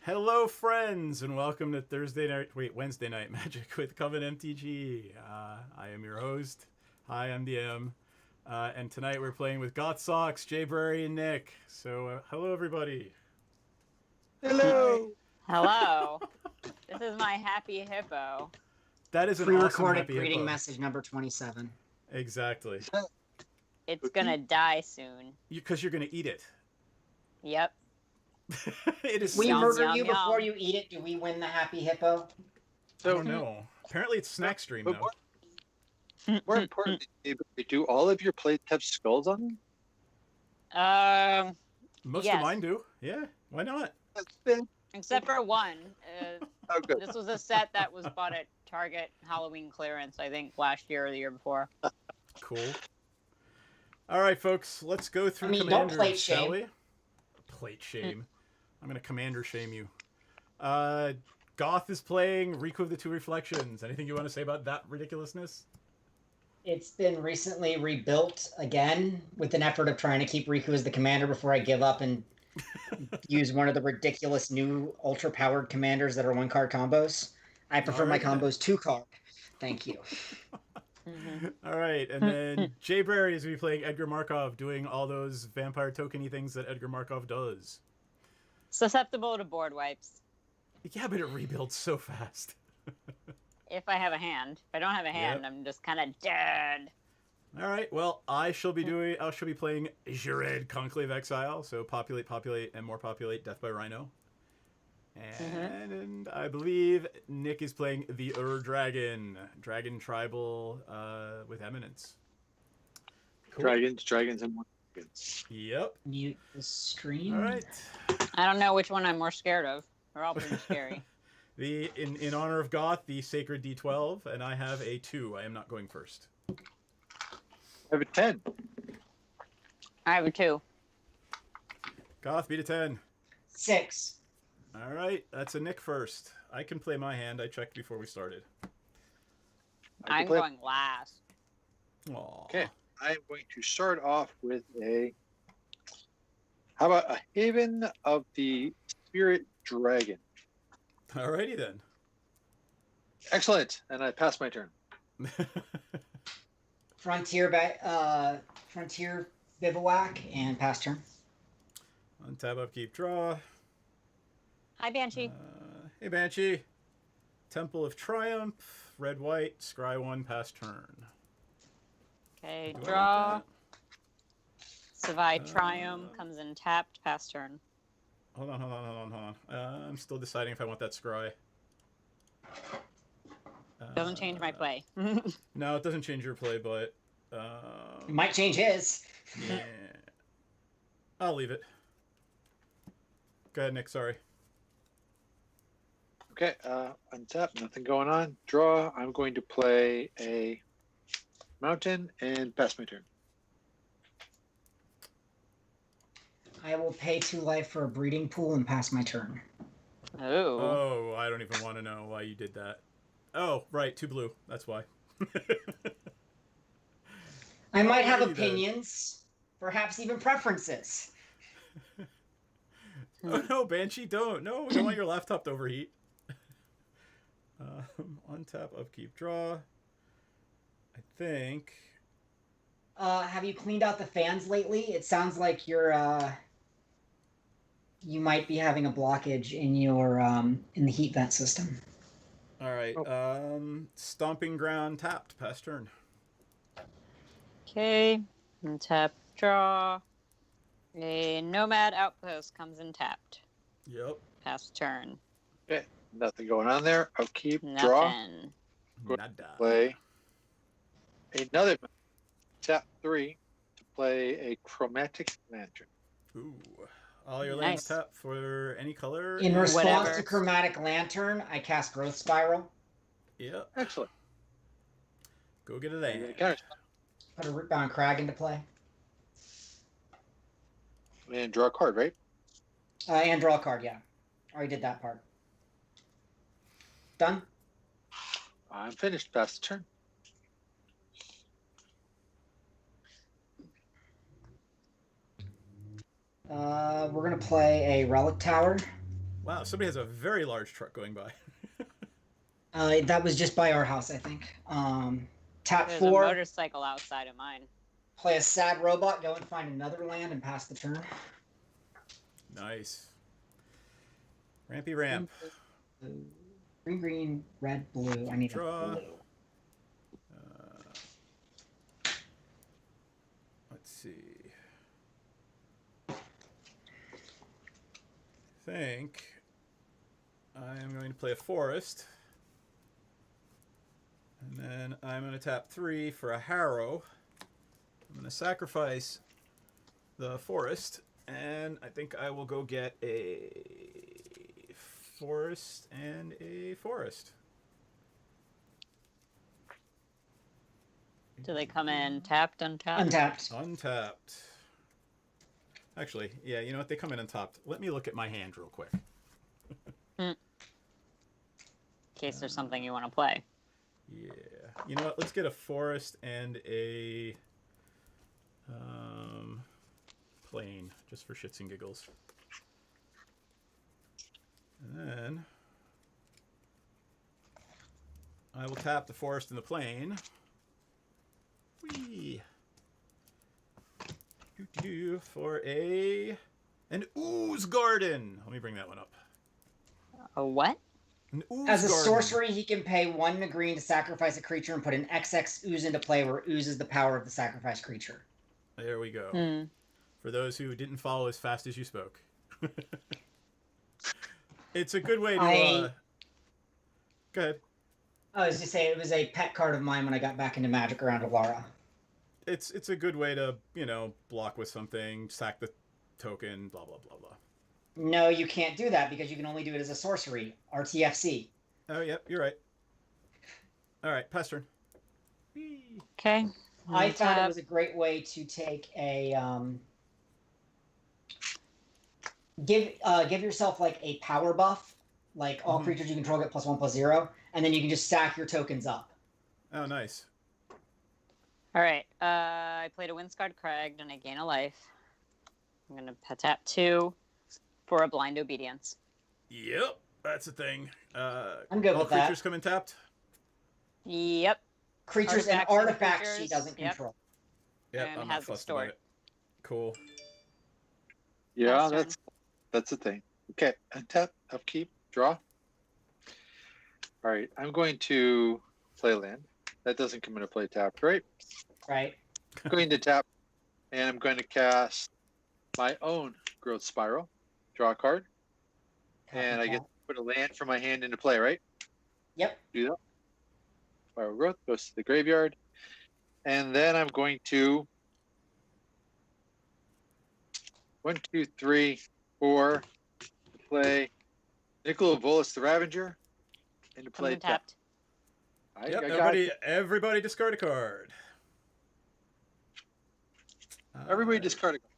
Hello, friends, and welcome to Wednesday night magic with CovenMTG. I am your host. Hi, I'm DM. And tonight we're playing with Goth Socks, Jay Burry, and Nick. So, hello, everybody. Hello. Hello. This is my happy hippo. That is an awesome Pre-recorded happy greeting hippo. message number 27. Exactly. It's gonna die soon. Because you're going to eat it. Yep. It is. We Yum, murder yum, you yum. before you eat it. Do we win the happy hippo? I don't know. Apparently, it's snack stream But though. more importantly, do all of your plates have skulls on them? Most yes. of mine do. Yeah. Why not? Except for one. Oh, good. This was a set that was bought at Target Halloween clearance, I think, last year or the year before. Cool. All right, folks. Let's go through don't commanders, plate shall shame. we? Plate shame. I'm gonna commander shame you. Goth is playing Riku of the Two Reflections. Anything you want to say about that ridiculousness? It's been recently rebuilt again with an effort of trying to keep Riku as the commander before I give up and use one of the ridiculous new ultra-powered commanders that are one-card combos. I prefer my Alright, then. combos two-card. Thank you. All right, and then Jay Berry is going to be playing Edgar Markov, doing all those vampire tokeny things that Edgar Markov does. Susceptible to board wipes. Yeah, but it rebuilds so fast. If I have a hand. If I don't have a hand, Yep. I'm just kind of dead. All right, well, I shall be playing Jared Conclave Exile, so populate, and more populate, Death by Rhino. And I believe Nick is playing the Dragon Tribal with Eminence. Cool. Dragons, and more dragons. Yep. Mute the stream. All right. I don't know which one I'm more scared of. They're all pretty scary. In honor of Goth, the Sacred D12, and I have a 2. I am not going first. I have a 10. I have a 2. Goth, beat a 10. 6. All right, that's a Nick first. I can play my hand. I checked before we started. I'm going last. Aww. Okay, I'm going to start off with how about a Haven of the Spirit Dragon? Alrighty then. Excellent, and I pass my turn. Frontier Bivouac and pass turn. Untap, upkeep, draw. Hi, Banshee. Hey, Banshee. Temple of Triumph, red, white, scry 1, pass turn. Okay, Do I want draw. that? Savai Triumph comes in tapped, pass turn. Hold on. I'm still deciding if I want that scry. Doesn't change my play. No, it doesn't change your play, but... It might change his. yeah. I'll leave it. Go ahead, Nick, sorry. Okay, untap, nothing going on. Draw, I'm going to play a mountain and pass my turn. I will pay 2 life for a breeding pool and pass my turn. Oh. Oh, I don't even want to know why you did that. Oh, right, 2 blue. That's why. I might have Alrighty then. opinions, perhaps even preferences. Oh no, Banshee, don't. No, we don't want your laptop to overheat. Untap, upkeep, draw. I think. Have you cleaned out the fans lately? It sounds like you might be having a blockage in your in the heat vent system. All right. Stomping ground tapped. Pass turn. Okay, and tap, draw. A Nomad Outpost comes in tapped. Yep. Pass turn. Okay, nothing going on there. Upkeep, draw. Nothing. Nada. Play another tap 3 to play a Chromatic Lantern. Ooh. All your lands Nice. tap for any color. In response Whatever. to Chromatic Lantern, I cast Growth Spiral. Yep. Excellent. Go get a I'm land. gonna counter Put a Rootbound Crag into play. and draw a card, right? And draw a card, yeah. Already did that part. Done? I'm finished. Pass the turn. We're going to play a Relic Tower. Wow, somebody has a very large truck going by. That was just by our house, I think. Tap There's 4. a motorcycle outside of mine. Play a sad robot. Go and find another land and pass the turn. Nice. Rampy ramp. Blue. Green, green, red, blue. I need Draw. a blue. Let's see. I think I'm going to play a forest. And then I'm going to tap 3 for a harrow. I'm going to sacrifice the forest. And I think I will go get a forest and a forest. Do they come in tapped, untapped? Untapped. Untapped. Actually, yeah, you know what? They come in untapped. Let me look at my hand real quick. In case there's something you want to play. Yeah. You know what? Let's get a forest and a plane, just for shits and giggles. And then I will tap the forest and the plane. Whee! For an ooze garden. Let me bring that one up. A what? An ooze As a garden. sorcery, he can pay 1 green to sacrifice a creature and put an XX ooze into play where ooze is the power of the sacrificed creature. There we go. Hmm. For those who didn't follow as fast as you spoke. It's a good way to... Go ahead. I was just saying, it was a pet card of mine when I got back into Magic around Alara. It's a good way to, you know, block with something, sack the token, blah, blah, blah, blah. No, you can't do that because you can only do it as a sorcery. RTFC. Oh, yep, you're right. All right, pass turn. Okay. I found it Untap. was a great way to take a give yourself like a power buff, like all Mhm. creatures you control get +1/+0, and then you can just stack your tokens up. Oh, nice. All right. I played a Windscarred Crag and I gain a life. I'm going to tap 2 for a Blind Obedience. Yep, that's a thing. I'm good all with that. creatures come in tapped? Yep. Creatures and Artifacts and artifacts she creatures, doesn't yep. control. Yep, And I'm not has it fussed about stored. it. Cool. Yeah, Pass turn. that's the thing. Okay, untap, upkeep, draw. All right, I'm going to play land. That doesn't come into play tapped, right? Right. I'm going to tap, and I'm going to cast my own Growth Spiral. Draw a card, and I get to put a land from my hand into play, right? Yep. Do that. Spiral Growth goes to the graveyard, and then I'm going to 1, 2, 3, 4 play Nicola Volus the Ravager into Come play in tapped. Yep, I got it. everybody discard a card. Everybody discard a card.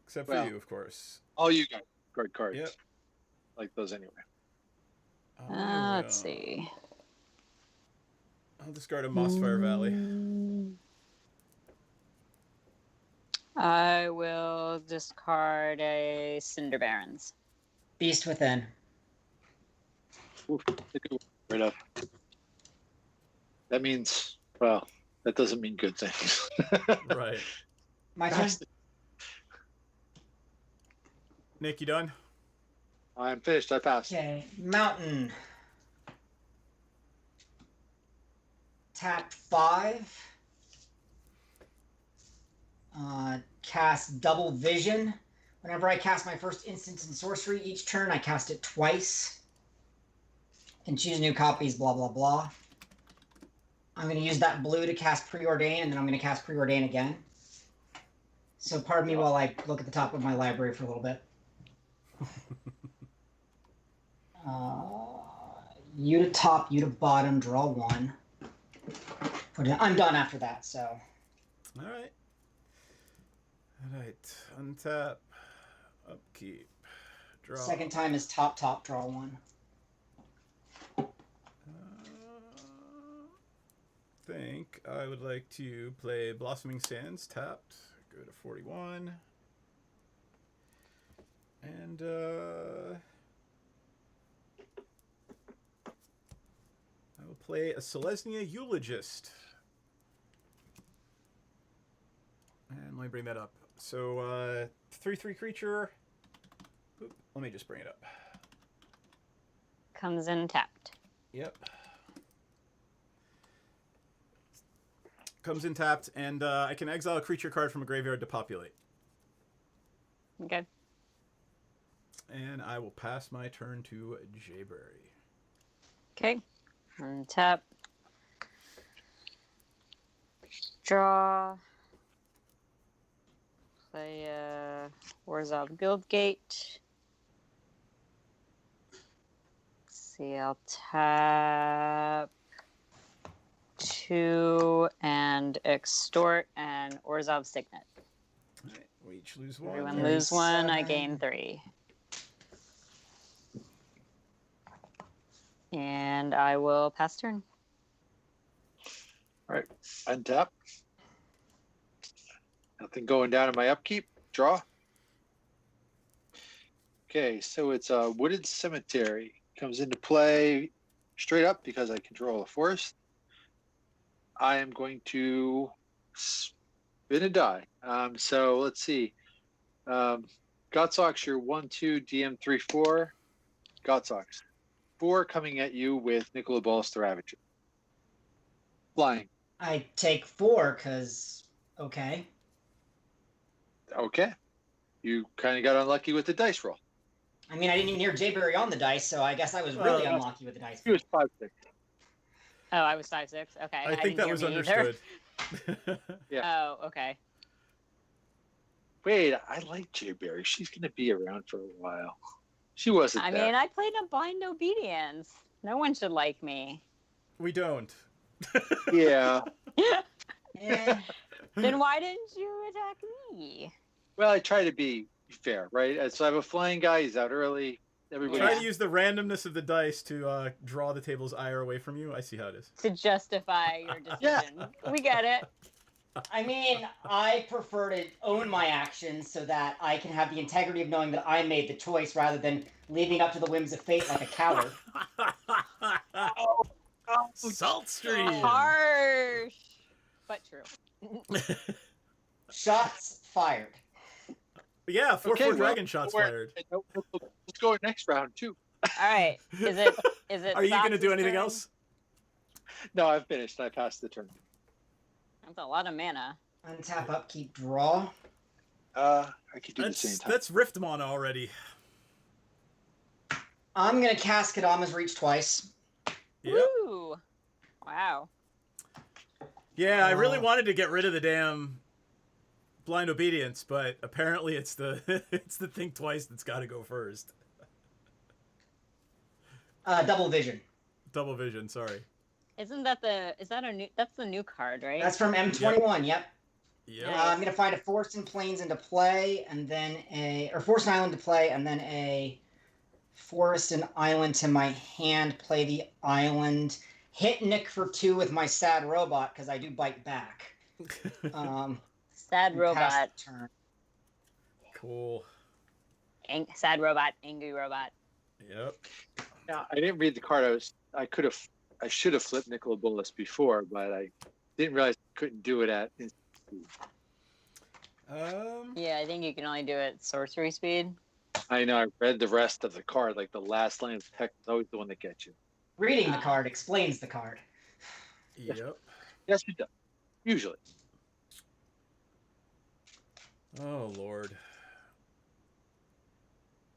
Except for Well, you, of course. All you guys discard cards. Yep. Like those anyway. Let's see. I'll discard a Mossfire Valley. I will discard a Cinder Barrens. Beast Within. Oof, right up. That means, well, that doesn't mean good things. Right. My turn. Nick, you done? I'm finished. I passed. Okay. Mountain. Tap 5. Cast Double Vision. Whenever I cast my first instance in sorcery each turn, I cast it twice. Can choose new copies, blah, blah, blah. I'm going to use that blue to cast Preordain, and then I'm going to cast Preordain again. So pardon me while I look at the top of my library for a little bit. You to top, you to bottom, draw 1. Put it, I'm done after that, so. All right. All right. Untap. Upkeep. Draw. Second time is top, top, draw 1. Think I would like to play Blossoming Sands tapped. Go to 41. And play a Selesnya Eulogist. And let me bring that up. So, 3/3 creature. Oop, let me just bring it up. Comes in tapped. Yep. Comes in tapped, and I can exile a creature card from a graveyard to populate. Okay. And I will pass my turn to Jayberry. Okay. Untap. Draw. Play Warzov Guildgate. Let's see, I'll tap 2 and extort and Orzhov Signet. All right, we each lose one. Everyone lose 1, I 37. gain 3. And I will pass turn. All right, untap. Nothing going down in my upkeep. Draw. Okay, so it's a Wooded Cemetery. Comes into play straight up because I control a forest. I am going to spin a die. So let's see. Gotsox, you're 1-2, DM 3-4. Gotsox. 4 coming at you with Nicola Balls the Ravager. Flying. I take 4 because, okay. Okay. You kind of got unlucky with the dice roll. I mean, I didn't even hear Jayberry on the dice, so I guess I was really unlucky with the dice. He was 5-6. Oh, I was 5'6". Okay. I think didn't that hear was me either. understood. Yeah. Oh, okay. Wait, I like Jayberry. She's going to be around for a while. She wasn't I there. mean, I played a blind obedience. No one should like me. We don't. Yeah. Eh, Then why didn't you attack me? Well, I try to be fair, right? So I have a flying guy. He's out early. Everybody. Try to use the randomness of the dice to draw the table's ire away from you. I see how it is. To justify your decision. We get it. I mean, I prefer to own my actions so that I can have the integrity of knowing that I made the choice rather than leaving up to the whims of fate like a coward. Salt stream. Harsh. But true. Shots fired. Yeah, 4/4 Okay, well, dragon shots fired. Let's go next round too. All right. Is it? Are you going to do Sox's anything turn? else? No, I've finished. I passed the turn. That's a lot of mana. Untap, upkeep, draw. I could do the same time. That's Riftmon already. I'm going to cast Kadama's Reach twice. Yep. Woo! Wow. Yeah, I really wanted to get rid of the damn blind obedience, but apparently it's the it's the think twice that's got to go first. Double Vision. Double vision. Sorry. Isn't that that's the new card, right? That's from M21, yep. Yeah. I'm going to find a Forest and Plains into play, and then or Forest and Island to play, and then a Forest and Island to my hand, play the island, hit Nick for 2 with my Sad Robot, because I do bite back. Sad and robot. pass the turn. Cool. Sad robot. Angry robot. Yep. Now, I didn't read the card. I should have flipped Nicola Bolas before, but I didn't realize I couldn't do it at. Yeah, I think you can only do it sorcery speed. I know. I read the rest of the card. Like the last line of text is always the one that gets you. Reading the card explains the card. Yep. Yes, it does. Usually. Oh Lord.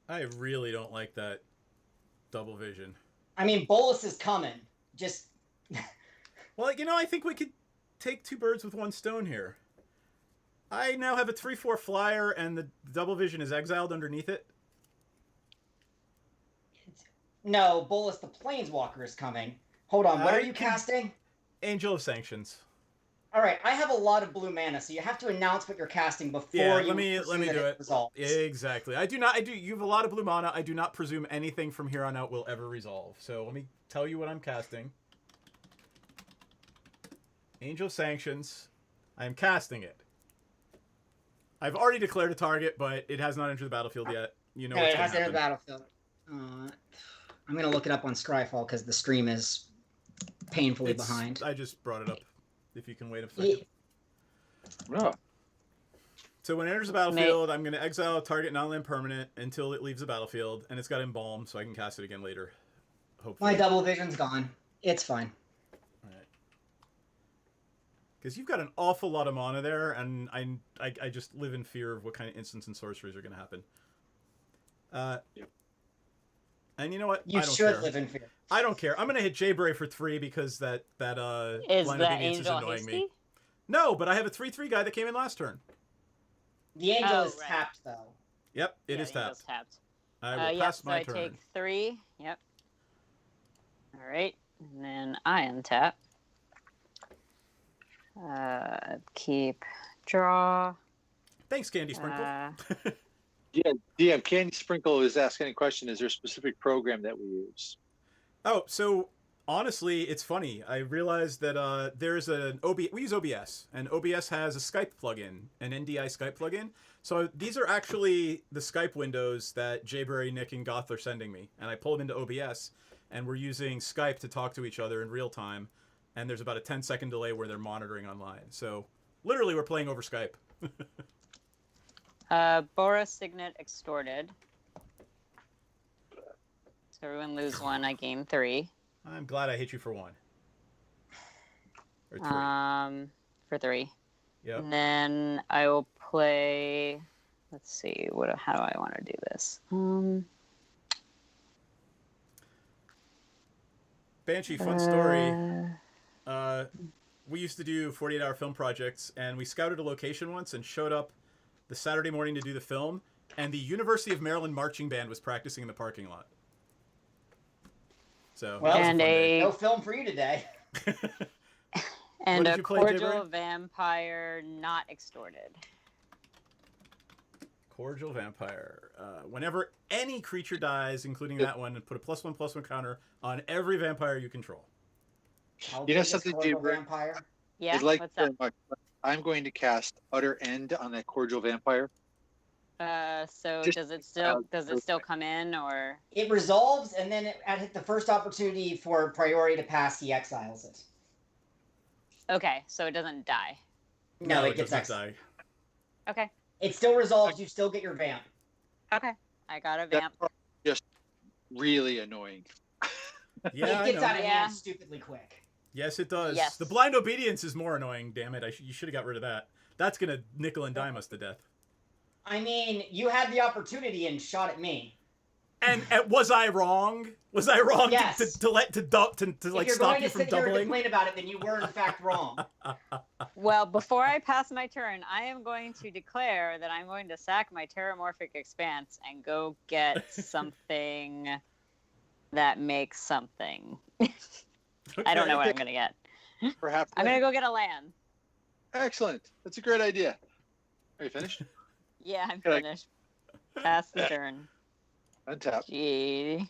I really don't like that double vision. I mean, Bolus is coming. Just Well, I think we could take 2 birds with 1 stone here. I now have a 3/4 flyer, and the double vision is exiled underneath it. no, Bolus the Planeswalker is coming. Hold on, what I are you can- casting? Angel of Sanctions. All right, I have a lot of blue mana, so you have to announce what you're casting before Yeah, you let me presume that do it. resolves. Exactly. I do. You have a lot of blue mana. I do not presume anything from here on out will ever resolve. So let me tell you what I'm casting. Angel of Sanctions. I am casting it. I've already declared a target, but it has not entered the battlefield yet. You know Okay, what's it going has to to enter happen. the battlefield. I'm gonna look it up on Scryfall because the stream is painfully behind. I just brought it up. If you can wait a second. Oh. So when it enters the battlefield, I'm going to exile a target non-land permanent until it leaves the battlefield, and it's got Embalm, so I can cast it again later. Hopefully. My double vision's gone. It's fine. Alright. Because you've got an awful lot of mana there, and I just live in fear of what kind of instants and sorceries are going to happen. And you know what? You I don't should care. live in fear. I don't care. I'm going to hit Jayberry for 3 because that Is Blind the Obedience is angel annoying hasty? me. No, but I have a 3/3 guy that came in last turn. The angel Oh, is right. tapped, though. Yep, it is the angel's tapped. tapped. I will Yep, pass so my I turn. take 3. Yep. All right, and then I untap. Keep draw. Thanks, Candy Sprinkle. Yeah, DM Candy Sprinkle is asking a question. Is there a specific program that we use? Oh, so honestly, it's funny. I realized that there's an we use OBS, and OBS has a Skype plugin, an NDI Skype plugin. So these are actually the Skype windows that Jayberry, Nick, and Goth are sending me, and I pull them into OBS, and we're using Skype to talk to each other in real time. And there's about a 10-second delay where they're monitoring online. So literally, we're playing over Skype. Boros Signet extorted. So everyone lose 1. I gain 3. I'm glad I hit you for 1. Or 3. For 3. Yep. And then I will play. Let's see. How do I want to do this? Banshee, fun story. We used to do 48-hour film projects, and we scouted a location once and showed up the Saturday morning to do the film, and the University of Maryland marching band was practicing in the parking lot. So Well, that was a and fun day. No film for you today. And What did a you play, cordial Jayberry? vampire not extorted. Cordial vampire. Whenever any creature dies, including that one, put a +1/+1 counter on every vampire you control. How You know big is something, Cordial Jayberry? Vampire? Yeah. I'd like What's very up? much. I'm going to cast Utter End on that Cordial Vampire. So Just- does it still come in, or? It resolves, and then at the first opportunity for priority to pass, he exiles it. Okay, so it doesn't die. No, it does gets not exiled. die. Okay. It still resolves. You still get your vamp. Okay. I got a That's vamp. just really annoying. Yeah, It I gets know. out of Yeah. hand stupidly quick. Yes, it does. Yes. The blind obedience is more annoying. Damn it! You should have got rid of that. That's gonna nickel and dime us to death. I mean, you had the opportunity and shot at me. And was I wrong? Was I wrong Yes. to like If you're stop going you to from sit here and doubling? complain about it, then you were in fact wrong. Well, before I pass my turn, I am going to declare that I'm going to sack my Terramorphic Expanse and go get something that makes something. I don't know what I'm going to get. Perhaps. I'm going to go get a land. Excellent. That's a great idea. Are you finished? Yeah, I'm Good. finished. Pass the turn. Untap. Gee.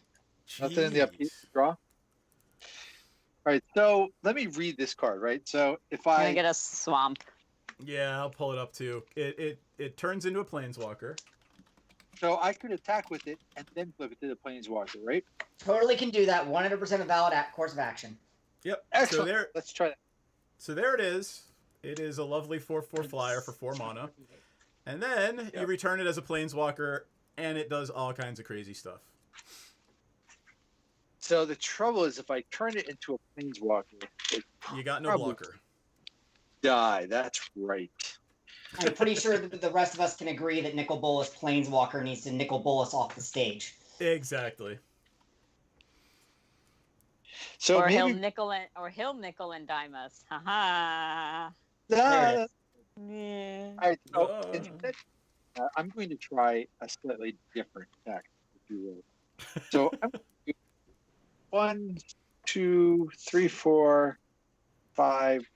Nothing in the upkeep. Jeez. Draw. All right. So let me read this card. Right. So if I'm going I to get a swamp. Yeah, I'll pull it up too. It turns into a planeswalker. so I could attack with it and then flip it to the Planeswalker. Right. Totally can do that. 100% a valid course of action. Yep. Excellent. So there, Let's try that. so there it is. It is a lovely 4/4 flyer for 4 mana, and then you Yep. return it as a planeswalker, and it does all kinds of crazy stuff. So the trouble is, if I turn it into a Planeswalker, it You got no Probably. blocker. die. That's right. I'm pretty sure that the rest of us can agree that Nicol Bolas Planeswalker needs to Nicol Bolas off the stage. Exactly. So or maybe he'll nickel and dime us. Haha. There it Yeah. All right, so Oh. instead, I'm going to try a slightly different tactic, if you will. So I'm going to do 1, 2, 3, 4, 5,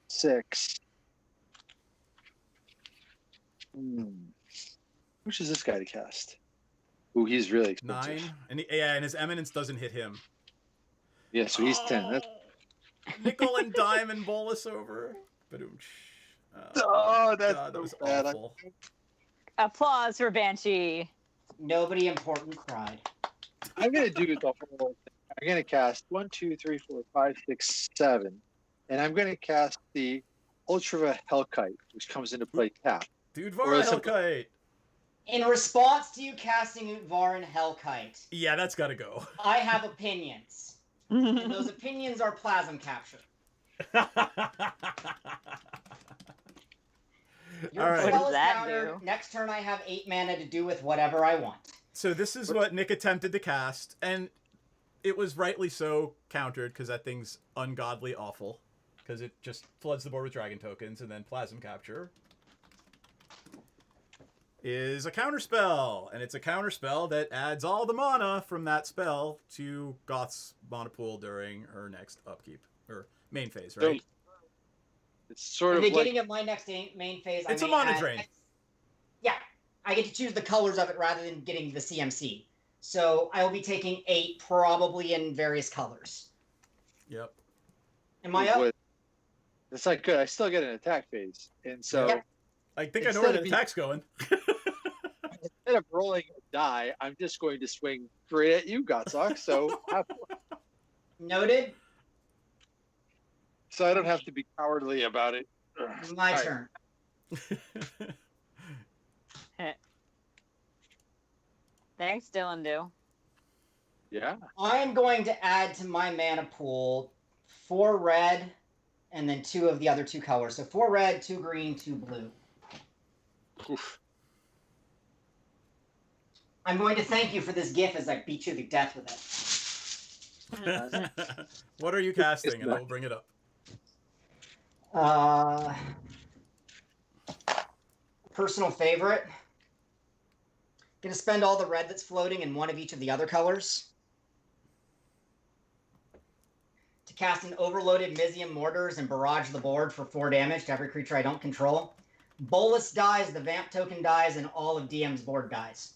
6. Which is this guy to cast? Ooh, he's really expensive. 9, and his eminence doesn't hit him. Yeah, so he's 10. That's, Nickel and dime and bolus over. Ba-doom. oh, that's God, that so was bad. awful. Applause for Banshee. Nobody important cried. I'm going to do the whole thing. I'm going to cast 1, 2, 3, 4, 5, 6, 7. And I'm going to cast the Ultra Hellkite, which comes into play tap. Dude, Or Vara else I'm- Hellkite. In response to you casting Varan Hellkite, Yeah, that's got to go. I have opinions. And those opinions are Plasm Capture. Your All right. What spell does is that countered. do? Next turn I have 8 mana to do with whatever I want. So this is what Nick attempted to cast, and it was rightly so countered because that thing's ungodly awful. Because it just floods the board with dragon tokens, and then Plasm Capture is a counterspell, and it's a counterspell that adds all the mana from that spell to Goth's mana pool during her next upkeep or main phase, right? It's sort At the of like beginning of my next main phase, It's I a may mana add- drain. Yeah, I get to choose the colors of it rather than getting the CMC. So I will be taking 8, probably in various colors. Yep. Am I up? It's not good. I still get an attack phase. And so Yep. I think I know Instead where the of attack's going. instead of rolling a die, I'm just going to swing straight at you, Gottsock. So Noted. I don't have to be cowardly about it. My All right. turn. Thanks, Dylan. Do. Yeah. I am going to add to my mana pool 4 red and then 2 of the other 2 colors. So 4 red, 2 green, 2 blue. Oof. I'm going to thank you for this GIF as I beat you to death with it. What are you casting? And I will bring it up. Personal favorite. Gonna spend all the red that's floating in one of each of the other colors to cast an overloaded Mizium Mortars and barrage the board for 4 damage to every creature I don't control. Bolus dies, the Vamp token dies, and all of DM's board dies.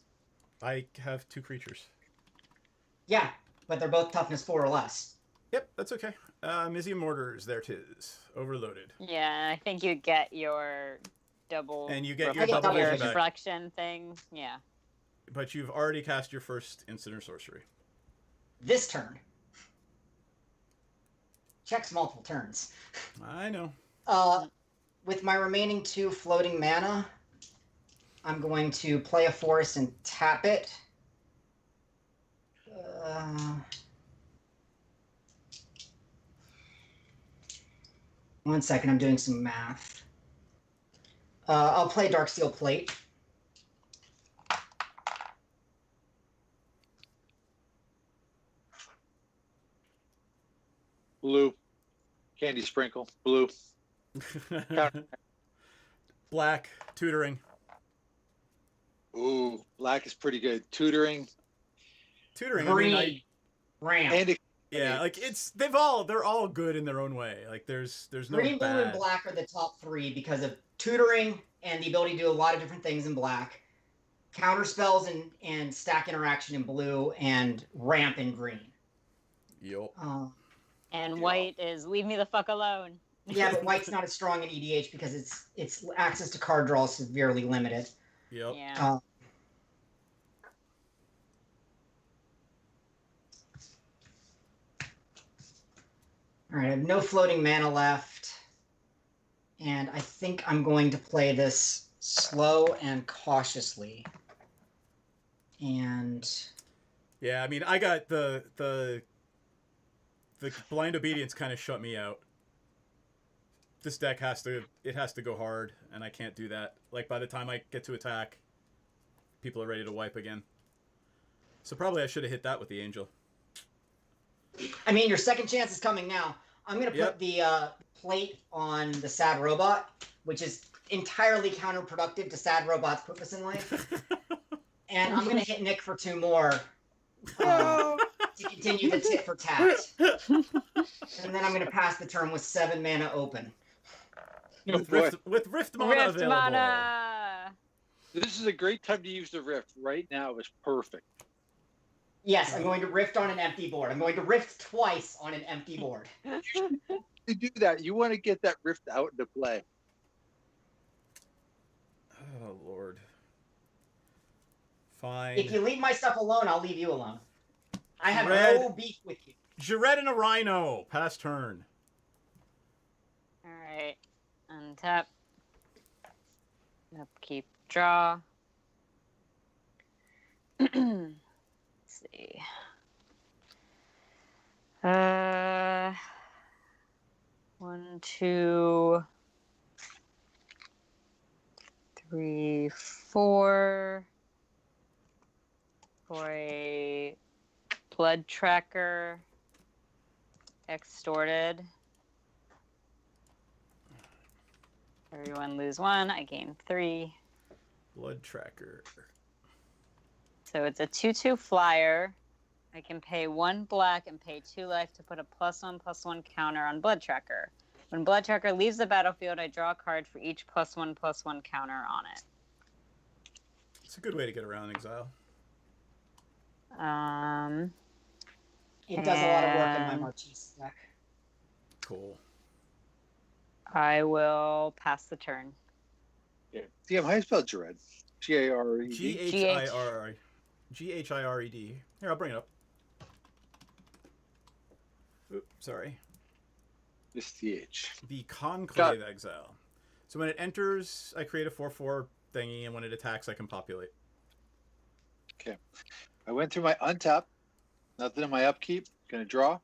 I have 2 creatures. Yeah, but they're both toughness 4 or less. Yep, that's okay. Mizium Mortars, there 'tis. Overloaded. Yeah, I think you get your double. And you get your I get double double your vision back. reflection thing. Yeah. But you've already cast your first instant or sorcery. This turn. Checks multiple turns. I know. With my remaining 2 floating mana, I'm going to play a forest and tap it. One second, I'm doing some math. I'll play Darksteel Plate. Blue. Candy sprinkle. Blue. Black, tutoring. Ooh, black is pretty good. Tutoring. Tutoring, Green. I mean, Ramp. And yeah, like they're all good in their own way. Like there's no Green, blue, and bad. black are the top 3 because of tutoring and the ability to do a lot of different things in black. Counter spells and stack interaction in blue, and ramp in green. Yup. And Yeah. white is leave me the fuck alone. Yeah, but white's not as strong in EDH because its access to card draw is severely limited. Yep. Yeah. All right, I have no floating mana left, and I think I'm going to play this slow and cautiously. And Yeah, I mean, I got the blind obedience kind of shut me out. This deck has to go hard, and I can't do that. Like by the time I get to attack, people are ready to wipe again. So probably I should have hit that with the angel. I mean, your second chance is coming now. I'm going to put Yep. the plate on the sad robot, which is entirely counterproductive to sad robot's purpose in life. And I'm going to hit Nick for 2 more to continue the tit for tat. And then I'm going to pass the turn with 7 mana open. With Rift mana Rift available. mana. this is a great time to use the rift. Right now is perfect. Yes, I'm going to rift on an empty board. I'm going to rift twice on an empty board. To do that, you want to get that rift out into play. Oh Lord. Fine. If you leave my stuff alone, I'll leave you alone. I have Red. no beef with you. Jared and a Rhino. Pass turn. All right. Untap. Upkeep. Draw. Let's see. 1, 2, 3, 4 for a blood tracker extorted. Everyone lose 1. I gain 3. Blood tracker. So it's a 2/2 flyer. I can pay 1 black and pay 2 life to put a +1/+1 counter on Blood Tracker. When Blood Tracker leaves the battlefield, I draw a card for each +1/+1 counter on it. It's a good way to get around exile. It does a lot of work in my And- Marchese deck. Cool. I will pass the turn. Yeah. DM, how do you spell Jared? G-A-R-E-D? G-H-I-R... G-H-I-R-E-D. Here, I'll bring it up. Oop, sorry. Just the H. The Conclave Exile. So when it enters, I create a 4/4 thingy, and when it attacks, I can populate. Okay. I went through my untap. Nothing in my upkeep. Gonna draw.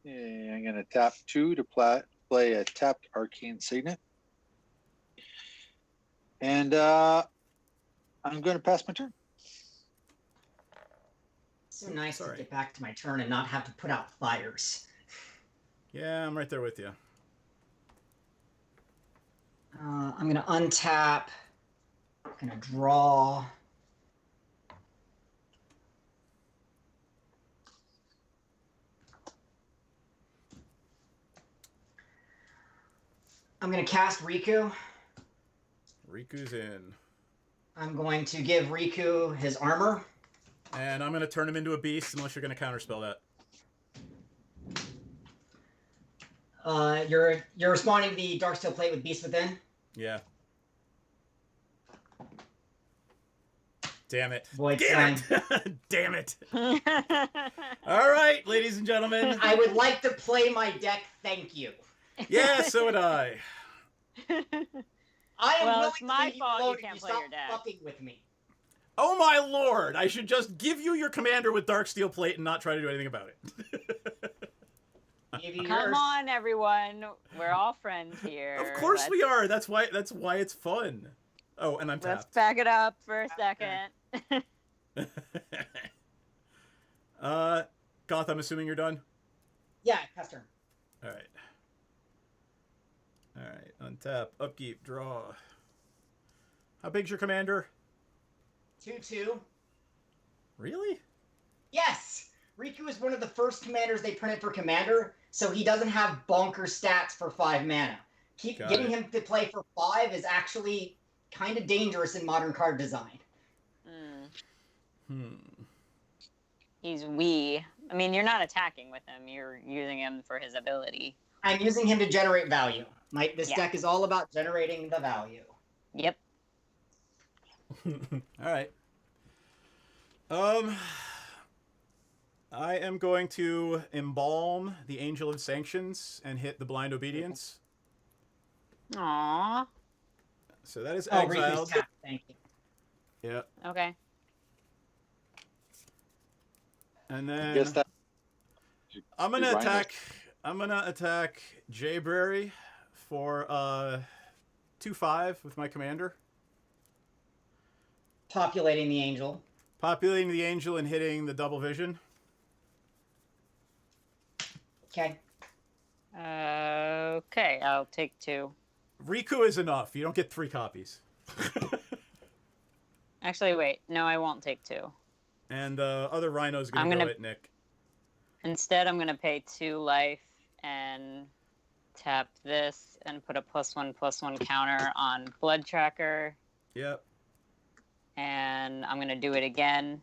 And I'm gonna tap 2 to play a tapped Arcane Signet. And I'm gonna pass my turn. So nice Sorry. to get back to my turn and not have to put out fires. Yeah, I'm right there with you. I'm gonna untap. I'm gonna draw. I'm gonna cast Riku. Riku's in. I'm going to give Riku his armor. And I'm going to turn him into a beast unless you're going to counterspell that. You're responding to the Darksteel Plate with Beast Within. Yeah. Damn it. Void Damn it! Damn it! All right, ladies and gentlemen. I would like to play my deck, thank you. Yeah, so would I. I am Well, willing it's to my leave you fault you alone if can't you play stop your deck. fucking with me. Oh my lord! I should just give you your commander with Darksteel Plate and not try to do anything about it. Give you Come yours. on, everyone. We're all friends here. Of course we are. That's why it's fun. Oh, and I'm Let's tapped. back it up for a second. Goth, I'm assuming you're done? Yeah, pass turn. Alright. Alright, untap, upkeep, draw. How big's your commander? 2/2. Really? Yes! Riku is one of the first commanders they printed for Commander, so he doesn't have bonker stats for 5 mana. Got Getting it. him to play for 5 is actually kind of dangerous in modern card design. He's wee. I mean, you're not attacking with him. You're using him for his ability. I'm using him to generate value. This Yeah. deck is all about generating the value. Yep. Alright. I am going to embalm the Angel of Sanctions and hit the Blind Obedience. Aww. So that is Oh, Riku's exiled. tapped. Thank you. Yeah. Okay. And I then guess that. I'm gonna Rhino. attack. I'm gonna attack Jayberry for 2/5 with my commander, Populating the Angel. populating the Angel and hitting the double vision. Okay. Okay, I'll take 2. Riku is enough. You don't get 3 copies. Actually, wait. No, I won't take 2. And other Rhino's gonna I'm go gonna- at Nick. Instead, I'm going to pay 2 life and tap this and put a +1/+1 counter on Blood Tracker. Yep. And I'm going to do it again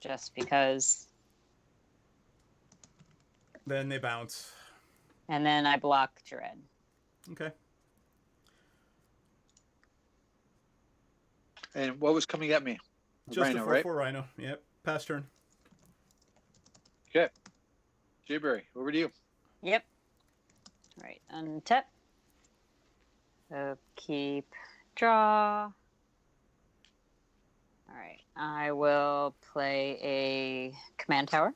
just because. Then they bounce. And then I block Dread. Okay. And what was coming at me? Just Rhino, a 4/4 right? Rhino. Yep. Pass turn. Okay. Jayberry, over to you. Yep. All right, untap. Keep draw. All right, I will play a command tower.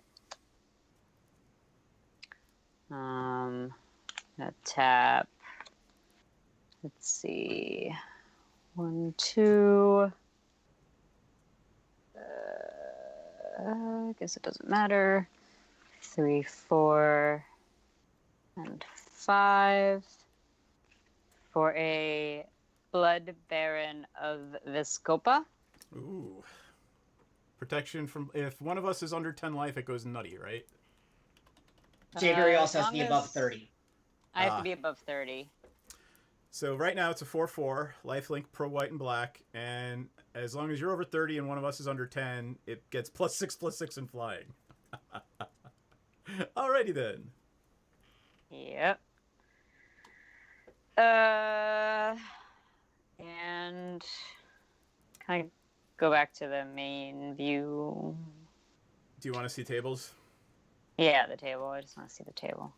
Tap. Let's see. 1, 2. I guess it doesn't matter. 3, 4, and 5 for a Blood Baron of Viscopa. Ooh. Protection from if one of us is under 10 life, it goes nutty, right? Jayberry As also has to long be as above 30. I have to be above 30. So right now it's a 4/4 lifelink pro white and black, and as long as you're over 30 and one of us is under 10, it gets +6/+6 in flying. Alrighty then. Yep. And kind of go back to the main view. Do you want to see tables? Yeah, the table. I just want to see the table.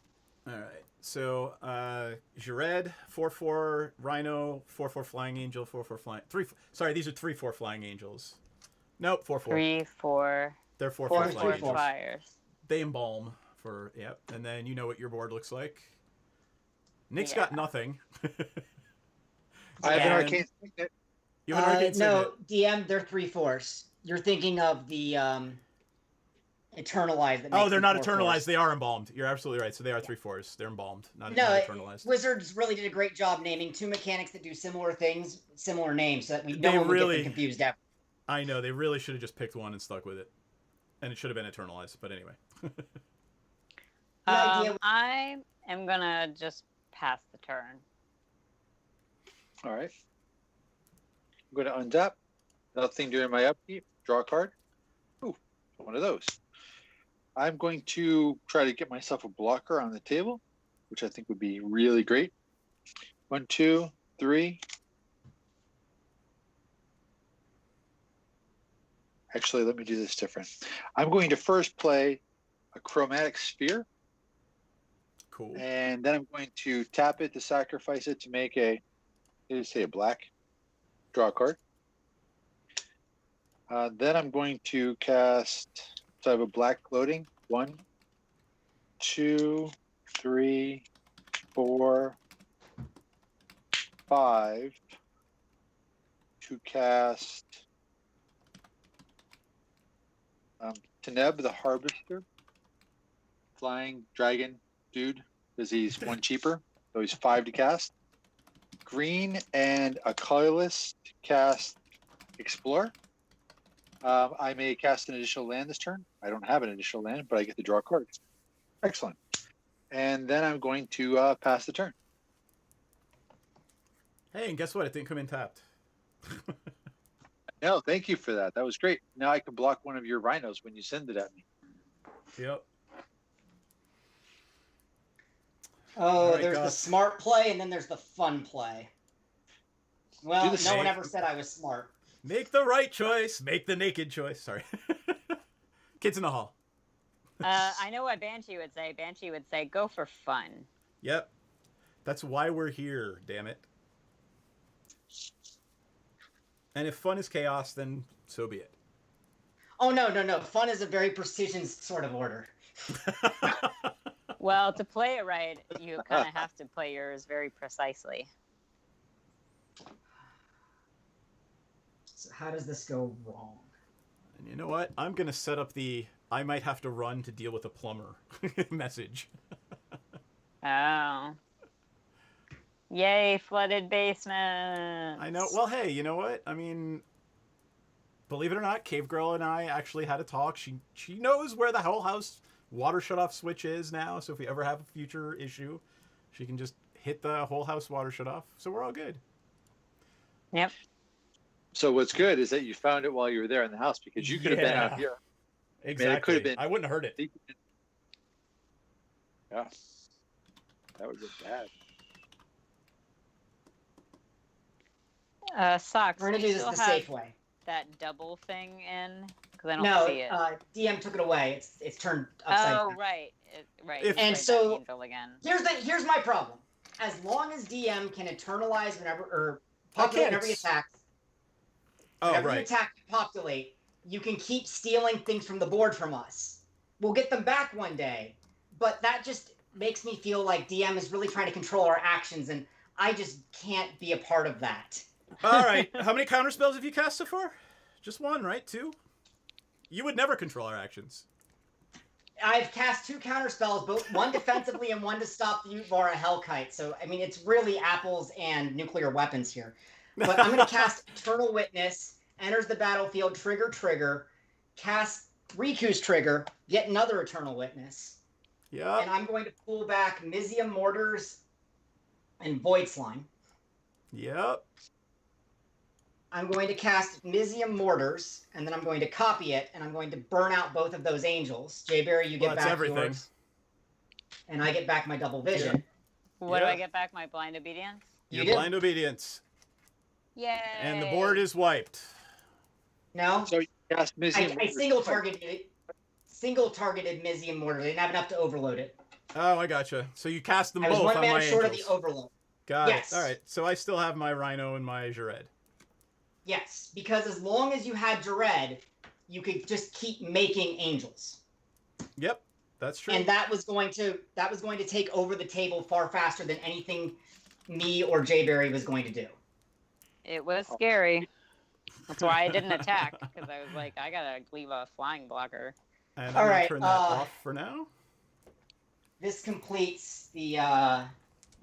All right. So, Jared, 4/4 Rhino, 4/4 Flying Angel, 4/4 Flying. Sorry, these are 3/4 Flying Angels. Nope, 4/4. 3, 4. They're 4/4 4, Flying 3, Angels. 4. Fires. They embalm for yep, and then you know what your board looks like. Nick's Yeah. got nothing. I have an And arcane signet. you have an arcade No, signet. DM, they're 3/4s. You're thinking of the Eternalized. That Oh, makes they're them not 4/4s. eternalized. They are embalmed. You're absolutely right. So they are 3/4s. They're embalmed, not No, eternalized. Wizards really did a great job naming two mechanics that do similar things, similar names, so that no They one would get really- them confused ever. I know they really should have just picked one and stuck with it, and it should have been eternalized. But anyway. The idea I am gonna just pass the turn. All right. I'm going to untap. Nothing during my upkeep. Draw a card. Ooh, one of those. I'm going to try to get myself a blocker on the table, which I think would be really great. 1, 2, 3. Actually, let me do this different. I'm going to first play a chromatic sphere, Cool. and then I'm going to tap it to sacrifice it to make a, did it say a black? Draw a card. Then I'm going to cast, so I have a black loading. 1, 2, 3, 4, 5. To cast Teneb the Harvester, flying dragon dude, because he's 1 cheaper, so he's 5 to cast. Green and a colorless to cast Explore. I may cast an additional land this turn. I don't have an additional land, but I get to draw a card. Excellent. And then I'm going to pass the turn. Hey, and guess what? It didn't come in tapped. No, thank you for that. That was great. Now I can block one of your rhinos when you send it at me. Yep. Oh, All right, there's the Gus. smart play, and then there's the fun play. Well, Do no the one same. ever said I was smart. Make the right choice. Make the naked choice. Sorry. Kids in the hall. I know what Banshee would say. Banshee would say, "Go for fun." Yep. That's why we're here, damn it. And if fun is chaos, then so be it. Oh, no. Fun is a very precision sort of order. Well, to play it right, you kind of have to play yours very precisely. So how does this go wrong? And you know what? I'm going to set up the I might have to run to deal with a plumber message. Oh. Yay, flooded basement. I know. Well, hey, you know what? I mean, believe it or not, Cave Girl and I actually had a talk. She knows where the whole house water shut-off switch is now, so if we ever have a future issue, she can just hit the whole house water shut-off, so we're all good. Yep. So what's good is that you found it while you were there in the house, because you could have been out Yeah. here. Exactly. it could have been- I wouldn't have heard it. Yeah. That would have been bad. Socks. We're going to you do this still the have safe way. that double thing in Because I don't No, see it. DM took it away. It's turned upside Oh, down. right. Right. If- you And played so- that angel again. Here's my problem. As long as DM can eternalize whenever or I populate can't. whenever he attacks, Oh, whenever you right. attack and populate, you can keep stealing things from the board from us. We'll get them back one day, but that just makes me feel like DM is really trying to control our actions, and I just can't be a part of that. All right. How many counter spells have you cast so far? Just one, right? Two? You would never control our actions. I've cast 2 counter spells, both one defensively and one to stop the Utvara Hellkite. So I mean, it's really apples and nuclear weapons here. But I'm going to cast Eternal Witness. Enters the battlefield. Trigger. Cast Riku's trigger. Get another Eternal Witness. Yeah. And I'm going to pull back Mizzium Mortars and Void Slime. Yep. I'm going to cast Mizzium Mortars, and then I'm going to copy it, and I'm going to burn out both of those angels. Jayberry, you get Well, that's back everything. yours, and I get back my double vision. What do Yeah. I get back? My blind obedience? Your You do. blind obedience. Yay! And the board is wiped. No, So you cast Mizzium. I single targeted Mizzium Mortar. They didn't have enough to overload it. Oh, I gotcha. So you cast them I was both one on mana my short angels. of the overload. Got Yes. it. All right. So I still have my Rhino and my Jared. Yes, because as long as you had Jared, you could just keep making angels, Yep. That's true. and that was going to take over the table far faster than anything me or Jayberry was going to do. It was scary. That's why I didn't attack, because I was like, I gotta leave a flying blocker. And I'm All going right, to turn that off for now. This completes the.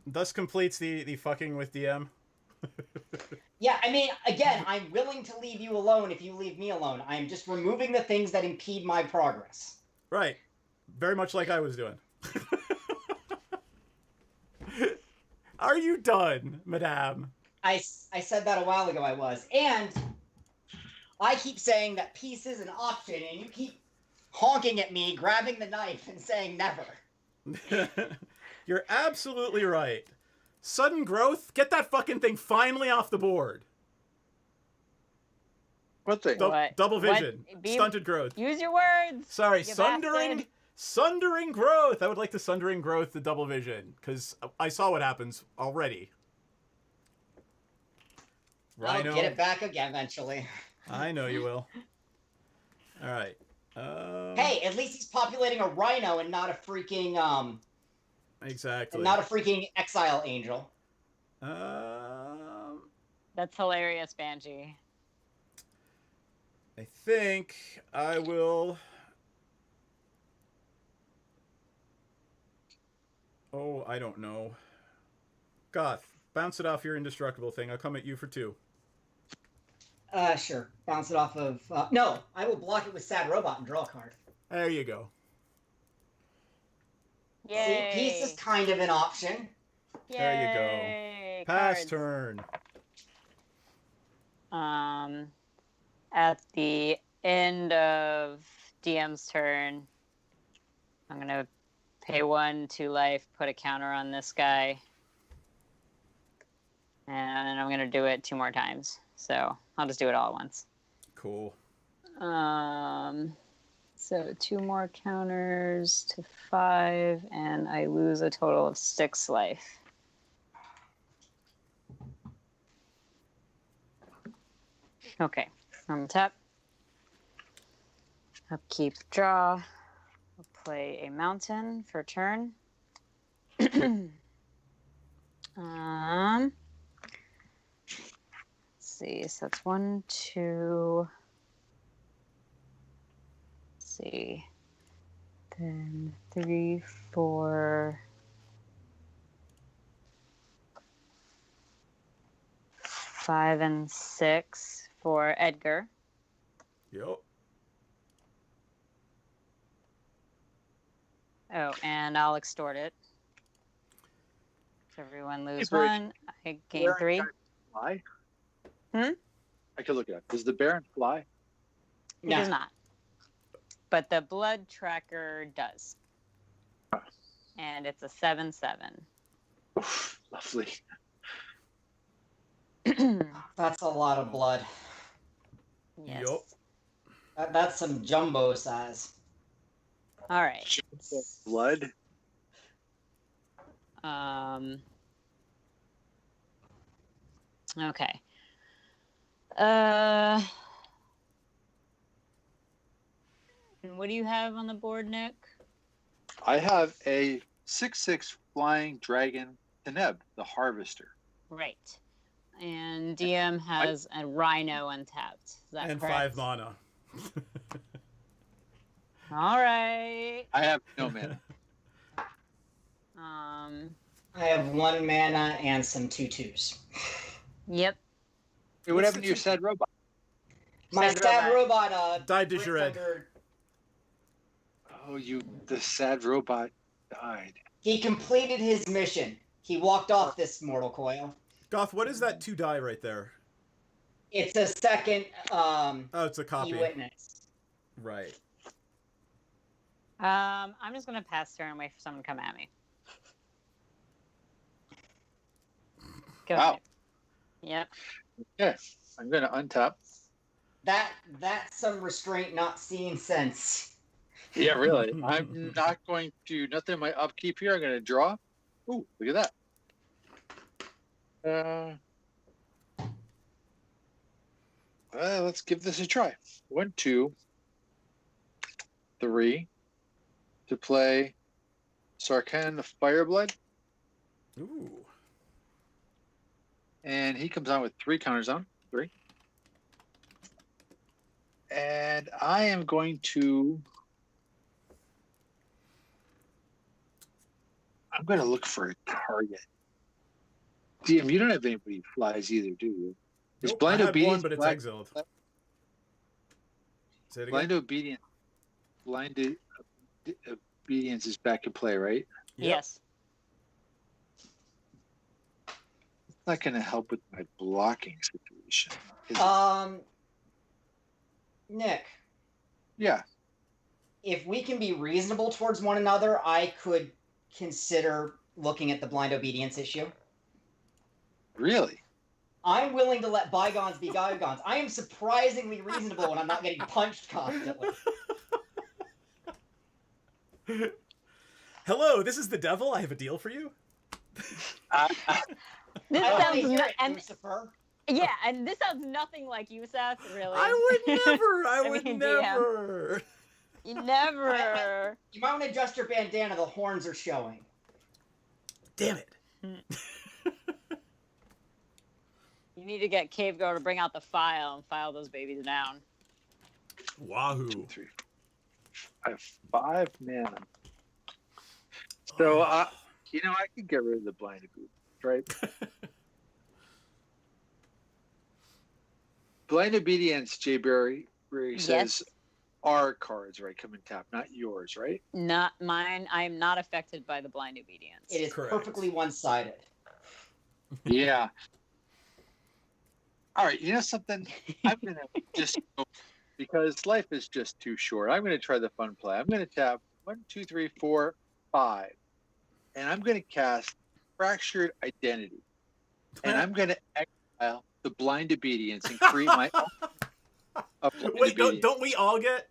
Thus completes the fucking with DM. Yeah, I mean, again, I'm willing to leave you alone if you leave me alone. I'm just removing the things that impede my progress. Right. Very much like I was doing. Are you done, madame? I said that a while ago I was. And I keep saying that peace is an option, and you keep honking at me, grabbing the knife, and saying never. You're absolutely right. Sudden growth? Get that fucking thing finally off the board. What thing? What? Double What? vision. Be- Stunted growth. Use your words! Sorry, you sundering. bastard. Sundering growth. I would like the sundering growth, the double vision, because I saw what happens already. Rhino. I'll get it back again eventually. I know you will. All right. Hey, at least he's populating a rhino and not a freaking Exactly. exile angel. That's hilarious, Banshee. I think I will. Oh, I don't know. Goth, bounce it off your indestructible thing. I'll come at you for 2. Sure. Bounce it off of. No, I will block it with Sad Robot and draw a card. There you go. Yay! See, peace is kind of an option. There you go. Yay, Pass cards. turn. At the end of DM's turn, I'm gonna pay 1 2 life, put a counter on this guy, and I'm gonna do it 2 more times. So I'll just do it all at once. Cool. So 2 more counters to 5, and I lose a total of 6 life. Okay, from tap. Upkeep, draw. I'll play a mountain for turn. Let's see, so that's 1, 2. Let's see. Then 3, 4. 5 and 6 for Edgar. Yep. Oh, and I'll extort it. So everyone lose Very- 1. I gain Baron 3. can fly? Hmm? I could look it up. Does the Baron fly? It does not. But the blood tracker does. And it's a 7/7. Oof, lovely. That's a lot of blood. Yes. Yup. That's some jumbo size. All right. Blood. Okay. And what do you have on the board, Nick? I have a 6/6 flying dragon Teneb, the Harvester. Right. And DM has a Rhino untapped. Is that And correct? 5 mana. All right. I have no mana. I have 1 mana and some 2/2s. Yep. Hey, what happened to your sad robot? My Sad sad robot Died to bricked Jared. under- Oh, the sad robot died. He completed his mission. He walked off this mortal coil. Goth, what is that 2 die right there? It's a second Oh, it's a copy. e-witness. Right. I'm just gonna pass turn and wait for someone to come at me. Go Wow. ahead. Yep. Okay, I'm going to untap. That's some restraint not seeing sense. Yeah, really. I'm not going to, nothing in my upkeep here. I'm going to draw. Ooh, look at that. Let's give this a try. 1, 2, 3 to play Sarkhan of Fireblood. Ooh. And he comes on with 3 counters on. 3. And I am going to... I'm going to look for a target. DM, you don't have anybody who flies either, do you? Is Nope, Blind I had Obedience one, but it's black- exiled. Say it again. Blind Obedience. Obedience is back in play, right? Yep. Yes. It's not going to help with my blocking situation. is it? Nick, Yeah. if we can be reasonable towards one another, I could consider looking at the blind obedience issue. Really? I'm willing to let bygones be bygones. I am surprisingly reasonable when I'm not getting punched constantly. Hello, this is the devil. I have a deal for you. This I sounds want to hear no- it, and Lucifer. yeah, and this sounds nothing like you, Seth. Really. I would never. I I would mean, DM. never. You never. You might want to adjust your bandana. The horns are showing. Damn it. You need to get Cave Girl to bring out the file and file those babies down. Wahoo. 2, 3. I have 5 mana. So, I could get rid of the Blind Obedience, right? Blind Obedience, Jay Berry says, Yes. our cards, right, come and tap, not yours, right? Not mine. I am not affected by the blind obedience. It is Correct. perfectly one-sided. Yeah. All right, you know something? I'm going to just go, because life is just too short. I'm going to try the fun play. I'm going to tap 1, 2, 3, 4, 5. And I'm going to cast Fractured Identity. And I'm going to exile the Blind Obedience and create my own. Wait, don't we all get?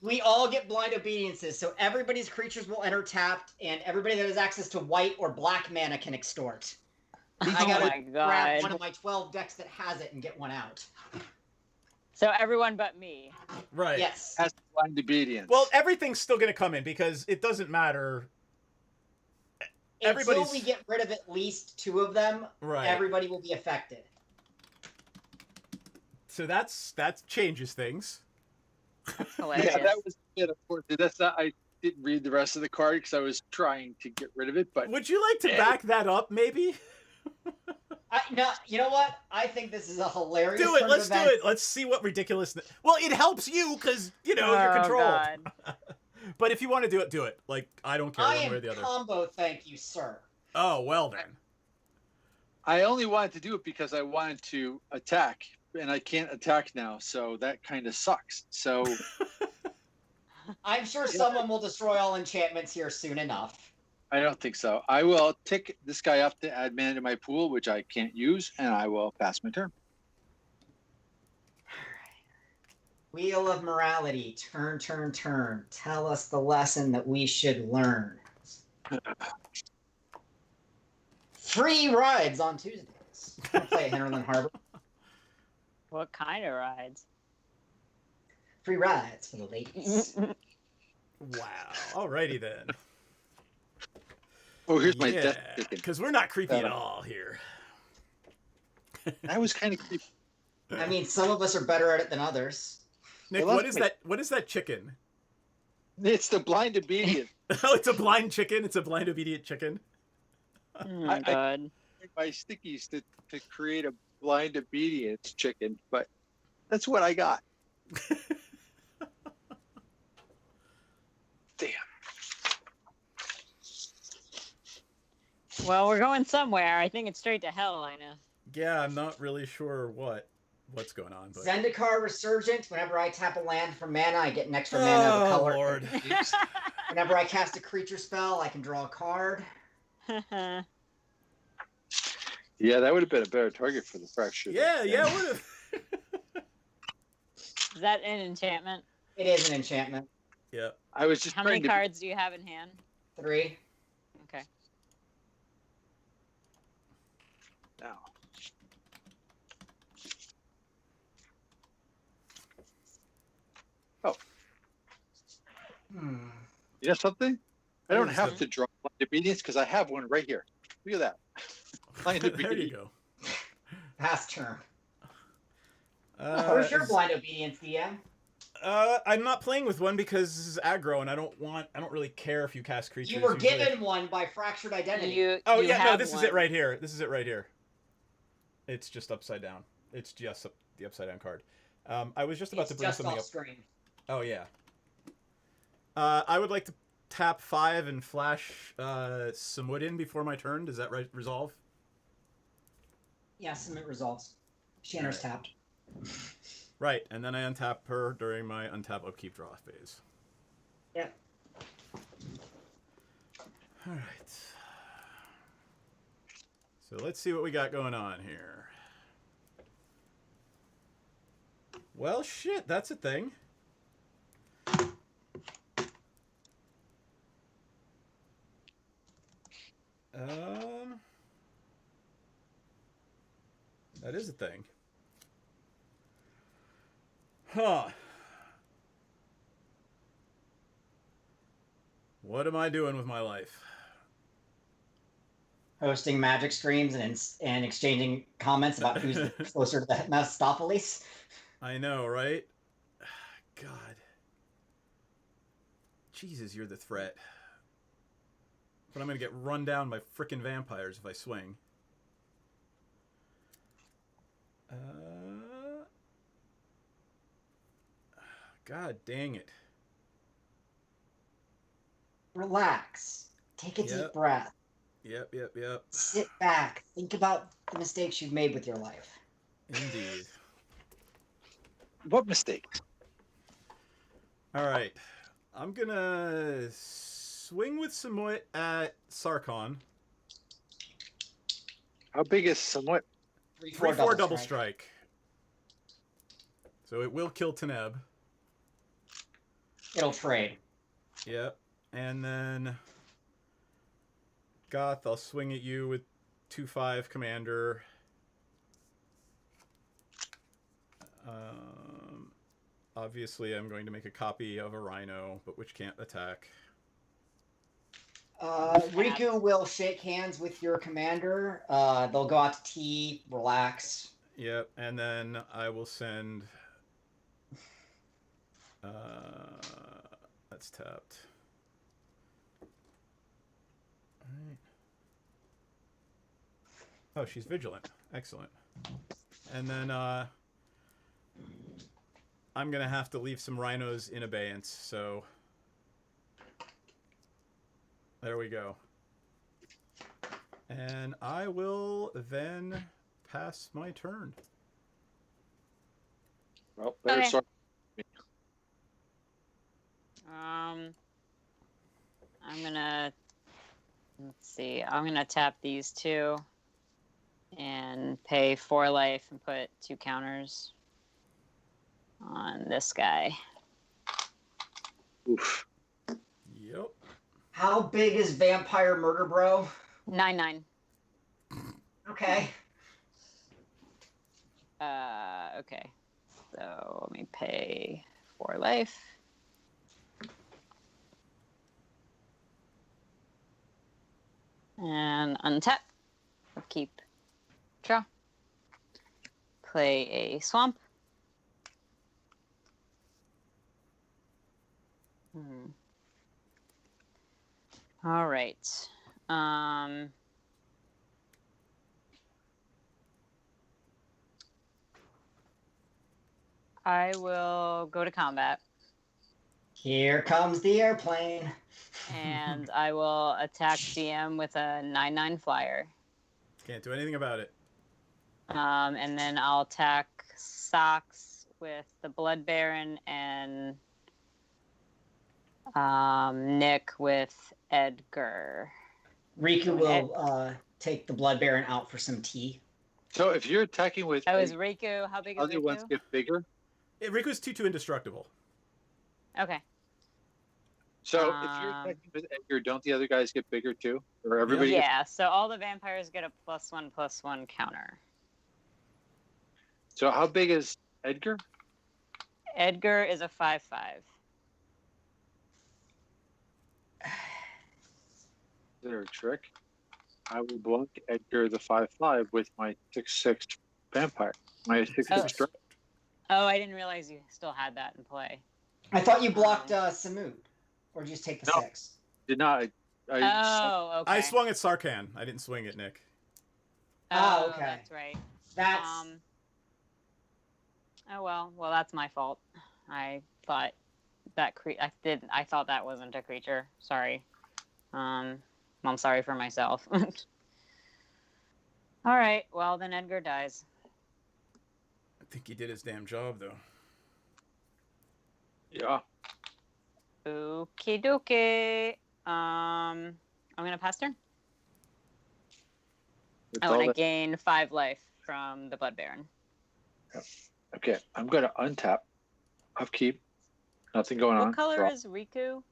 We all get blind obediences, so everybody's creatures will enter tapped, and everybody that has access to white or black mana can extort. I Oh gotta my grab God. one of my 12 decks that has it and get one out. So everyone but me. Right. Yes. Has Blind Obedience. Well, everything's still going to come in because it doesn't matter. Until everybody's- we get rid of at least 2 of them, Right. everybody will be affected. So that changes things. That's hilarious. yeah, that was it. Of course, that's not. I didn't read the rest of the card because I was trying to get rid of it. But Would you like to back that up, maybe? No, you know what? I think this is a hilarious Do it. turn of Let's do events. it. Let's see what ridiculous. Well, it helps you because you're controlled. God. But if you want to do it, do it. Like I don't care I one am way or the other. combo, thank you, sir. Oh well then. I only wanted to do it because I wanted to attack, and I can't attack now, so that kind of sucks. So I'm sure someone will destroy all enchantments here soon enough. I don't think so. I will tick this guy up to add mana to my pool, which I can't use, and I will pass my turn. Wheel of Morality. Turn, turn, turn. Tell us the lesson that we should learn. Free rides on Tuesdays. I'll play at Hinterland Harbor. What kind of rides? Free rides for the ladies. Wow. Alrighty then. Oh, here's my Yeah, death ticket. because we're not creepy at all here. I was kind of creepy. I mean, some of us are better at it than others. Nick, Well, what is that? What is that chicken? It's the blind obedient. Oh, it's a blind chicken. It's a blind obedient chicken. Oh my God. My stickies to create a blind obedience chicken, but that's what I got. Damn. Well, we're going somewhere. I think it's straight to hell, I know. Yeah, I'm not really sure what's going on. But... Zendikar Resurgent. Whenever I tap a land for mana, I get an extra mana of a color. Lord. Whenever I cast a creature spell, I can draw a card. Yeah, that would have been a better target for the fracture. Yeah, would have. Is that an enchantment? It is an enchantment. Yeah. I was just How trying many to cards do you have in hand? 3. Okay. now. You know something? I don't have to draw blind obedience because I have one right here. Look at that. Blind There obedience. you go. Pass turn. Uh, Where's your blind obedience, DM? I'm not playing with one because this is aggro, and I don't really care if you cast creatures. You were usually. given one by Fractured Identity. You Oh you yeah, no, have this is one. it right here. This is it right here. It's just upside down. It's just the upside down card. I was just about to bring just something off up. screen. Oh yeah. I would like to tap 5 and flash some wood in before my turn. Does that resolve? Yeah, submit results. She enters tapped. Right, and then I untap her during my untap upkeep draw phase. Yeah. All right. So let's see what we got going on here. Well, shit, that's a thing. That is a thing. Huh. What am I doing with my life? Hosting magic streams and exchanging comments about who's closer to the Mephistophelies. I know, right? God. Jesus, you're the threat. But I'm gonna get run down by frickin' vampires if I swing. God dang it. Relax. Take a deep breath. Yep. Sit back. Think about the mistakes you've made with your life. Indeed. What mistake? All right. I'm gonna swing with Samut at Sarkon. How big is somewhat? 3/4 double strike. So it will kill Teneb. It'll trade. Yep. And then Goth, I'll swing at you with 2/5 commander. Obviously, I'm going to make a copy of a rhino, but which can't attack. Riku will shake hands with your commander. They'll go out to tea, relax. Yep, and then I will send... that's tapped. Alright. Oh, she's vigilant. Excellent. And then, I'm gonna have to leave some rhinos in abeyance, so... There we go. And I will then pass my turn. Well, better Okay. start. I'm gonna let's see. I'm gonna tap these two and pay 4 life and put 2 counters. on this guy. Oof. Yep. How big is Vampire Murder Bro? 9/9. Okay. Okay. So let me pay 4 life. And untap. Keep. Draw. Play a swamp. All right. I will go to combat. Here comes the airplane. And I will attack GM with a 9/9 flyer. Can't do anything about it. And then I'll attack Socks with the Blood Baron and Nick with Edgar. Riku will take the Blood Baron out for some tea. So if you're attacking with Oh, is Riku? How big is other Riku? ones get bigger. Riku's 2/2 indestructible. Okay. So if you're attacking with Edgar, don't the other guys get bigger too? Or everybody? Yeah, so all the vampires get a +1/+1 counter. So how big is Edgar? Edgar is a 5/5. Is there a trick? I will block Edgar the 5/5 with my 6/6 vampire. My 6/6 strike. Oh, I didn't realize you still had that in play. I thought you blocked Samut. Or just take the 6? Did not. Okay. I swung at Sarkhan. I didn't swing at Nick. Oh, okay. That's right. That's Oh well, that's my fault. I thought that I thought that wasn't a creature. Sorry. I'm sorry for myself. All right. Well, then Edgar dies. I think he did his damn job, though. Yeah. Okie dokie. I'm gonna pass turn. I want to gain 5 life from the Blood Baron. Okay, I'm gonna untap. Upkeep. Nothing going on. What color is Riku?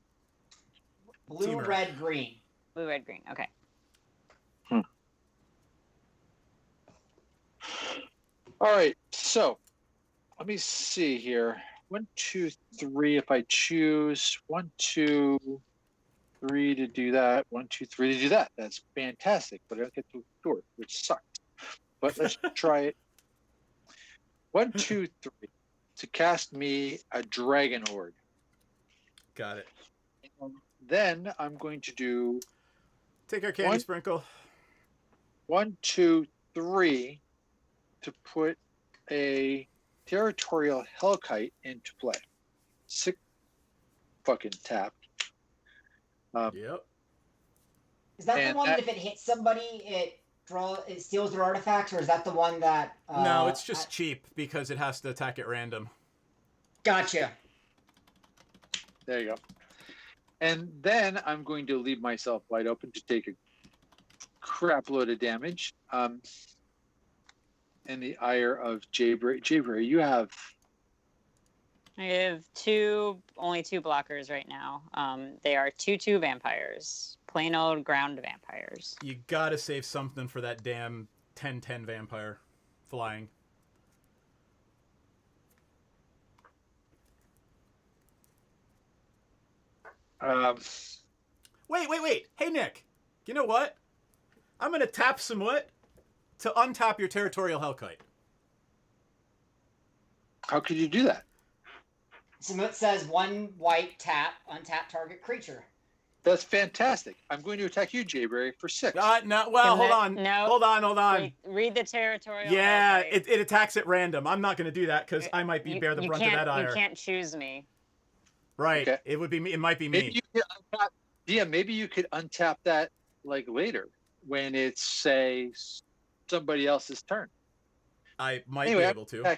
blue, Teamer. red, green. Blue, red, green. Okay. All right, so let me see here. 1, 2, 3. If I choose 1, 2, 3 to do that, 1, 2, 3 to do that, that's fantastic. But I don't get to do it, which sucks. But let's try it. 1, 2, 3 to cast me a Dragon Horde. Got it. And then I'm going to do Take our candy sprinkle. 1, 2, 3 to put a Territorial Hellkite into play. 6 fucking tapped. Yep. Is that the one that if it hits somebody, it steals their artifacts, or is that the one that? No, it's just cheap because it has to attack at random. Gotcha. There you go. And then I'm going to leave myself wide open to take a crap load of damage. In the ire of Jaybury. Jaybury, you have... I have only two blockers right now. They are 2/2 vampires. Plain old ground vampires. You gotta save something for that damn 10/10 vampire flying. Wait. Hey, Nick. You know what? I'm gonna tap Samut to untap your Territorial Hellkite. How could you do that? Samut says 1 white tap, untap target creature. That's fantastic. I'm going to attack you, Jaybury, for 6. No. Well, hold on. No. Hold on. Read the Territorial. Yeah, Hellkite. it attacks at random. I'm not gonna do that because I might bear the brunt of that ire. You can't choose me. Right. Okay. It would be me. It might be me. Maybe you could untap, maybe you could untap that like later when it's, say, somebody else's turn. I might be able to.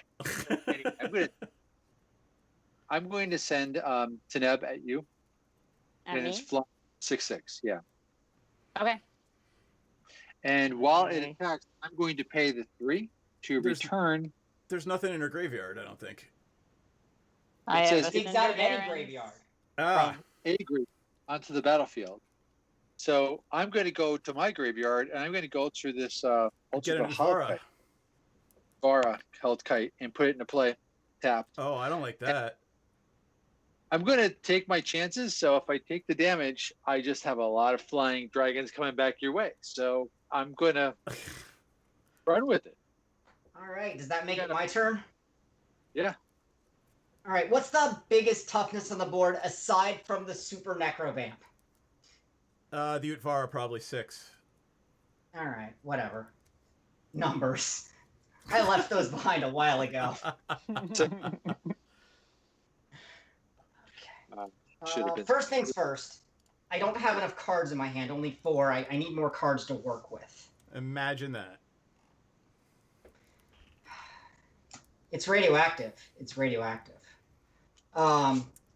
I'm going to send Taneb at you. At and me? it's flying 6/6, yeah. Okay. And while it attacks, I'm going to pay the 3 to return. There's nothing in her graveyard, I don't think. I It have says a Digs out of any Cinderbarons graveyard. Ah, from- A group onto the battlefield. So I'm going to go to my graveyard and I'm going to go through this get an Ultra Uvara. Vara held kite and put it into play. Tap. Oh, I don't like that. I'm going to take my chances. So if I take the damage, I just have a lot of flying dragons coming back your way. So I'm going to run with it. All right. Does that make it my turn? Yeah. All right. What's the biggest toughness on the board aside from the Super Necrovamp? The Utvara probably 6. All right. Whatever. Numbers. I left those behind a while ago. Should have been. First things first. I don't have enough cards in my hand. Only 4. I need more cards to work with. Imagine that. It's radioactive. It's radioactive.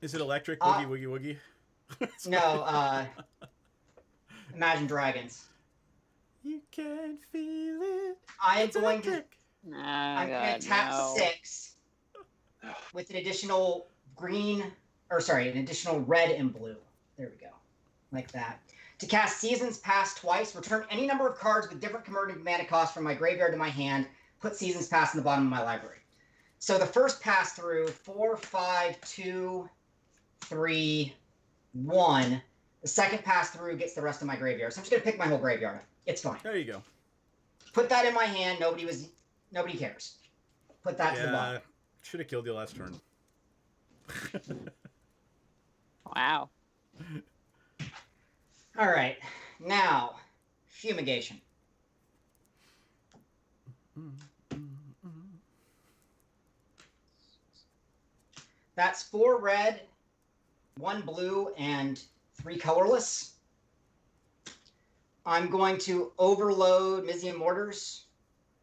Is it electric? Woogie, woogie, woogie? No, Imagine Dragons. You can feel it. I am It's going to electric. I'm going to tap 6 with an additional an additional red and blue. There we go. Like that. To cast Seasons Past twice, return any number of cards with different converted mana cost from my graveyard to my hand, put Seasons Past in the bottom of my library. So the first pass through, 4, 5, 2, 3, 1. The second pass through gets the rest of my graveyard. So I'm just going to pick my whole graveyard. It's fine. There you go. Put that in my hand. Nobody cares. Put that to the bottom. Should have killed you last turn. Wow. All right. Now, Fumigation. That's 4 red, 1 blue, and 3 colorless. I'm going to overload Mizium Mortars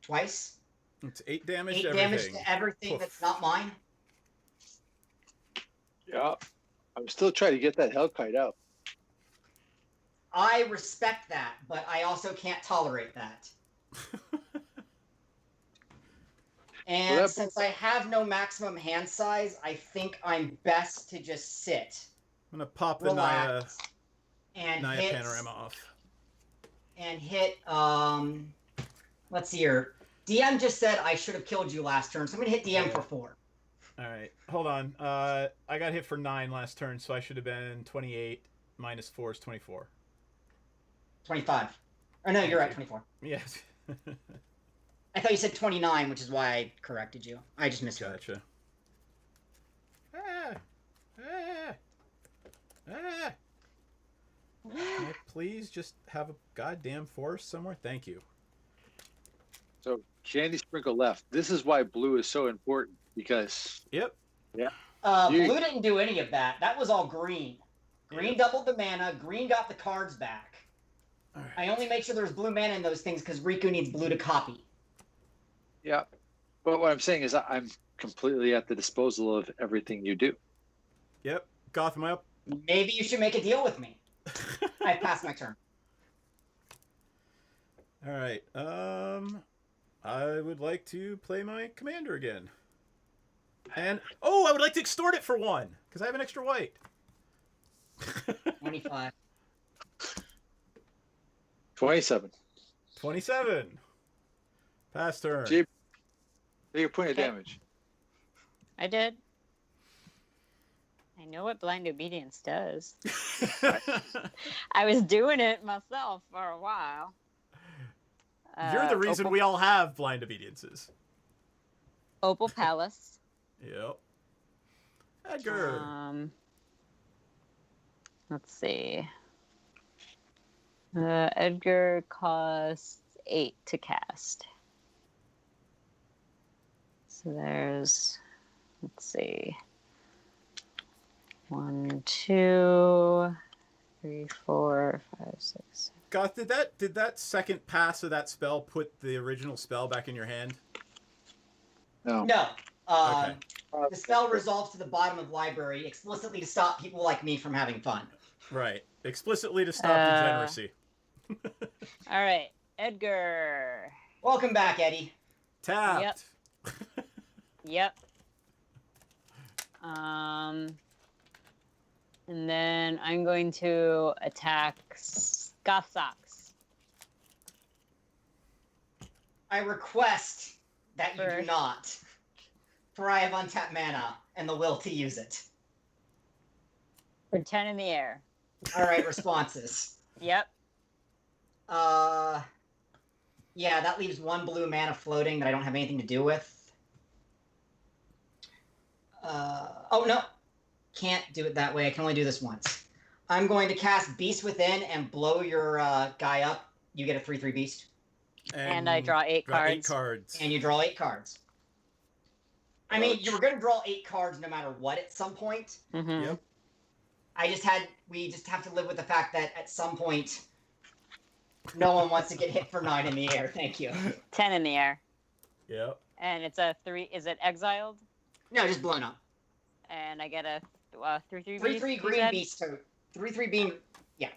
twice. It's 8 damage 8 to damage everything. to everything Oof. that's not mine. Yeah. I'm still trying to get that held kite out. I respect that, but I also can't tolerate that. And Well, since I have no maximum hand size, I think I'm best to just sit, I'm going to pop the Naya, relax, and Naya hit Panorama off. Let's see here. DM just said I should have killed you last turn, so I'm gonna hit DM for 4. All right. Hold on. I got hit for 9 last turn, so I should have been 28. Minus 4 is 24. 25. Or no, you're right, 24. Yes. I thought you said 29, which is why I corrected you. I just misheard. Gotcha. Ah! Ah! Ah! Can I please just have a goddamn forest somewhere? Thank you. So Candy Sprinkle left. This is why blue is so important because Yep. You- Blue didn't do any of that. That was all green. Green doubled the mana. Green got the cards back. All right. I only make sure there's blue mana in those things because Riku needs blue to copy. yeah. But what I'm saying is I'm completely at the disposal of everything you do. Yep. Gotham up. Maybe you should make a deal with me. I passed my turn. All right. I would like to play my commander again. And I would like to extort it for 1 because I have an extra white. 25. 27. 27. Pass turn. Take a point of Okay. damage. I did. I know what blind obedience does. I was doing it myself for a while. You're the reason we all have blind obediences. Opal Palace. Yep. Edgar. Let's see. Edgar costs 8 to cast. So there's, let's see, 1, 2, 3, 4, 5, 6. Goth, did that second pass of that spell put the original spell back in your hand? No. No. Okay. The spell resolves to the bottom of library explicitly to stop people like me from having fun. Right. Explicitly to stop degeneracy. All right, Edgar. Welcome back, Eddie. Tapped. Yep. And then I'm going to attack Goth Socks. I request that you do First. not, for I have untapped mana and the will to use it. For 10 in the air. All right, responses. Yep. Yeah, that leaves 1 blue mana floating that I don't have anything to do with. Oh no, can't do it that way. I can only do this once. I'm going to cast Beast Within and blow your guy up. You get a 3/3 beast. And I draw 8 cards. 8 cards. And you draw 8 cards. I mean, you were going to draw 8 cards no matter what at some point. Mm-hmm. Yep. We just have to live with the fact that at some point, no one wants to get hit for 9 in the air. Thank you. 10 in the air. Yep. And it's a 3. Is it exiled? No, just blown up. And I get a 3/3 beast. 3/3 green beast. 3/3 being. Yeah.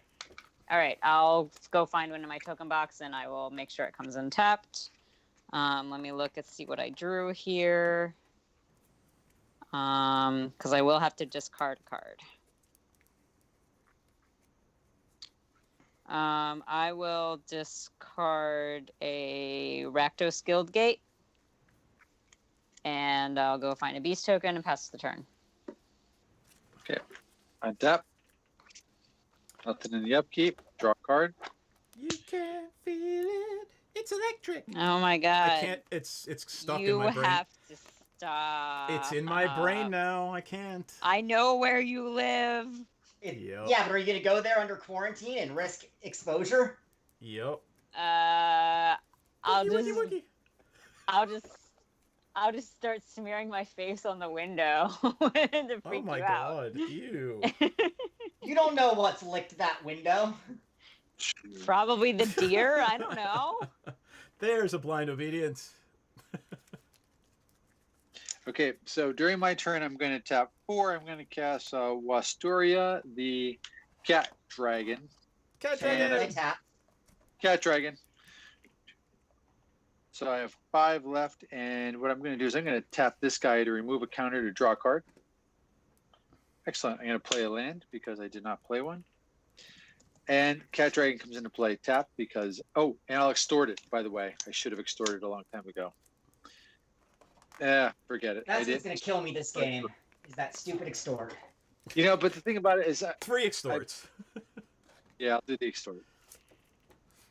All right, I'll go find one in my token box, and I will make sure it comes untapped. Let me look and see what I drew here. Because I will have to discard a card. I will discard a Rakdos Guild Gate. And I'll go find a beast token and pass the turn. Okay. Untap. Nothing in the upkeep. Draw a card. You can feel it. It's electric. Oh my god. I can't. It's stuck you in my brain. have to stop. It's in my brain now. I can't. I know where you live. Yep. Yeah, but are you going to go there under quarantine and risk exposure? Yep. I'll Woogie, woogie, woogie. I'll just start smearing my face on the window to freak Oh my you out. god. Ew. You don't know what's licked that window. Probably the deer. I don't know. There's a blind obedience. Okay, so during my turn, I'm going to tap 4. I'm going to cast Wastoria, the cat dragon. Cat And I dragon. tap. Cat dragon. So I have 5 left, and what I'm going to do is I'm going to tap this guy to remove a counter to draw a card. Excellent. I'm going to play a land because I did not play one. And Cat Dragon comes into play. Tap because... Oh, and I'll extort it, by the way. I should have extorted a long time ago. Forget it. That's what's going to kill me this game, is that stupid extort. You know, but the thing about it is... 3 extorts. Yeah, I'll do the extort.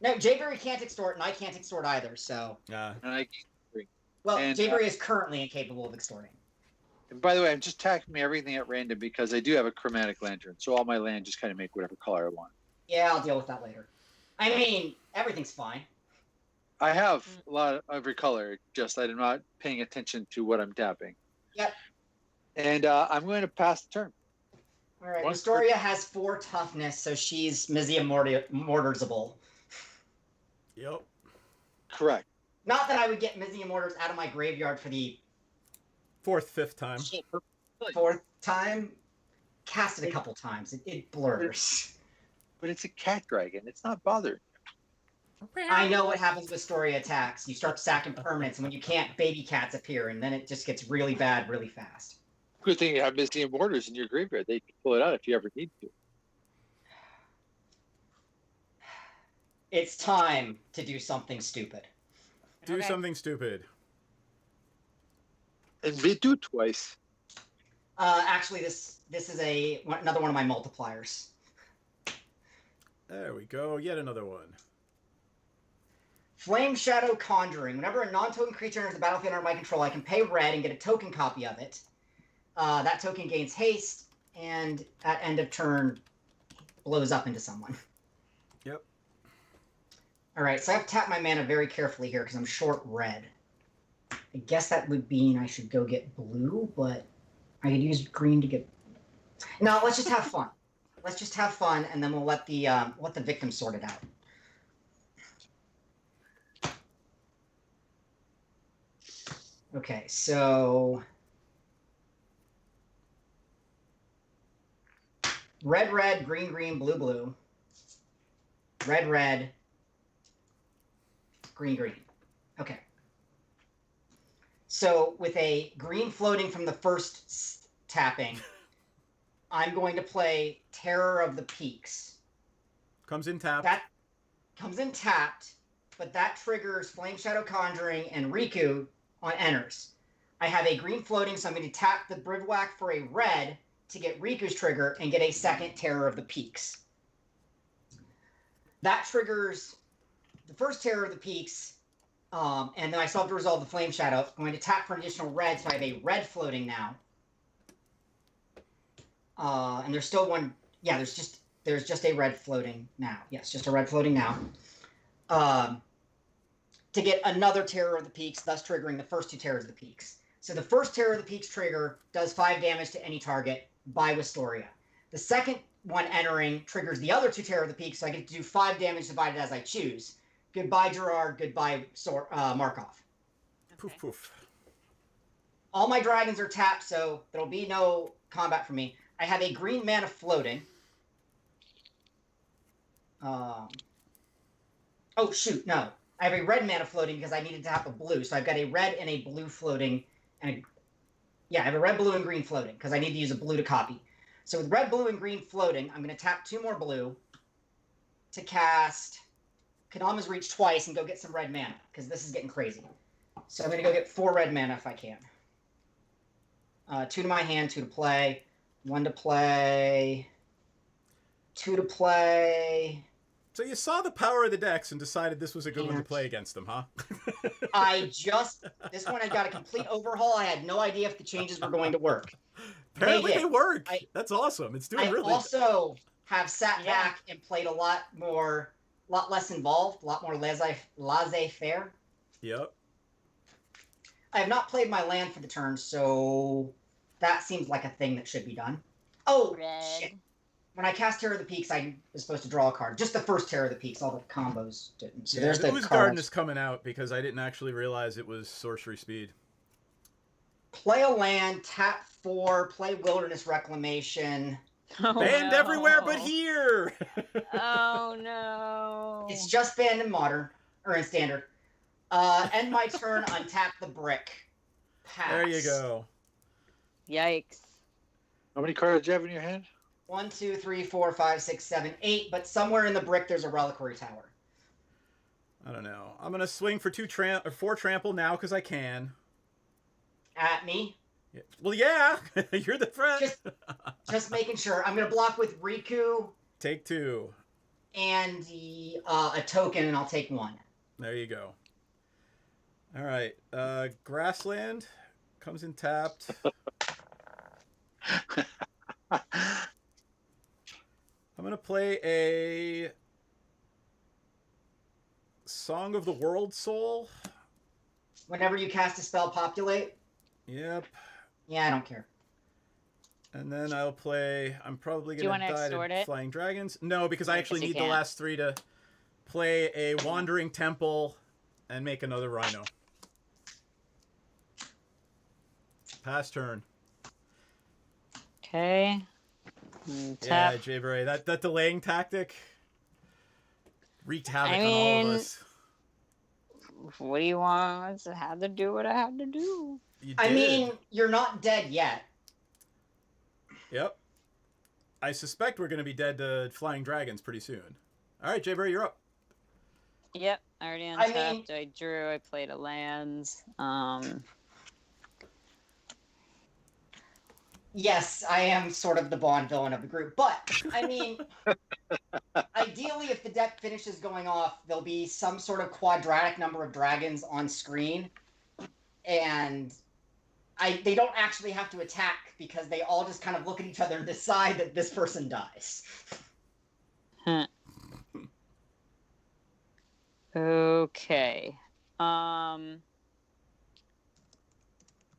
No, Jayberry can't extort, and I can't extort either, so... And I... Well, And, Jayberry is currently incapable of extorting. And by the way, I'm just tacking everything at random because I do have a chromatic lantern. So all my land just kind of make whatever color I want. Yeah, I'll deal with that later. I mean, everything's fine. I have a lot of every color, just I'm not paying attention to what I'm tapping. Yep. And I'm going to pass the turn. All right, Once Astoria has 4 toughness, so she's Mizia Mortarsable. Yep. Correct. Not that I would get Mizia Mortars out of my graveyard for the 4th, 5th time. 4th time. Cast it a couple times. It blurs. But it's a cat dragon. It's not bothered. I know what happens with Astoria attacks. You start sacking permanents, and when you can't, baby cats appear, and then it just gets really bad really fast. Good thing you have Mystian Borders in your graveyard. They can pull it out if you ever need to. It's time to do something stupid. Do Okay. something stupid. And we do twice. Actually, this is another one of my multipliers. There we go. Yet another one. Flame Shadow Conjuring. Whenever a non-token creature enters the battlefield under my control, I can pay red and get a token copy of it. That token gains haste, and at end of turn, blows up into someone. Yep. All right, so I have to tap my mana very carefully here because I'm short red. I guess that would mean I should go get blue, but I could use green to get... No, let's just have fun. Let's just have fun, and then we'll let the victim sort it out. Okay, so... Red, red, green, green, blue, blue. Red, red. Green, green. Okay. So with a green floating from the first tapping, I'm going to play Terror of the Peaks. Comes in tapped. That comes in tapped, but that triggers Flame Shadow Conjuring and Riku on enters. I have a green floating, so I'm going to tap the Bivouac for a red to get Riku's trigger and get a second Terror of the Peaks. That triggers the first Terror of the Peaks, and then I still have to resolve the Flame Shadow. I'm going to tap for an additional red, so I have a red floating now. And there's still one. Yeah, there's just a red floating now. Yes, just a red floating now. To get another Terror of the Peaks, thus triggering the first two Terrors of the Peaks. So the first Terror of the Peaks trigger does 5 damage to any target by Wistoria. The second one entering triggers the other two Terror of the Peaks, so I get to do 5 damage divided as I choose. Goodbye, Gerard. Goodbye, Markov. Poof, poof. All my dragons are tapped, so there'll be no combat for me. I have a green mana floating. Oh, shoot, no. I have a red mana floating because I needed to have a blue. So I've got a red and a blue floating. I have a red, blue, and green floating because I need to use a blue to copy. So with red, blue, and green floating, I'm going to tap 2 more blue to cast Kadama's Reach twice and go get some red mana because this is getting crazy. So I'm going to go get 4 red mana if I can. 2 to my hand, 2 to play. 1 to play. 2 to play. So you saw the power of the decks and decided this was a good one to play against them, huh? This one I got a complete overhaul. I had no idea if the changes were going to work. Apparently they work. That's awesome. It's doing really. I also have sat back and played a lot less involved, a lot more laissez-faire. Yep. I have not played my land for the turn, so that seems like a thing that should be done. Oh, shit. When I cast Terror of the Peaks, I was supposed to draw a card. Just the first Terror of the Peaks. All the combos didn't. So there's the Ooze Garden is coming out because I didn't actually realize it was sorcery speed. Play a land, tap 4, play Wilderness Reclamation. Banned everywhere but here! Oh, no. It's just banned in Modern, or in Standard. End my turn, untap the brick. Pass. There you go. Yikes. How many cards do you have in your hand? 1, 2, 3, 4, 5, 6, 7, 8. But somewhere in the brick, there's a Reliquary Tower. I don't know. I'm gonna swing for 4 trample now because I can. At me. Yeah. Well, yeah, you're the friend. Just making sure. I'm gonna block with Riku. Take 2. And a token, and I'll take 1. There you go. All right. Grassland comes in tapped. I'm going to play a Song of the World Soul. Whenever you cast a spell, populate? Yep. Yeah, I don't care. And then I'll play... I'm probably going to die to Flying Dragons. No, because I actually need the last 3 to play a Wandering Temple and make another Rhino. Pass turn. Okay. Yeah, Jay Bray. That delaying tactic wreaked havoc on all of us. What do you want? I had to do what I had to do. I mean, you're not dead yet. Yep. I suspect we're going to be dead to Flying Dragons pretty soon. All right, Jay Bray, you're up. Yep, I already untapped. I drew. I played a lands. Yes, I am sort of the Bond villain of the group. But, I mean, ideally, if the deck finishes going off, there'll be some sort of quadratic number of dragons on screen. And they don't actually have to attack because they all just kind of look at each other and decide that this person dies. Huh. Okay.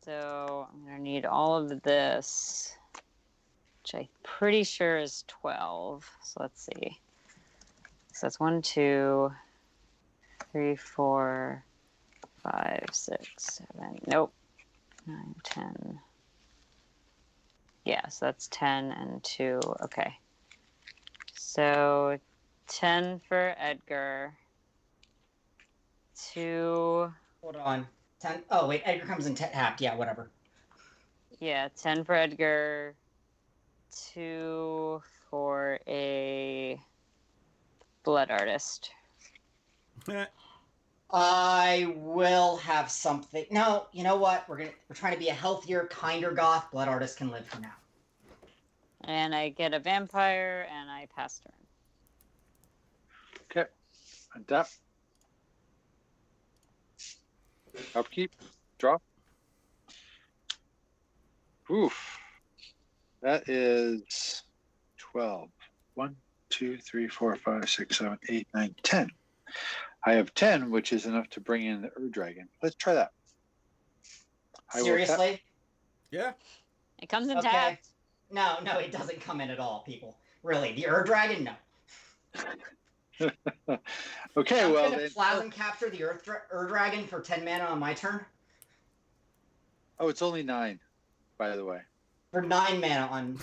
So I'm going to need all of this, which I'm pretty sure is 12. So let's see. So that's 1, 2, 3, 4, 5, 6, 7. Nope. 9, 10. Yeah, so that's 10 and 2. Okay. So 10 for Edgar. 2. Hold on. 10. Oh, wait. Edgar comes in tapped. Yeah, whatever. Yeah, 10 for Edgar, 2 for a Blood Artist. I will have something. No, you know what? We're trying to be a healthier, kinder goth. Blood Artist can live for now. And I get a vampire, and I pass turn. Okay. Adapt. Upkeep. Draw. Oof. That is 12. 1, 2, 3, 4, 5, 6, 7, 8, 9, 10. I have 10, which is enough to bring in the Dragon. Let's try that. Seriously? Yeah. It comes in Okay. tapped. No, it doesn't come in at all, people. Really, the Dragon, no. Okay, I'm well gonna then. Plasm Capture the Dragon for 10 mana on my turn. Oh, it's only 9, by the way. For 9 mana on.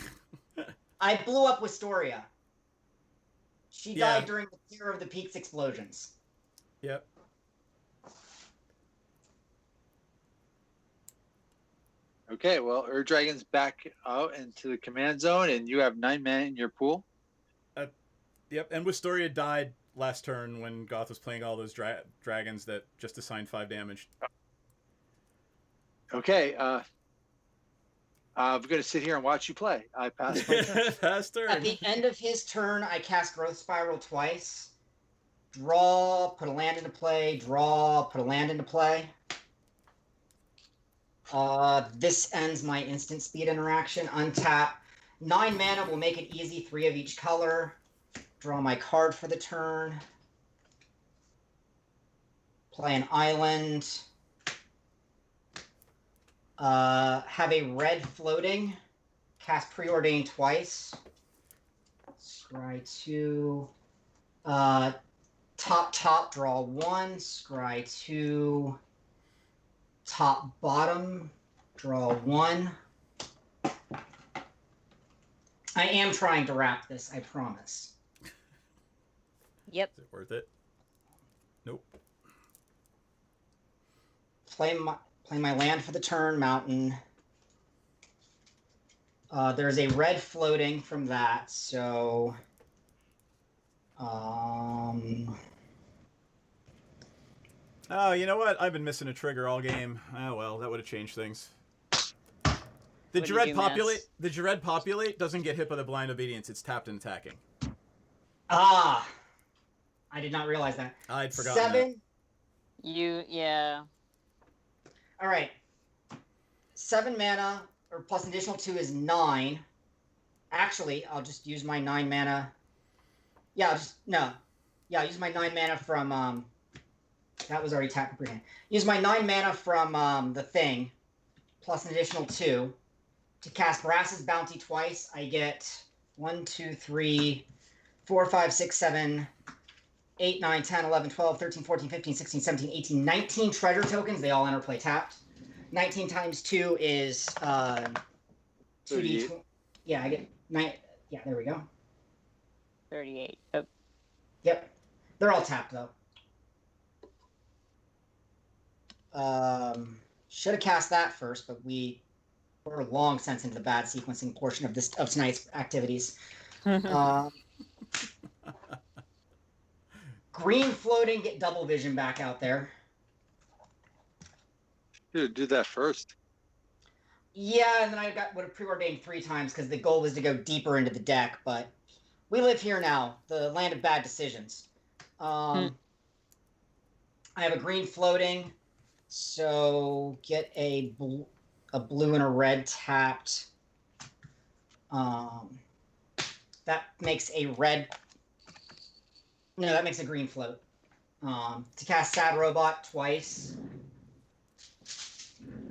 I blew up Wistoria. She died during the Terror of the Peaks explosions. Yep. Okay, well, Dragon's back out into the command zone, and you have 9 mana in your pool. Yep, and Wistoria died last turn when Goth was playing all those dragons that just assigned 5 damage. Okay, I'm going to sit here and watch you play. I pass my turn. Pass turn. At the end of his turn, I cast Growth Spiral twice. Draw, put a land into play. Draw, put a land into play. This ends my instant speed interaction. Untap. 9 mana will make it easy. 3 of each color. Draw my card for the turn. Play an island. Have a red floating. Cast Preordain twice. Scry 2. Top, draw 1. Scry 2. Top, bottom, draw 1. I am trying to wrap this, I promise. Yep. Is it worth it? Nope. Play my land for the turn, mountain. There's a red floating from that, so Oh, you know what? I've been missing a trigger all game. Oh well, that would have changed things. Did your red populate? Did your red populate? Doesn't get hit by the blind obedience. It's tapped and attacking. I did not realize that. I'd forgotten 7. Yeah. All right. 7 mana, or plus an additional 2 is 9. Actually, I'll just use my 9 mana. Yeah, I'll use my 9 mana from, that was already tapped beforehand. Use my 9 mana from, the thing, plus an additional 2. To cast Brass's Bounty twice, I get 1, 2, 3, 4, 5, 6, 7, 8, 9, 10, 11, 12, 13, 14, 15, 16, 17, 18, 19 treasure tokens. They all enter play tapped. 19 times 2 is 2d. Yeah, I get 9. Yeah, there we go. 38. Oh. Yep. They're all tapped, though. Should have cast that first, but we're long since into the bad sequencing portion of tonight's activities. Green floating, get double vision back out there. Dude, do that first. Yeah, and then would have preordained 3 times because the goal was to go deeper into the deck, but we live here now, the land of bad decisions. I have a green floating, so get a blue and a red tapped. That makes a red. No, that makes a green float. To cast Sad Robot twice.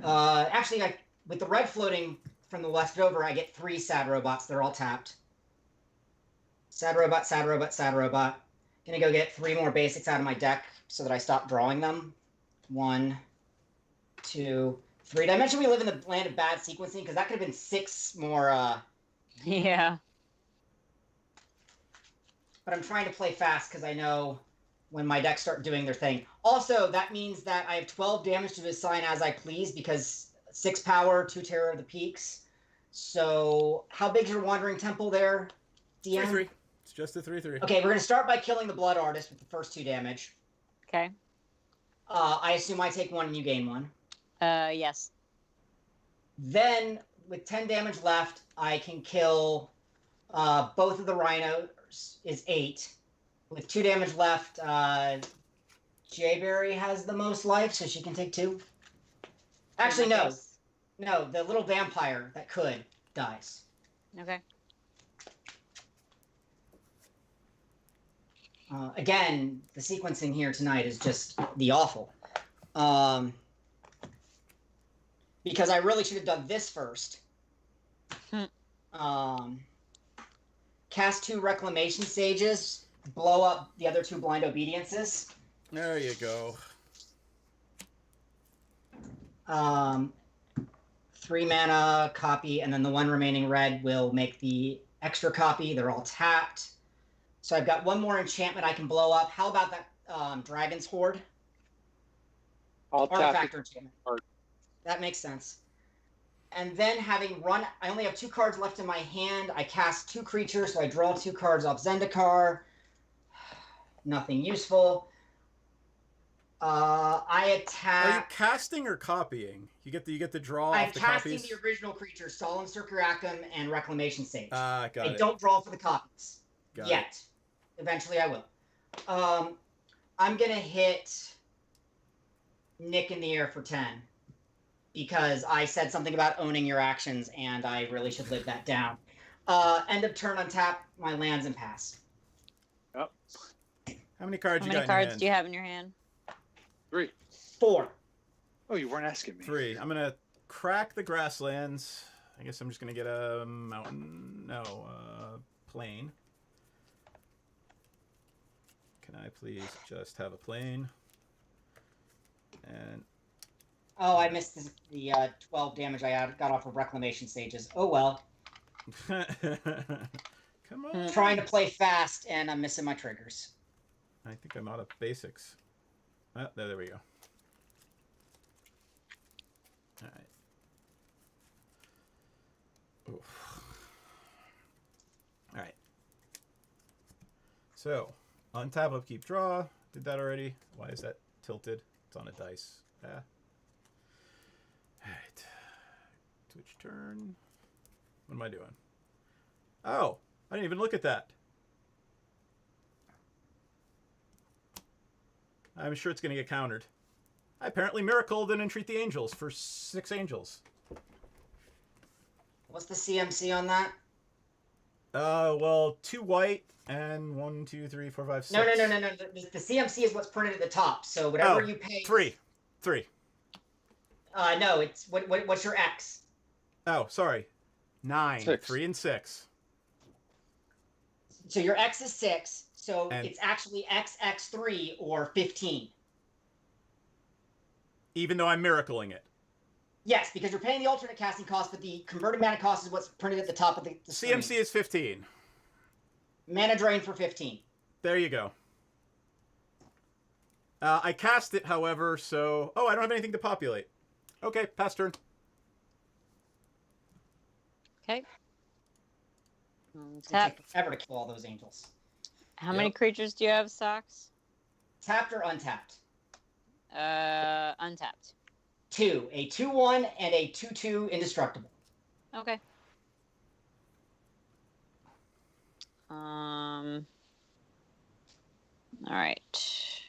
Actually, with the red floating from the leftover, I get 3 Sad Robots. They're all tapped. Sad Robot, Sad Robot, Sad Robot. Gonna go get 3 more basics out of my deck so that I stop drawing them. 1, 2, 3. Did I mention we live in the land of bad sequencing? Because that could have been 6 more. Yeah. But I'm trying to play fast because I know when my decks start doing their thing. Also, that means that I have 12 damage to assign as I please because 6 power, 2 Terror of the Peaks. So how big's your Wandering Temple there, DM? 3/3. It's just a 3/3. Okay, we're going to start by killing the Blood Artist with the first 2 damage. Okay. I assume I take 1 and you gain 1. Yes. Then, with 10 damage left, I can kill both of the rhinos, is 8. With 2 damage left, Jayberry has the most life, so she can take 2. Actually, no. Nice. No, the little vampire that could dies. Okay. Again, the sequencing here tonight is just the awful. Because I really should have done this first. Cast 2 Reclamation Sages, blow up the other 2 Blind Obediences. There you go. 3 mana copy, and then the 1 remaining red will make the extra copy. They're all tapped. So I've got 1 more enchantment I can blow up. How about that Dragon's Horde? I'll tap Artifact it. enchantment. That makes sense. And then having run, I only have 2 cards left in my hand. I cast 2 creatures, so I draw 2 cards off Zendikar. Nothing useful. I attack. Are you casting or copying? You get the draw I'm off the casting copies. the original creatures, Solemn Circuracum and Reclamation Sage. Got I it. don't draw for the copies Got yet. it. Eventually, I will. I'm gonna hit Nick in the air for 10 because I said something about owning your actions, and I really should live that down. End of turn, untap my lands and pass. Yep. How many cards How you many got in your cards hand? do you have in your hand? 3. 4. Oh, you weren't asking me. 3. I'm gonna crack the grasslands. I guess I'm just gonna get a mountain. No, plain. Can I please just have a plain? And Oh, I missed the 12 damage I got off of Reclamation Sages. Oh well. come on. Trying to play fast, and I'm missing my triggers. I think I'm out of basics. Oh, there we go. All right. Oof. All right. So, untap, upkeep, draw. Did that already? Why is that tilted? It's on a dice. Yeah. All right. Twitch turn. What am I doing? Oh, I didn't even look at that. I'm sure it's going to get countered. I apparently miracled and entreat the angels for 6 angels. What's the CMC on that? Well, 2 white and 1, 2, 3, 4, 5, 6. No. The CMC is what's printed at the top. So whatever you pay. 3. No, it's what's your X? Oh, sorry. 9. 6. 3 and 6. So your X is 6. So And- it's actually XX3 or 15. Even though I'm miracling it. Yes, because you're paying the alternate casting cost, but the converted mana cost is what's printed at the top of the screen. CMC is 15. Mana drain for 15. There you go. I cast it, however, so... Oh, I don't have anything to populate. Okay, pass turn. Okay. It's Tap. gonna take forever to kill all those angels. How many Yep. creatures do you have, Socks? Tapped or untapped? Untapped. 2. A 2/1 and a 2/2 indestructible. Okay. All right.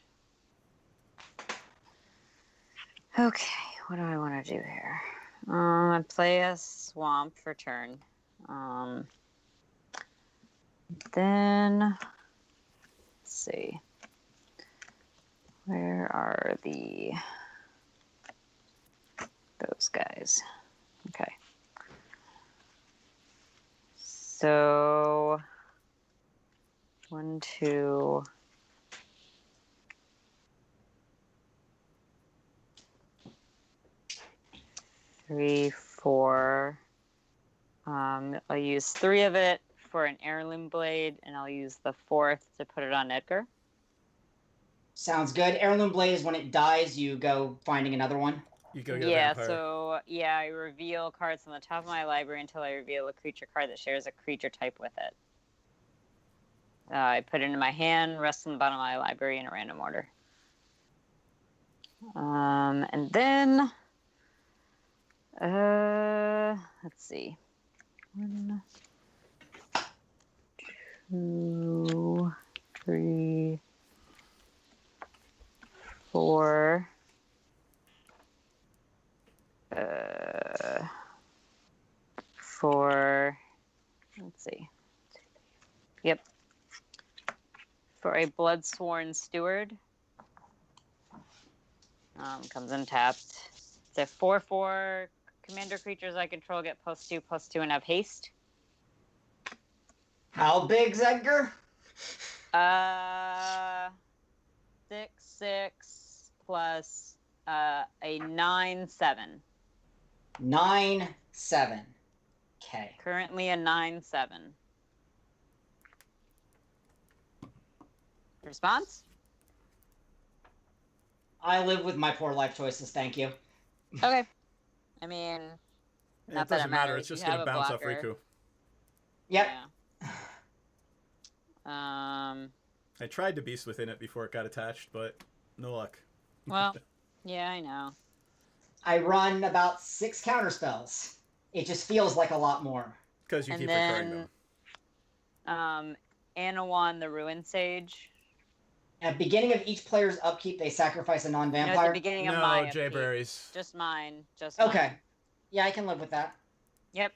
Okay, what do I want to do here? I play a swamp for turn. Then let's see. Where are those guys? Okay. So 1, 2. Three, 4. I'll use 3 of it for an heirloom blade, and I'll use the 4th to put it on Edgar. Sounds good. Heirloom Blade is when it dies, you go finding another one. You go get a Yeah, vampire. so yeah, I reveal cards on the top of my library until I reveal a creature card that shares a creature type with it. I put it in my hand, rest on the bottom of my library in a random order. And then, let's see. 1, 2, 3, 4. Let's see. Yep. For a Bloodsworn Steward. Comes untapped. It's a 4/4 commander creatures I control get +2/+2 and have haste. How big's Edgar? 6/6 plus a 9/7. 9/7. Okay. Currently a 9/7. Response? I live with my poor life choices, thank you. Okay. I mean, It not that doesn't it matter. matters. It's just You gonna have a bounce off blocker. Riku. Yep. Yeah. I tried to beast within it before it got attached, but no luck. Well, yeah, I know. I run about 6 counterspells. It just feels like a lot more. Because you And keep recurring them. Anawan the Ruin Sage. At the beginning of each player's upkeep, they sacrifice a No, at the non-vampire. beginning of No, my Jay upkeep. Berries. Just mine. Just Okay. mine. Yeah, I can live with that. Yep.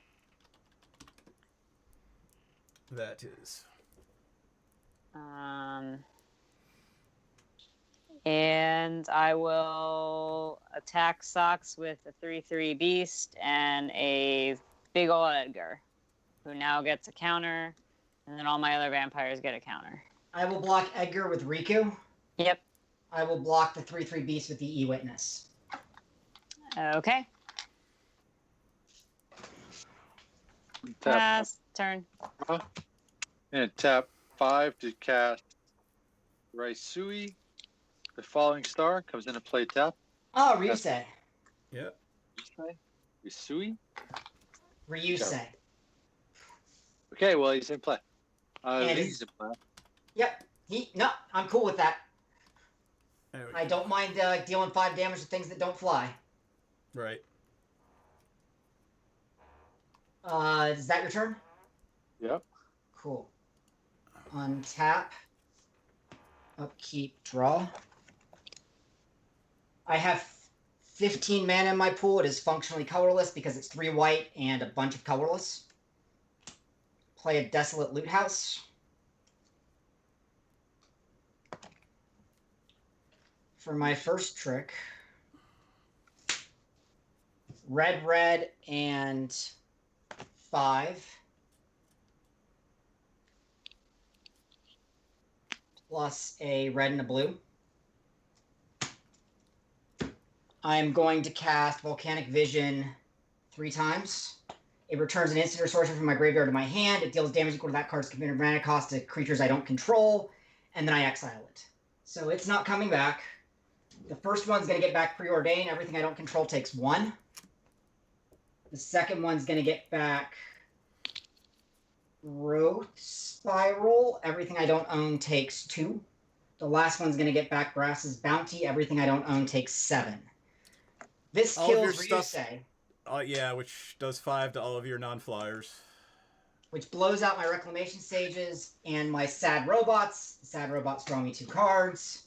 That is. And I will attack Socks with a 3/3 Beast and a big ol' Edgar, who now gets a counter, and then all my other vampires get a counter. I will block Edgar with Riku. Yep. I will block the 3/3 beast with the E-Witness. Okay. Tap, Pass. Turn. and tap 5 to cast Raisui. The Falling Star comes into play. Tap. Oh, Ryusei. Yep. Raisui. Ryusei. Okay, well he's in play. And He's in play. Yep. No, I'm cool with that. There we I go. don't mind dealing 5 damage to things that don't fly. Right. Is that your turn? Yep. Cool. Untap. Upkeep. Draw. I have 15 mana in my pool. It is functionally colorless because it's 3 white and a bunch of colorless. Play a Desolate Loot House. For my first trick, red, and 5. Plus a red and a blue. I'm going to cast Volcanic Vision 3 times. It returns an instant or sorcery from my graveyard to my hand. It deals damage equal to that card's commander mana cost to creatures I don't control, and then I exile it. So it's not coming back. The first one's going to get back Preordain. Everything I don't control takes 1. The second one's going to get back Growth Spiral. Everything I don't own takes 2. The last one's going to get back Brass's Bounty. Everything I don't own takes 7. This All of your kills stuff- Ryusei, Yeah, which does 5 to all of your non-flyers. which blows out my Reclamation Sages and my Sad Robots. The Sad Robots draw me 2 cards.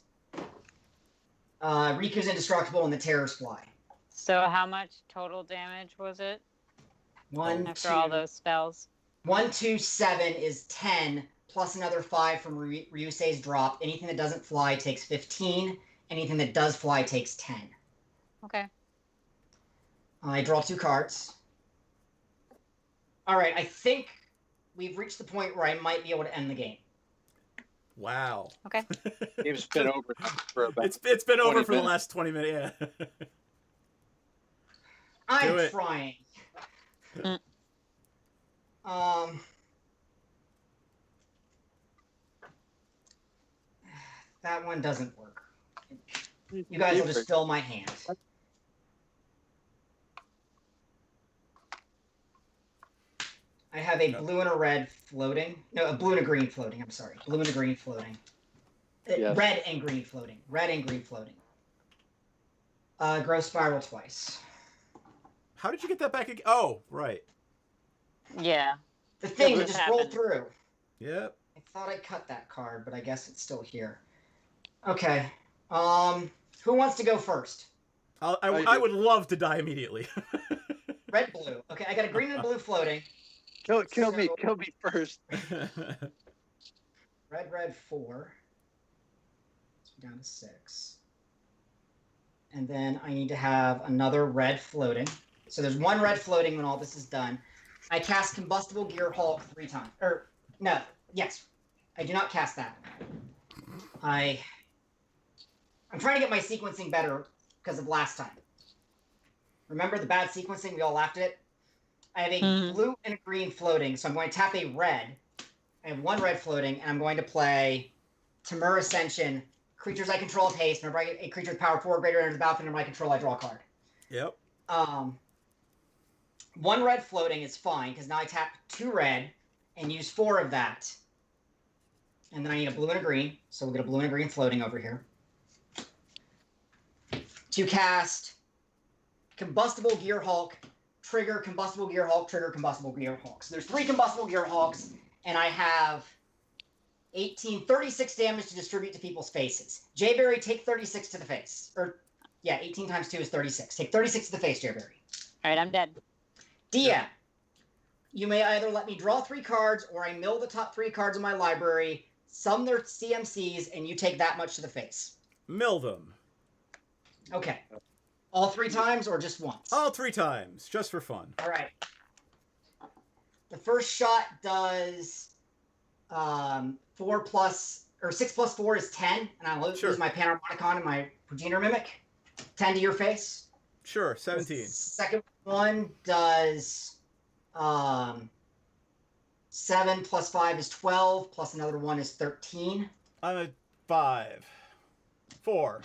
Riku's indestructible and the Terrors fly. So how much total damage was it 1, after 2, all those spells? 1, 2, 7 is 10, plus another 5 from Ryusei's drop. Anything that doesn't fly takes 15. Anything that does fly takes 10. Okay. I draw 2 cards. All right, I think we've reached the point where I might be able to end the game. Wow. Okay. Game's been over for about. It's been over 20 for the minutes. last 20 minutes. Yeah. I'm Do it. trying. That one doesn't work. You guys will just fill my hand. I have a blue and a red floating. No, a blue and a green floating. I'm sorry. Blue and a green floating. Yes. Red and green floating. Red and green floating. Growth spiral twice. How did you get that back again? Oh, right. Yeah. The thing What that just happened? rolled through. Yep. I thought I cut that card, but I guess it's still here. Okay. Who wants to go first? I would love to die immediately. Red, blue. Okay, I got a green and a blue floating. Kill So- me first. Red, 4. So down to 6. And then I need to have another red floating. So there's one red floating when all this is done. I cast Combustible Gear Hulk 3 times. Yes. I do not cast that. I'm trying to get my sequencing better because of last time. Remember the bad sequencing? We all laughed at it? I have a blue and a green floating, so I'm going to tap a red. I have one red floating, and I'm going to play Temur Ascension. Creatures I control have haste. Whenever a creature with power 4 greater enters the battlefield under my control, I draw a card. Yep. One red floating is fine, because now I tap 2 red and use 4 of that. And then I need a blue and a green, so we'll get a blue and a green floating over here. To cast Combustible Gear Hulk, trigger Combustible Gear Hulk, trigger Combustible Gear Hulk. So there's 3 Combustible Gear Hulks, and I have 36 damage to distribute to people's faces. Jayberry, take 36 to the face. 18 times 2 is 36. Take 36 to the face, Jayberry. All right, I'm dead. DM, you may either let me draw 3 cards, or I mill the top 3 cards in my library, sum their CMCs, and you take that much to the face. Mill them. Okay. All 3 times, or just once? All 3 times, just for fun. All right. The first shot does 6 plus 4 is 10, and I lose my Panharmonicon and my Progenitor Mimic. 10 to your face. Sure, 17. The second one does 7 plus 5 is 12, plus another 1 is 13. I'm at 5. 4.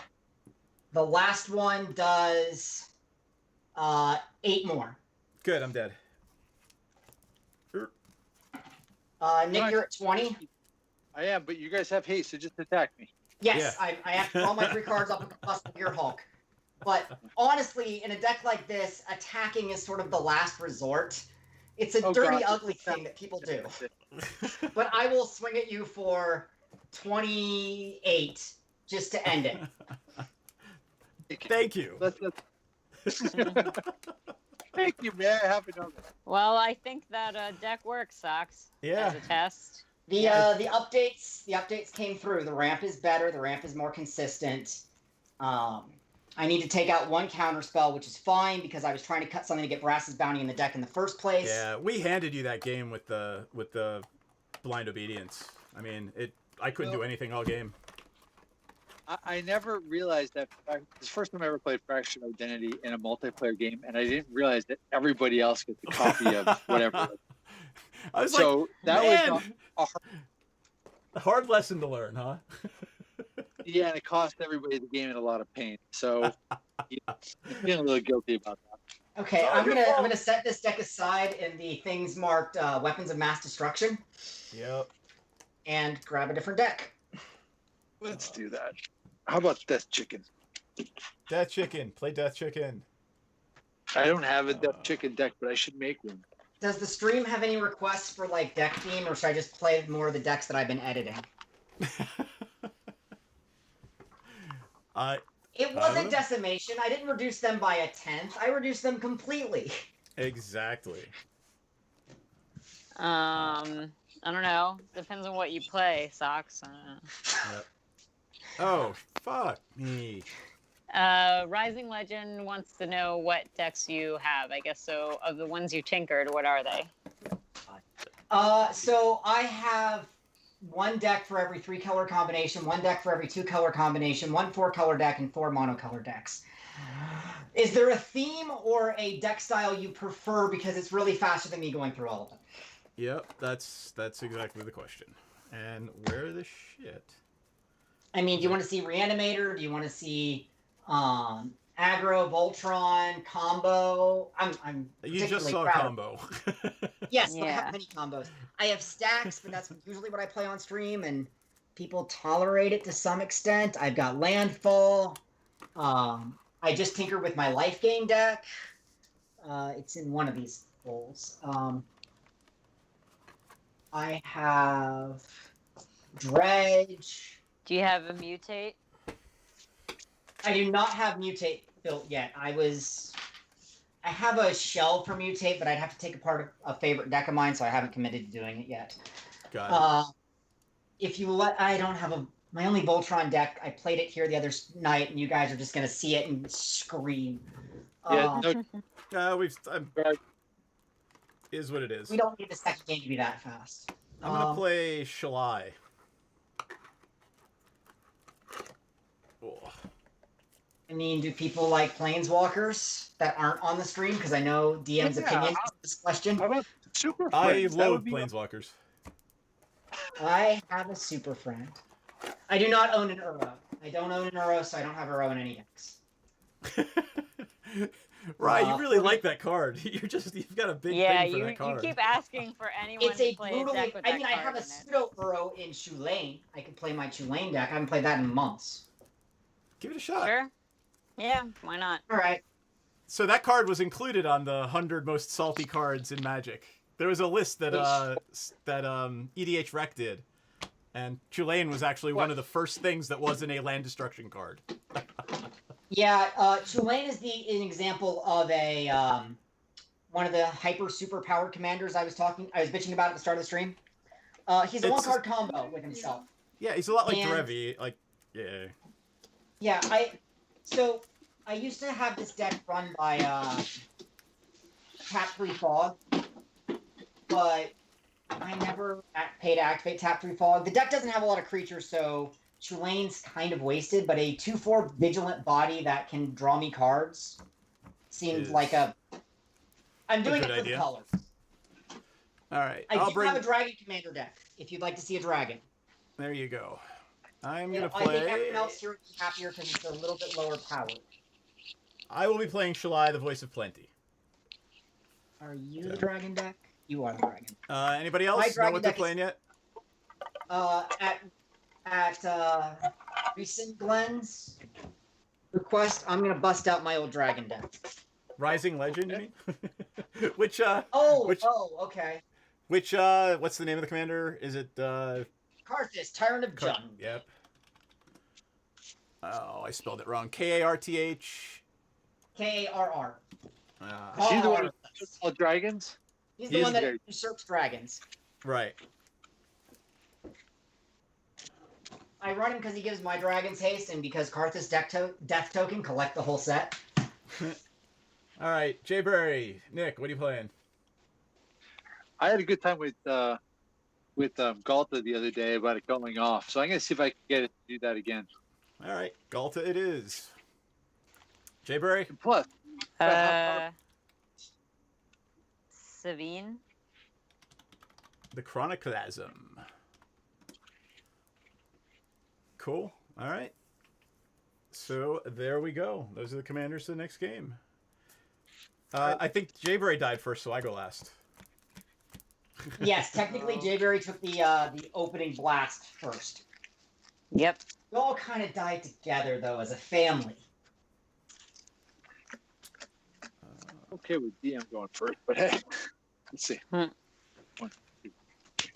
The last one does 8 more. Good, I'm dead. Nick, you're at 20. I am, but you guys have haste, so just attack me. Yes, yeah. I have to draw my 3 cards off of Combustible Gear Hulk. But honestly, in a deck like this, attacking is sort of the last resort. It's a dirty, ugly thing that people do. But I will swing at you for 28 just to end it. Thank you. Thank you, man. Have another. Well, I think that deck works, Sox. Yeah. As a test. The updates came through. The ramp is better. The ramp is more consistent. I need to take out 1 counter spell, which is fine because I was trying to cut something to get Brass's Bounty in the deck in the first place. Yeah, we handed you that game with the blind obedience. I mean, I couldn't do anything all game. I never realized that. This is the first time I ever played Fraction Identity in a multiplayer game, and I didn't realize that everybody else gets a copy of whatever. I was so like, that man, was a hard lesson to learn, huh? yeah, and it cost everybody the game in a lot of pain. So I'm feeling a little guilty about that. Okay, I'm gonna set this deck aside in the things marked Weapons of Mass Destruction. Yep. And grab a different deck. Let's do that. How about Death Chicken? Death Chicken. Play Death Chicken. I don't have a Death Chicken deck, but I should make one. Does the stream have any requests for like deck theme, or should I just play more of the decks that I've been editing? It wasn't decimation. I didn't reduce them by a 10th. I reduced them completely. Exactly. I don't know. Depends on what you play, Sox. Yep. Oh, fuck me. Rising Legend wants to know what decks you have. I guess so. Of the ones you tinkered, what are they? So I have 1 deck for every 3-color combination, 1 deck for every 2-color combination, 1 4-color deck, and 4 monocolor decks. Is there a theme or a deck style you prefer? Because it's really faster than me going through all of them. Yep, that's exactly the question. And where the shit? I mean, do you want to see Reanimator? Do you want to see aggro Voltron combo. I'm You just particularly saw a proud of. combo. Yes, I Yeah. have many combos. I have stacks, but that's usually what I play on stream, and people tolerate it to some extent. I've got landfall. I just tinkered with my life gain deck. It's in one of these bowls. I have dredge. Do you have a mutate? I do not have mutate built yet. I have a shell for mutate, but I'd have to take apart a favorite deck of mine, so I haven't committed to doing it yet. Got If you let, I don't have my only Voltron deck. I played it here the other night, and you guys are just gonna see it and scream. Yeah, no, it. Is what it is. We don't need the second game to be that fast. I'm gonna play Shalai. Oh. I mean, do people like planeswalkers that aren't on the stream? Because I know DM's opinion on this question. how about Super I Friends? That would loathe be- planeswalkers. I have a super friend. I do not own an Uro. I don't own an Uro, so I don't have Uro in any decks. Right, you really like that card. You've got a big Yeah, thing for you that card. keep asking for anyone It's a to play brutally. a deck with I that mean, I card have a in it. pseudo Uro in Tulane. I could play my Tulane deck. I haven't played that in months. Give it a shot. Sure. Yeah, why not? All right. So that card was included on the 100 most salty cards in Magic. There was a list that EDH Rec did, and Tulane was actually one of the first things that wasn't a land destruction card. Yeah, Tulane is an example of a one of the hyper super powered commanders I was bitching about at the start of the stream. He's a It's- one card combo with himself. Yeah, he's a lot like And- Derevi. Like, yeah. Yeah, I used to have this deck run by Tap 3 Fog, but I never paid to activate Tap 3 Fog. The deck doesn't have a lot of creatures, so Tulane's kind of wasted, but a 2/4 Vigilant Body that can draw me cards seems Is like I'm doing good it for idea. the colors. All right, I I'll do bring. have a Dragon Commander deck, if you'd like to see a dragon. There you go. I'm You gonna know, I think play. everyone else here would be happier because it's a little bit lower powered. I will be playing Shalai, the Voice of Plenty. Are you the dragon deck? You are the dragon. Anybody My else know dragon what they're deck is- playing yet? At recent Glenn's request, I'm gonna bust out my old dragon deck. Rising Legend, you mean? which Okay. what's the name of the commander? Is it Karthus, Tyrant of Jund. Yep. Oh, I spelled it wrong. Karth. Karr. Is he the one who called dragons? He's He the is one that very- usurps dragons. Right. I run him because he gives my dragons haste, and because Karthus death token collect the whole set. All right, Jay Berry, Nick, what are you playing? I had a good time with Galta the other day about it going off, so I'm gonna see if I can get it to do that again. All right, Galta it is. Jay Berry. And plus, Savine. The Chroniclasm. Cool. All right. So there we go. Those are the commanders to the next game. I think Jayberry died first, so I go last. Yes, technically, Jayberry took the opening blast first. Yep. We all kind of died together, though, as a family. okay with DM going first, but hey, let's see. 1, 2, 3,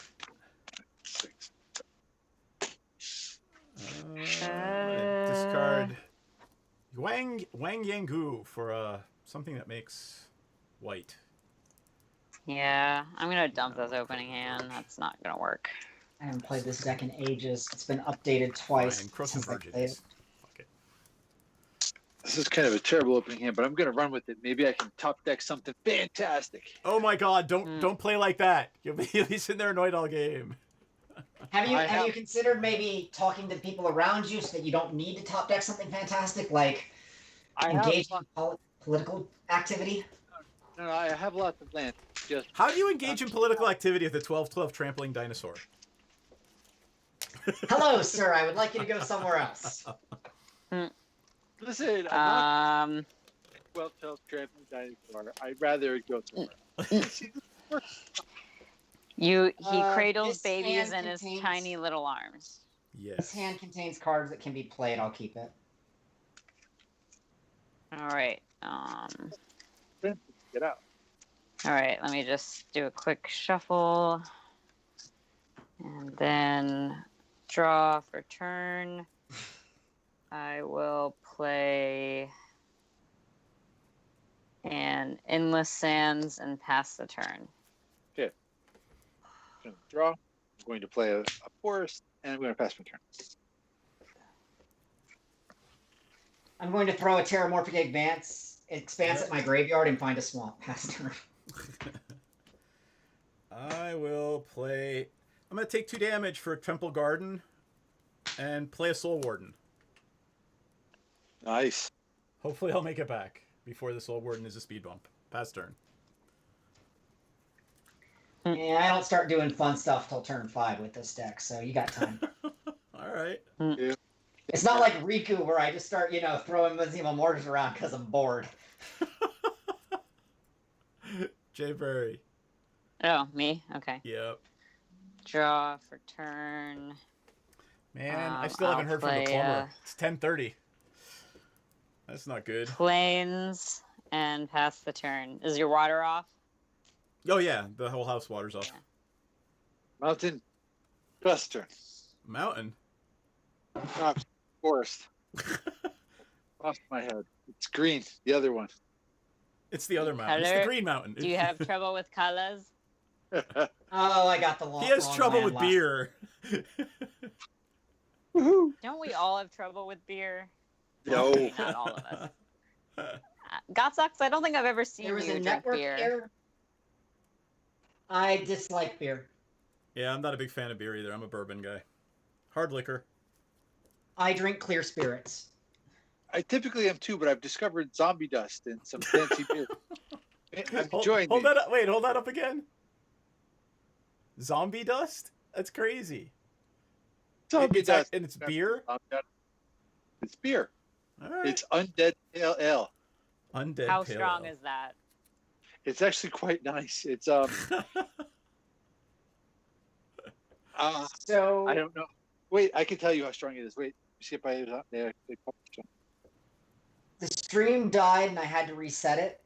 6. Discard Wang Yangu for something that makes white. Yeah, I'm gonna dump this opening hand. That's not gonna work. I haven't played this deck in ages. It's been updated twice. Fine, Cross and since I played it. Virgins. Fuck it. This is kind of a terrible opening hand, but I'm gonna run with it. Maybe I can top deck something fantastic. Oh my God! Don't play like that. You'll be sitting there annoyed all game. Have you I have you have- considered maybe talking to the people around you so that you don't need to top deck something fantastic, like I engaging have, in political activity? no, I have lots of land. Just How do you engage in political activity with a 12/12 trampling dinosaur? Hello, sir. I would like you to go somewhere else. Listen, I'm not Um, well-felt tramping dinosaur. I'd rather it go somewhere. See, he Uh, cradles this babies hand in his contains- tiny little arms. Yes. This hand contains cards that can be played. I'll keep it. All right. get out. All right. Let me just do a quick shuffle, and then draw for turn. I will play an Endless Sands and pass the turn. I'm going to draw. I'm going to play a forest, and I'm going to pass my turn. I'm going to throw a Terramorphic Expanse at my graveyard and find a swamp. Pass turn. I will play. I'm going to take 2 damage for Temple Garden and play a Soul Warden. Nice. Hopefully, I'll make it back before the Soul Warden is a speed bump. Pass turn. And I don't start doing fun stuff till turn 5 with this deck, so you got time. All right. It's not like Riku where I just start, throwing Museum Mortars around because I'm bored. Jay Berry. Oh, me? Okay. Yep. Draw for turn. Man, I still haven't I'll heard from the play, plumber. It's 10:30. That's not good. Plains and pass the turn. Is your water off? Oh yeah, the whole house water's off. Mountain. Pass turn. Mountain. Forest. Off my head. It's green. The other one. It's the other mountain. It's the Color? green mountain. Do you have trouble with colors? Oh, I got the long. He has trouble with beer. Woohoo! Don't we all have trouble with beer? No. Maybe not all of us. Gotsocks, I don't think I've ever seen There was you a drink network beer. error. I dislike beer. Yeah, I'm not a big fan of beer either. I'm a bourbon guy. Hard liquor. I drink clear spirits. I typically am too, but I've discovered zombie dust and some fancy beer. I'm enjoying hold these. that up. Wait, hold that up again. Zombie dust? That's crazy. Zombie dust. And it's beer? It's beer. All right. It's undead pale ale. Undead How pale strong ale. is that? It's actually quite nice. It's So I don't know. Wait, I can tell you how strong it is. Wait, see if I there. the stream died and I had to reset it.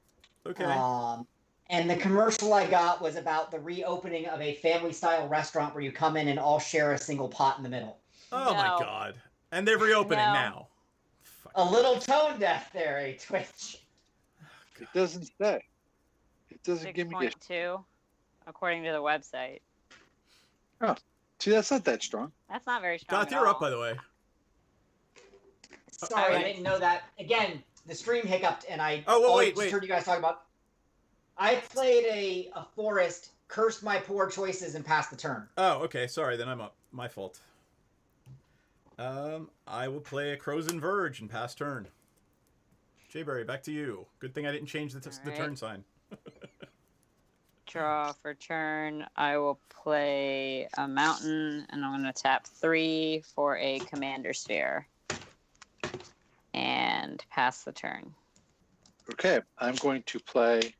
Okay. And the commercial I got was about the reopening of a family-style restaurant where you come in and all share a single pot in the middle. Oh my No. god. And they're reopening No. now. A little tone deaf there, a Twitch. It doesn't say. It doesn't give me a 6.2, according to the website. See, that's not that strong. That's not very strong. Goth, at you're up, all. by the way. Sorry, I Alright. didn't know that. Again, the stream hiccuped, and I Oh, well, all I wait, just heard you guys talk about. I played a forest, cursed my poor choices, and passed the turn. Oh, okay. Sorry, then I'm up. My fault. I will play a Crozen Verge and pass turn. Jayberry, back to you. Good thing I didn't change the Alright. turn sign. Draw for turn. I will play a mountain, and I'm going to tap 3 for a commander sphere. And pass the turn. Okay, I'm going to play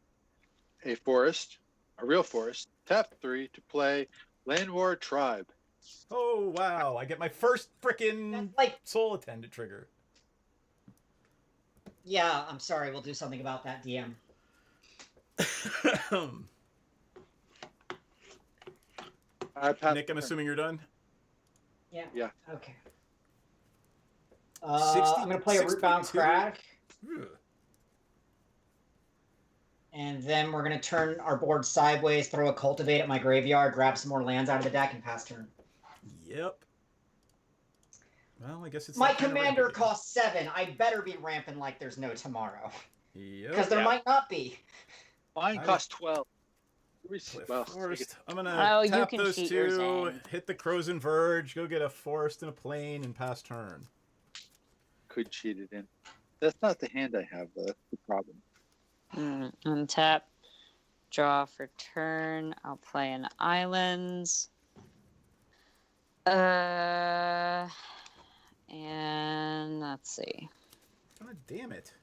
a forest, a real forest. Tap 3 to play Land War Tribe. Oh, wow. I get my first frickin' That's like, Soul Attendant trigger. yeah, I'm sorry. We'll do something about that, DM. Nick, I'm assuming you're done? Yeah. Yeah. Okay. I'm going to play a Rootbound 6.2. Crack, Ugh. and then we're going to turn our board sideways, throw a Cultivate at my graveyard, grab some more lands out of the deck, and pass turn. Yep. Well, I guess it's My that kind of commander regular. costs 7. I better be ramping like there's no tomorrow. Because Yep. there Yeah. might not be. Mine I- cost 12. Play Well, forest. I'm gonna Oh, you tap can those cheat yours two, in. hit the Crozen Verge, go get a forest and a plane, and pass turn. could cheat it in. That's not the hand I have, though. That's the problem. Untap. Draw for turn. I'll play an islands. And let's see. God damn it.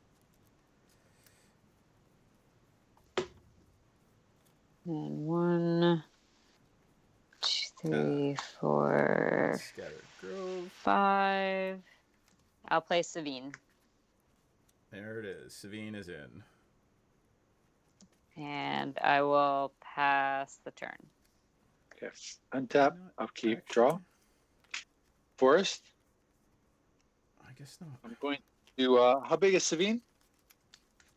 And 1, 2, 3, 4, Scattered Grove. 5. I'll play Savine. There it is. Savine is in. And I will pass the turn. Okay. Untap. Not Upkeep. actually. Draw. Forest. I guess not. I'm going to. How big is Savine?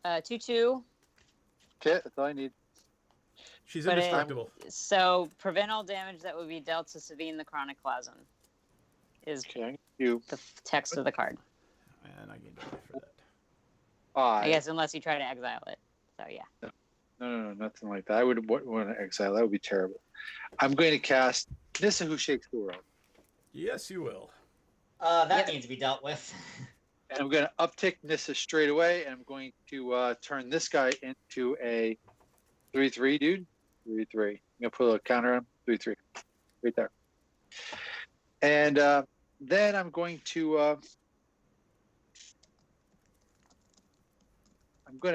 2/2. Okay, that's all I need. She's But indestructible. So prevent all damage that would be dealt to Savine the Chroniclasm is Okay. You. the text of the card. And I gained a life for that. I guess unless you try to exile it. So yeah. No, nothing like that. I would want to exile. That would be terrible. I'm going to cast Nissa, Who Shakes the World. Yes, you will. That needs to be dealt with. And I'm going to uptick Nissa straight away, and I'm going to turn this guy into a 3/3, dude. 3/3. I'm going to put a counter on 3/3. Right there. And then I'm going to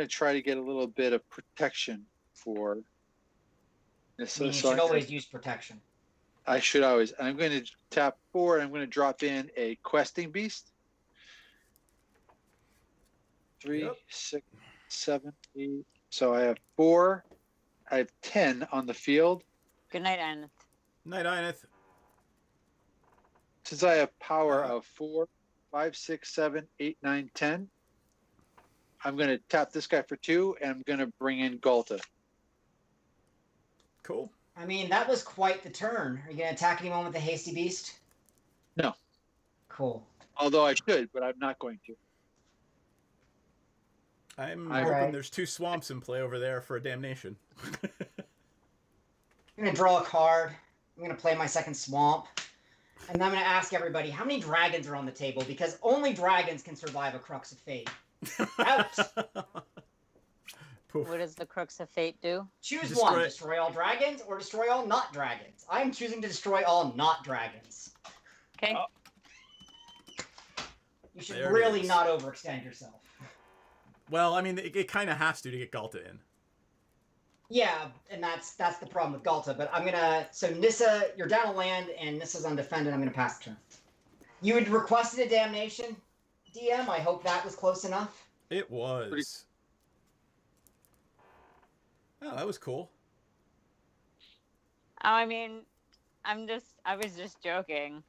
try to get a little bit of protection for Nissa. You should always use protection. I should always. I'm going to tap 4, and I'm going to drop in a questing beast. 3, Yep. 6, 7, 8. So I have 4. I have 10 on the field. Good night, Aneth. Night, Ineth. Since I have power of 4, 5, 6, 7, 8, 9, 10, I'm going to tap this guy for 2, and I'm going to bring in Galta. Cool. I mean, that was quite the turn. Are you going to attack anyone with the Hasty Beast? No. Cool. Although I should, but I'm not going to. I'm All hoping right. there's 2 swamps in play over there for a damnation. I'm going to draw a card. I'm going to play my second swamp. And then I'm going to ask everybody, how many dragons are on the table? Because only dragons can survive a Crux of Fate. Out! Poof. What does the Crooks of Fate do? Choose Destroy- one. Destroy all dragons or destroy all not dragons. I am choosing to destroy all not dragons. Okay. You should There it really is. not overextend yourself. Well, I mean, it kind of has to get Galta in. Yeah, and that's the problem with Galta. But I'm gonna Nissa, you're down a land, and Nissa's undefended. I'm gonna pass the turn. You had requested a damnation, DM. I hope that was close enough. It was. Oh, that was cool. Oh, I mean, I was just joking.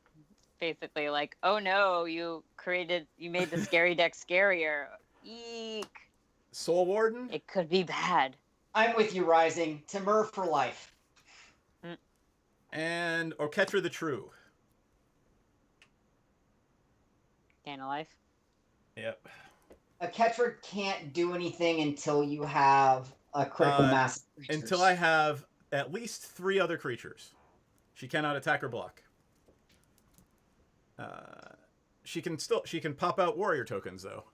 Basically, like, oh no, you made the scary deck scarier. Eek. Soul Warden? It could be bad. I'm with you, Rising. Timur for life. And Orketra the True. Gain a life. Yep. A Ketra can't do anything until you have a critical mass of creatures. Until I have at least 3 other creatures. She cannot attack or block. She can pop out warrior tokens though.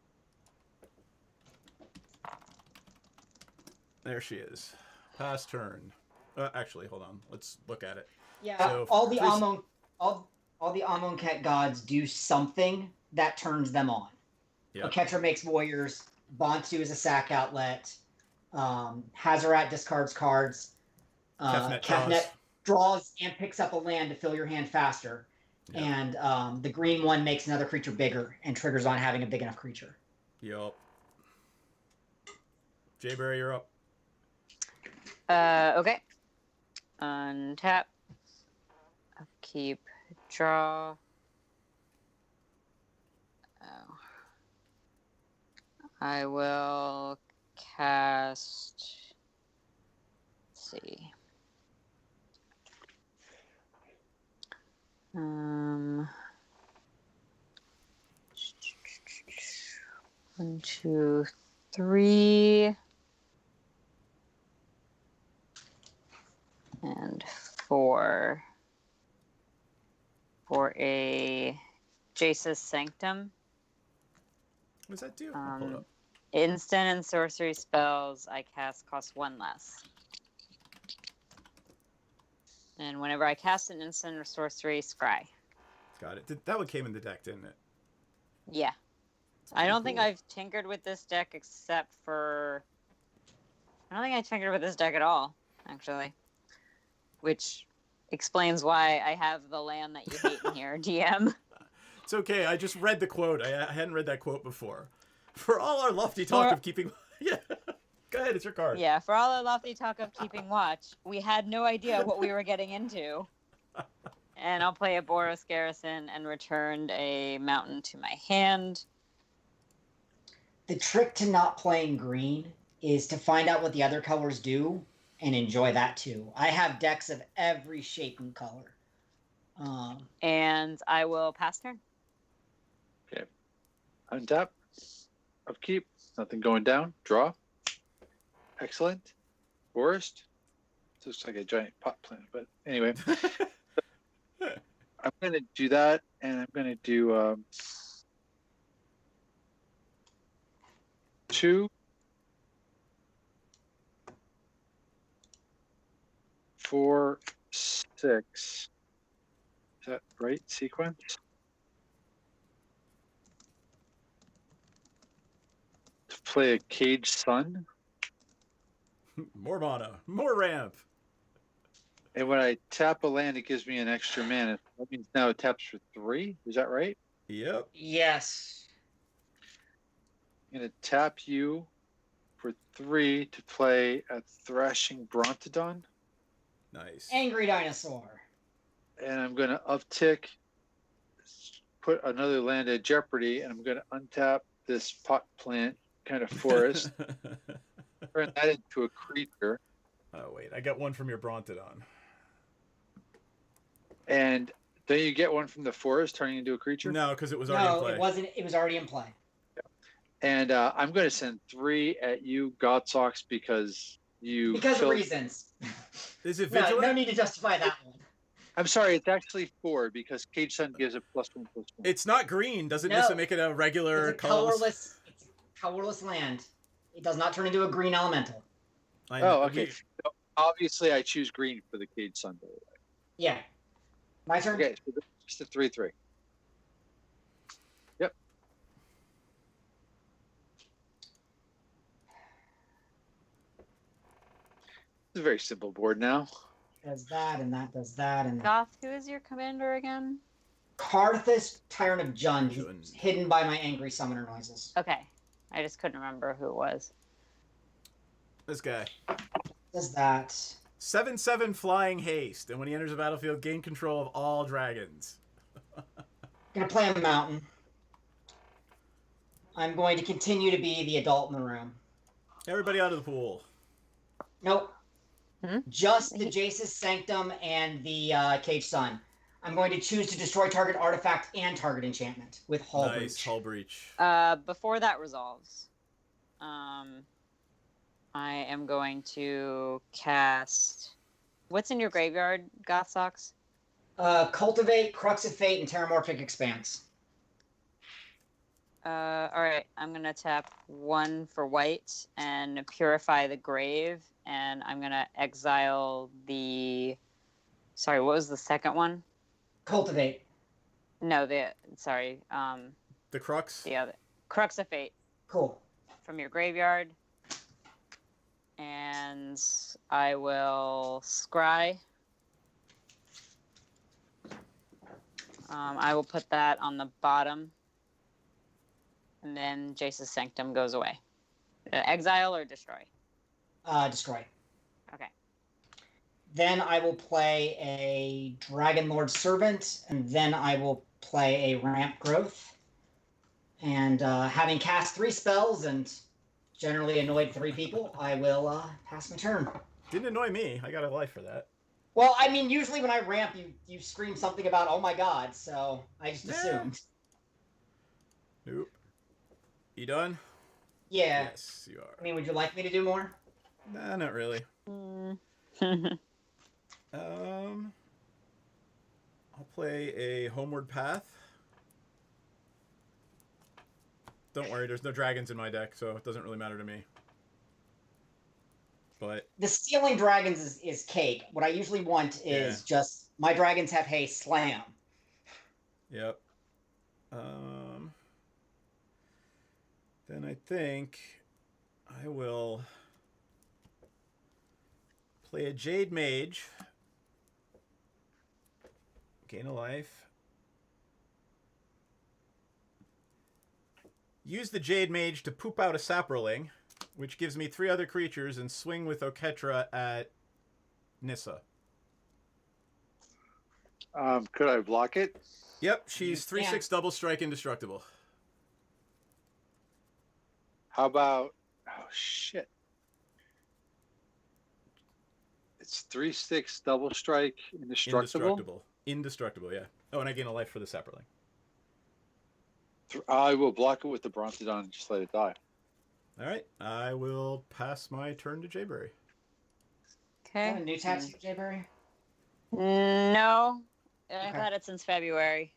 There she is. Pass turn. Actually, hold on. Let's look at it. Yeah, So, all the please- all the Amonkhet gods do something that turns them on. Yep. Ketra makes warriors. Bantu is a sack outlet. Hazarat discards cards. Kefnet draws and picks up a land to fill your hand faster. Yep. And the green one makes another creature bigger and triggers on having a big enough creature. Yup. Jayberry, you're up. Okay. Untap. Upkeep. Draw. Oh. I will cast. Let's see. 1, 2, 3. And 4 for a Jace's Sanctum. What does that do? I'll pull it up. Instant and sorcery spells I cast cost 1 less. And whenever I cast an instant or sorcery, scry. Got it. That one came in the deck, didn't it? Yeah. I don't think I've tinkered with this deck except for... I don't think I tinkered with this deck at all, actually. Which explains why I have the land that you hate in here, DM. It's okay. I just read the quote. I hadn't read that quote before. For all our lofty talk of keeping... Yeah. Go ahead. It's your card. Yeah, for all our lofty talk of keeping watch, we had no idea what we were getting into. And I'll play a Boros Garrison and returned a mountain to my hand. The trick to not playing green is to find out what the other colors do and enjoy that too. I have decks of every shape and color. And I will pass turn. Okay. Untap. Upkeep. Nothing going down. Draw. Excellent. Forest. Looks like a giant pot plant, but anyway. I'm going to do that, and I'm going to do 2, 4, 6. Is that right sequence? To play a Cage Sun. More mana. More ramp. And when I tap a land, it gives me an extra mana. That means now it taps for 3. Is that right? Yep. Yes. I'm going to tap you for 3 to play a Thrashing Brontodon. Nice. Angry Dinosaur. And I'm going to uptick, put another land at jeopardy, and I'm going to untap this pot plant kind of forest, turn that into a creature. Oh, wait. I got one from your Brontodon. And then you get one from the forest turning into a creature? No, because it was already in play. No, it wasn't. It was already in play. And I'm going to send 3 at you, Godsocks, because you... Because of reasons. Is it No, vigilant? no need to justify that one. I'm sorry, it's actually 4 because Cage Sun gives a +1/+1. It's not green. Doesn't No. make it a regular It's a colorless? It's a colorless land. It does not turn into a green elemental. Oh, okay. So obviously, I choose green for the Cage Sun, by the way. Yeah. My turn? Okay, so just a 3/3. Yep. It's a very simple board now. Does that, and that does that, and Goth, who is your commander again? Karthus, Tyrant of Jund. He's hidden by my angry summoner noises. Okay. I just couldn't remember who it was. This guy. Does that. 7/7 flying haste, and when he enters the battlefield, gain control of all dragons. Gonna play a mountain. I'm going to continue to be the adult in the room. Everybody out of the pool. Nope. Hmm? Just the Jace's Sanctum and the Cage Sun. I'm going to choose to destroy target artifact and target enchantment with Hull Nice, Breach. Hull Breach. Before that resolves, I am going to cast... What's in your graveyard, Goth Socks? Cultivate, Crux of Fate, and Terramorphic Expanse. Alright, I'm going to tap 1 for white and Purify the Grave, and I'm going to exile the... Sorry, what was the second one? Cultivate. No, the The other. Crux of Fate Cool. from your graveyard. And I will scry. I will put that on the bottom. And then Jace's Sanctum goes away. Exile or destroy? Destroy. Okay. Then I will play a Dragon Lord Servant, and then I will play a Ramp Growth. And having cast 3 spells and generally annoyed 3 people, I will pass my turn. Didn't annoy me. I got a life for that. Well, I mean, usually when I ramp, you scream something about, oh my god, so I just assumed. Nope. You done? Yeah. Yes, you are. I mean, would you like me to do more? Nah, not really. I'll play a Homeward Path. Don't worry, there's no dragons in my deck, so it doesn't really matter to me. But The stealing dragons is cake. What I usually want is just, my dragons have haste, slam. yep. then I think I will play a Jade Mage. Gain a life. Use the Jade Mage to poop out a Saproling, which gives me 3 other creatures, and swing with Oketra at Nissa. Could I block it? Yep, she's You 3/6 double strike indestructible. How about? Oh shit! It's 3/6 double strike indestructible. Indestructible, yeah. Oh, and I gain a life for the Saproling. I will block it with the Brontodon and just let it die. All right, I will pass my turn to Jayberry. Is Okay. that a new tattoo, Jayberry? No, I've Okay. had it since February.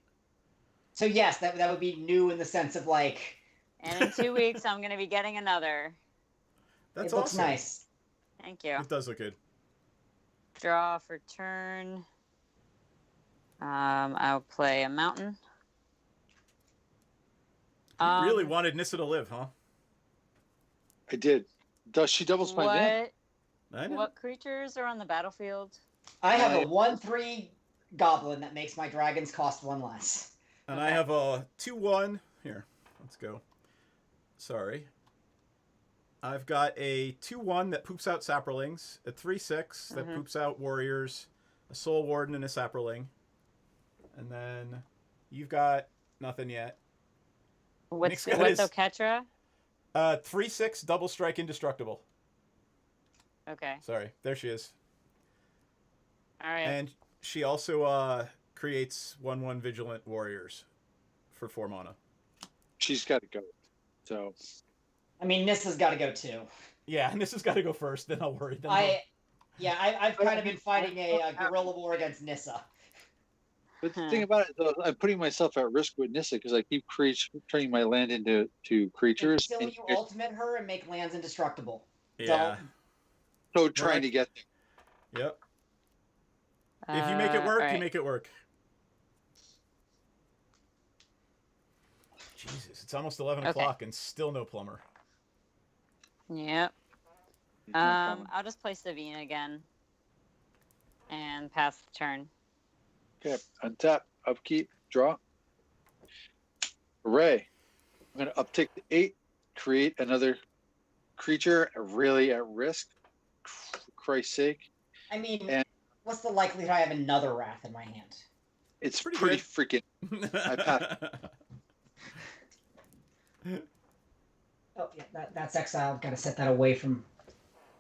So yes, that would be new in the sense of like And in 2 weeks, I'm going to be getting another. That's it looks awesome. nice. Thank you. It does look good. Draw for turn. I'll play a mountain. You really wanted Nissa to live, huh? I did. Does she doubles my mana? I know. What creatures are on the battlefield? I have a 1/3 goblin that makes my dragons cost 1 less. And I have a 2/1. Here, let's go. Sorry. I've got a 2/1 that poops out Saprolings, a 3/6 that poops out Warriors, a Soul Warden, and a Saproling. And then you've got nothing yet. What's Nick's got his- Oketra? 3/6 double strike indestructible. Okay. Sorry, there she is. All right. And she also creates 1/1 Vigilant Warriors for 4 mana. She's got to go. So I mean, Nissa's got to go too. Yeah, and this has got to go first. Then I'll worry. Then I've kind of been fighting a guerrilla war against Nissa. But the thing about it, though, I'm putting myself at risk with Nissa because I keep turning my land into creatures. Until you ultimate her and make lands indestructible. Yeah. So trying to get there. Yep. If you make it work, all right. you make it work. Jesus, it's almost 11 o'clock and still no plumber. Yep. I'll just play Savine again. And pass the turn. Okay, untap, upkeep, draw. Hooray. I'm going to uptick to 8, create another creature really at risk. For Christ's sake. I mean, And- what's the likelihood I have another Wrath in my hand? It's Pretty pretty good. freaking. I passed. Oh, yeah, that's exile. Got to set that away from.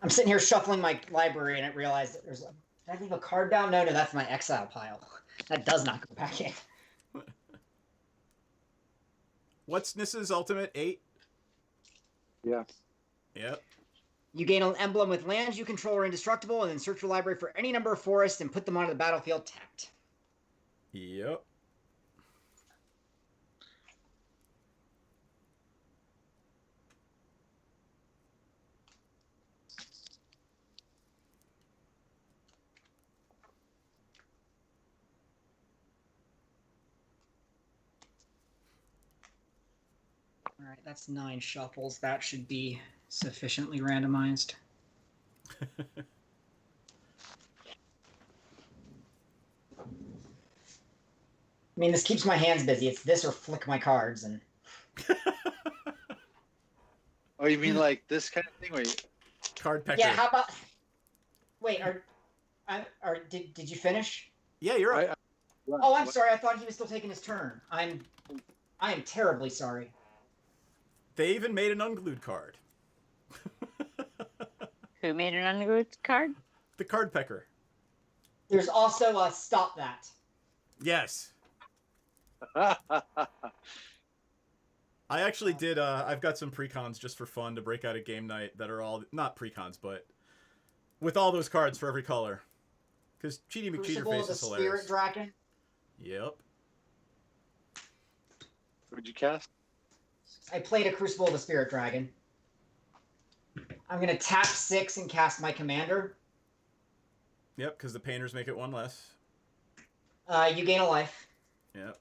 I'm sitting here shuffling my library and I realized that there's. Did I leave a card down? No, that's my exile pile. That does not go back in. What's Nissa's ultimate? 8? Yeah. Yep. You gain an emblem with lands you control are indestructible, and then search your library for any number of forests and put them onto the battlefield tapped. Yep. All right, that's 9 shuffles. That should be sufficiently randomized. I mean, this keeps my hands busy. It's this or flick my cards, and Oh, you mean like this kind of thing where you. Card pecker. yeah. How about? Wait, did you finish? Yeah, you're up. Oh, I'm sorry. I thought he was still taking his turn. I am terribly sorry. They even made an unglued card. Who made an unglued card? The card pecker. There's also a stop that. Yes. I actually did. I've got some precons just for fun to break out a game night that are all not precons, but with all those cards for every color. Because Cheaty McCheater Crucible of Face the is hilarious. Spirit Dragon. Yep. What'd you cast? I played a Crucible of the Spirit Dragon. I'm gonna tap 6 and cast my commander. Yep, because the painters make it 1 less. You gain a life. Yep.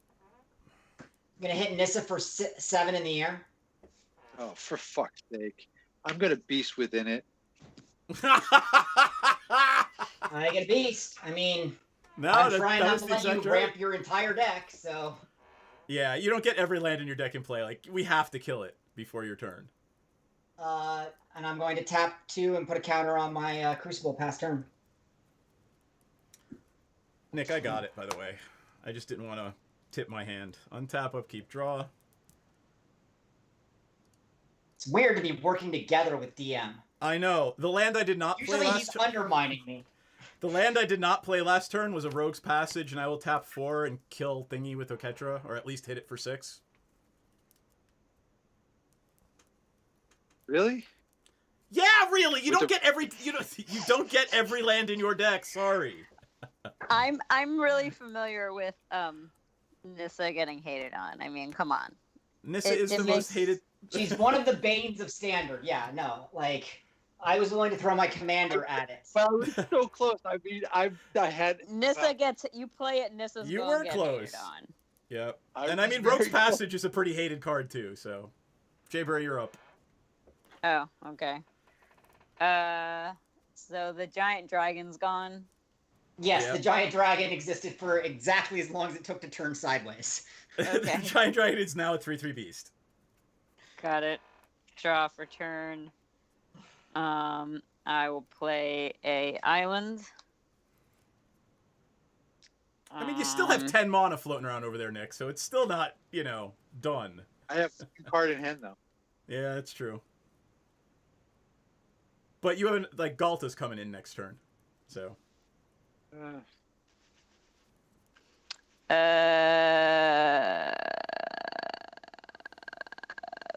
I'm gonna hit Nissa for 7 in the air. Oh, for fuck's sake! I'm gonna beast within it. I get a beast. I mean, No, I'm that, trying that not was to the let you exact right. ramp your entire deck, so. Yeah, you don't get every land in your deck in play. Like, we have to kill it before your turn. And I'm going to tap 2 and put a counter on my Crucible past turn. Nick, I got it, by the way. I just didn't want to tip my hand. Untap, upkeep, draw. It's weird to be working together with DM. I know. The land I did not Usually play he's last turn. undermining me. The land I did not play last turn was a Rogue's Passage, and I will tap 4 and kill Thingy with Oketra, or at least hit it for 6. Really? Yeah, really. You With don't the- get every you don't get every land in your deck. Sorry. I'm really familiar with Nissa getting hated on. I mean, come on. Nissa It- is it the makes- most hated. She's one of the banes of Standard. Yeah, no, like I was willing to throw my commander at it. Well, it was so close. I mean, I had. Nissa gets you play it. Nissa's You gonna were get close. hated on. Yep. I And I was mean, very Rogue's close. Passage is a pretty hated card too. So, Jayberry, you're up. Oh, okay. So the giant dragon's gone. Yes, Yep. the giant dragon existed for exactly as long as it took to turn sideways. Okay. The Giant Dragon is now a 3/3 beast. Got it. Draw for turn. I will play a island. I mean, you still have 10 mana floating around over there, Nick. So it's still not, done. I have a card in hand though. Yeah, that's true. But you haven't like Galta's coming in next turn, so.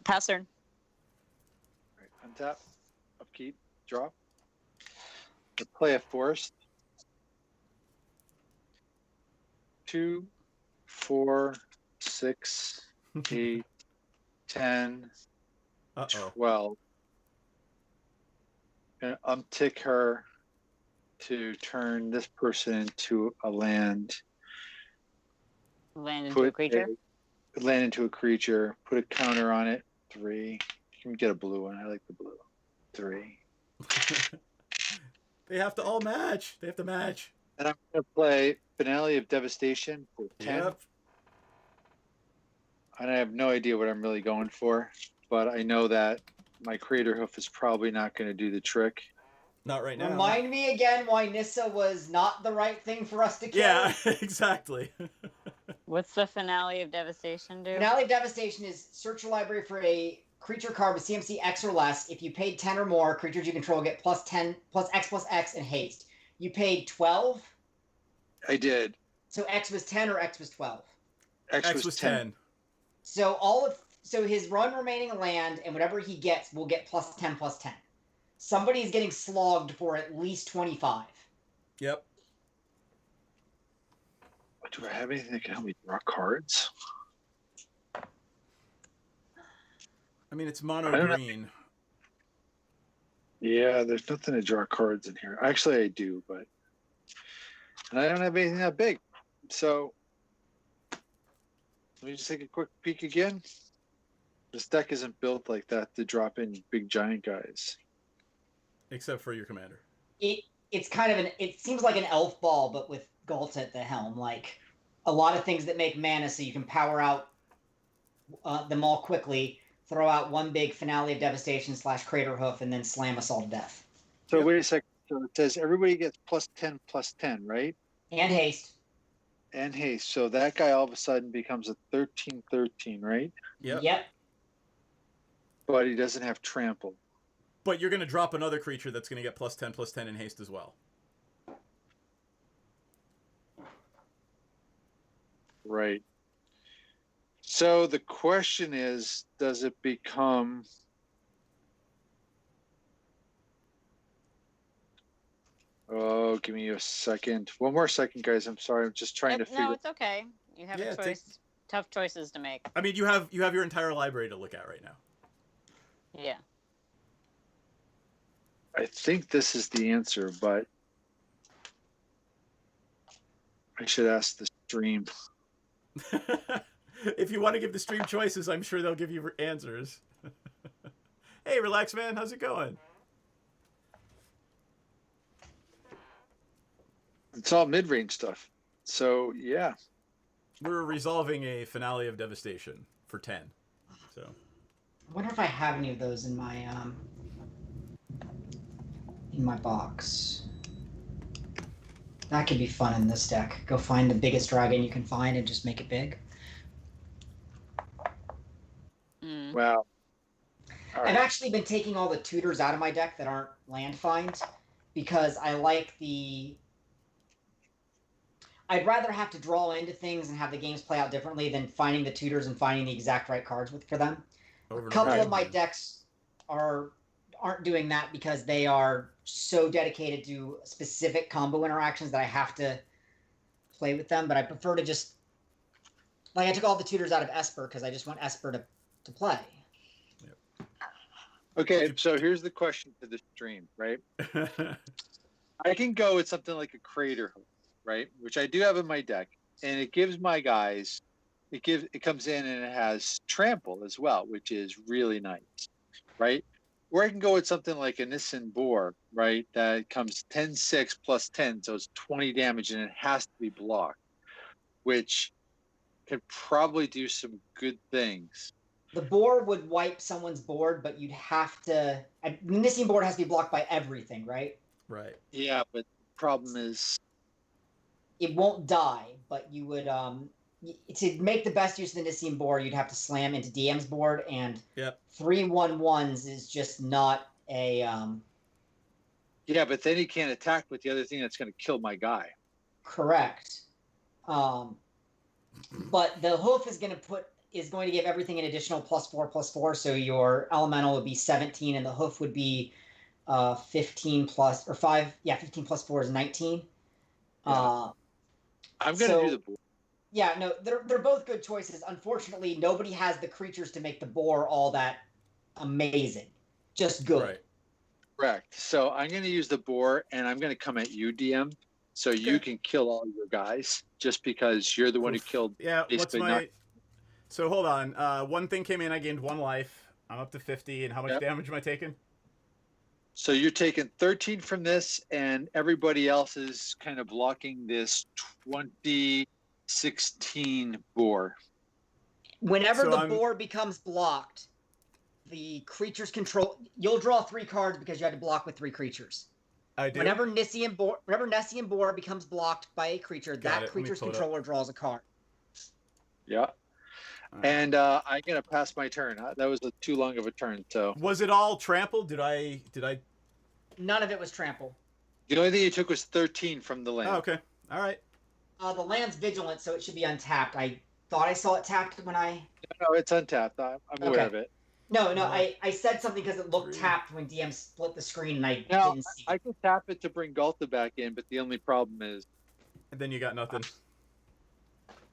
Pass turn. Right, untap, upkeep, draw. To play a forest. 2, 4, 6, 8, 10, Uh-oh. 12. And uptick her to turn this person into a land. Land into a creature. Land into a creature. Put a counter on it. 3. Can we get a blue one? I like the blue. 3. They have to all match. They have to match. And I'm going to play Finale of Devastation for 10. Yep. And I have no idea what I'm really going for, but I know that my Crater Hoof is probably not going to do the trick. Not right now. Remind me again why Nissa was not the right thing for us to kill. Yeah, exactly. What's the finale of devastation do? Finale of Devastation is search your library for a creature card with CMC X or less. If you paid 10 or more, creatures you control get plus 10, plus X and haste. You paid 12, I did. so X was 10 or X was 12. X was 10. So his run remaining land and whatever he gets will get plus 10 plus 10. Somebody's getting slogged for at least 25. Yep. Do I have anything that can help me draw cards? I mean, it's I mono don't know. green. Yeah, there's nothing to draw cards in here. Actually, I do, but and I don't have anything that big. So let me just take a quick peek again. This deck isn't built like that to drop in big giant guys. Except for your commander. It's kind of it seems like an elf ball, but with Galt at the helm. Like a lot of things that make mana so you can power out them all quickly, throw out one big Finale of Devastation / Crater Hoof, and then slam us all to death. So Yep. wait a second. So it says everybody gets plus 10, right? And haste. And haste. So that guy all of a sudden becomes a 13/13, right? Yep. But he doesn't have trample. But you're going to drop another creature that's going to get plus 10 in haste as well. Right. So the question is, does it become... Oh, give me a second. One more second, guys. I'm sorry. I'm just trying to figure... No, it's okay. You have Yeah, a choice. Tough choices to make. I mean, you have your entire library to look at right now. Yeah. I think this is the answer, but I should ask the stream. If you want to give the stream choices, I'm sure they'll give you answers. Hey, relax, man. How's it going? It's all mid-range stuff. So yeah. We're resolving a finale of Devastation for 10. So I wonder if I have any of those in my box. That could be fun in this deck. Go find the biggest dragon you can find and just make it big. Mm. Wow. All I've right. actually been taking all the tutors out of my deck that aren't land finds because I like the. I'd rather have to draw into things and have the games play out differently than finding the tutors and finding the exact right cards for them. over A couple and of my over. decks aren't doing that because they are so dedicated to specific combo interactions that I have to play with them. But I prefer to just like I took all the tutors out of Esper because I just want Esper to play. Okay, so here's the question to the stream, right? I can go with something like a Crater Hoof, right? Which I do have in my deck, and it gives my guys it comes in and it has trample as well, which is really nice, right? Or I can go with something like a Nissan Boar, right? That comes 10-6 plus 10, so it's 20 damage and it has to be blocked, which can probably do some good things. The board would wipe someone's board, but you'd have to. The Nissim board has to be blocked by everything, right? Right. Yeah, but the problem is It won't die, but you would to make the best use of the Nissim board, you'd have to slam into DM's board, and Yep. 3/1/1s is just not a. yeah, but then he can't attack with the other thing that's going to kill my guy. Correct. But the hoof is going to give everything an additional +4/+4. So your elemental would be 17, and the hoof would be 15 plus or 5. Yeah, 15 plus 4 is 19. Yeah. I'm going to do the board. Yeah, no, they're both good choices. Unfortunately, nobody has the creatures to make the boar all that amazing. Just good. Right. Correct. So I'm going to use the boar, and I'm going to come at you, DM, so you can kill all your guys, just because you're the one who killed. Yeah. What's basically my? not- So hold on. One thing came in. I gained 1 life. I'm up to 50. And how much Yep. damage am I taking? So you're taking 13 from this, and everybody else is kind of blocking this 2016 boar. Whenever So the I'm- boar becomes blocked, the creature's control. You'll draw 3 cards because you had to block with 3 creatures. I do. Whenever Nessian boar becomes blocked by a creature, Got that it. Let me creature's pull it up. controller draws a card. Yeah. And I'm going to pass my turn. That was too long of a turn. So Was it all trampled? Did I? None of it was trample. the only thing you took was 13 from the land. Oh, okay. All right. The land's vigilant, so it should be untapped. I thought I saw it tapped when I. No, it's untapped. I'm aware Okay. of it. No, Uh, I said something because it looked 3. tapped when DM split the screen and I Now, didn't see I it. can tap it to bring Galta back in, but the only problem is, And then you got nothing.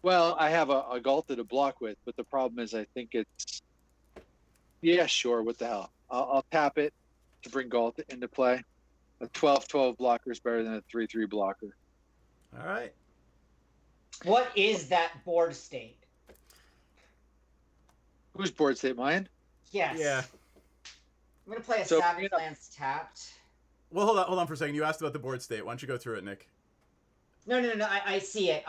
well, I have a Galta to block with, but the problem is I think it's, yeah, sure, what the hell. I'll tap it to bring Galta into play. A 12/12 blocker is better than a 3/3 blocker. All right. What is that board state? Whose board state? Mine? Yes. Yeah. I'm gonna play a So, Savage you know- Lands tapped. Well, hold on for a second. You asked about the board state. Why don't you go through it, Nick? No. I see it.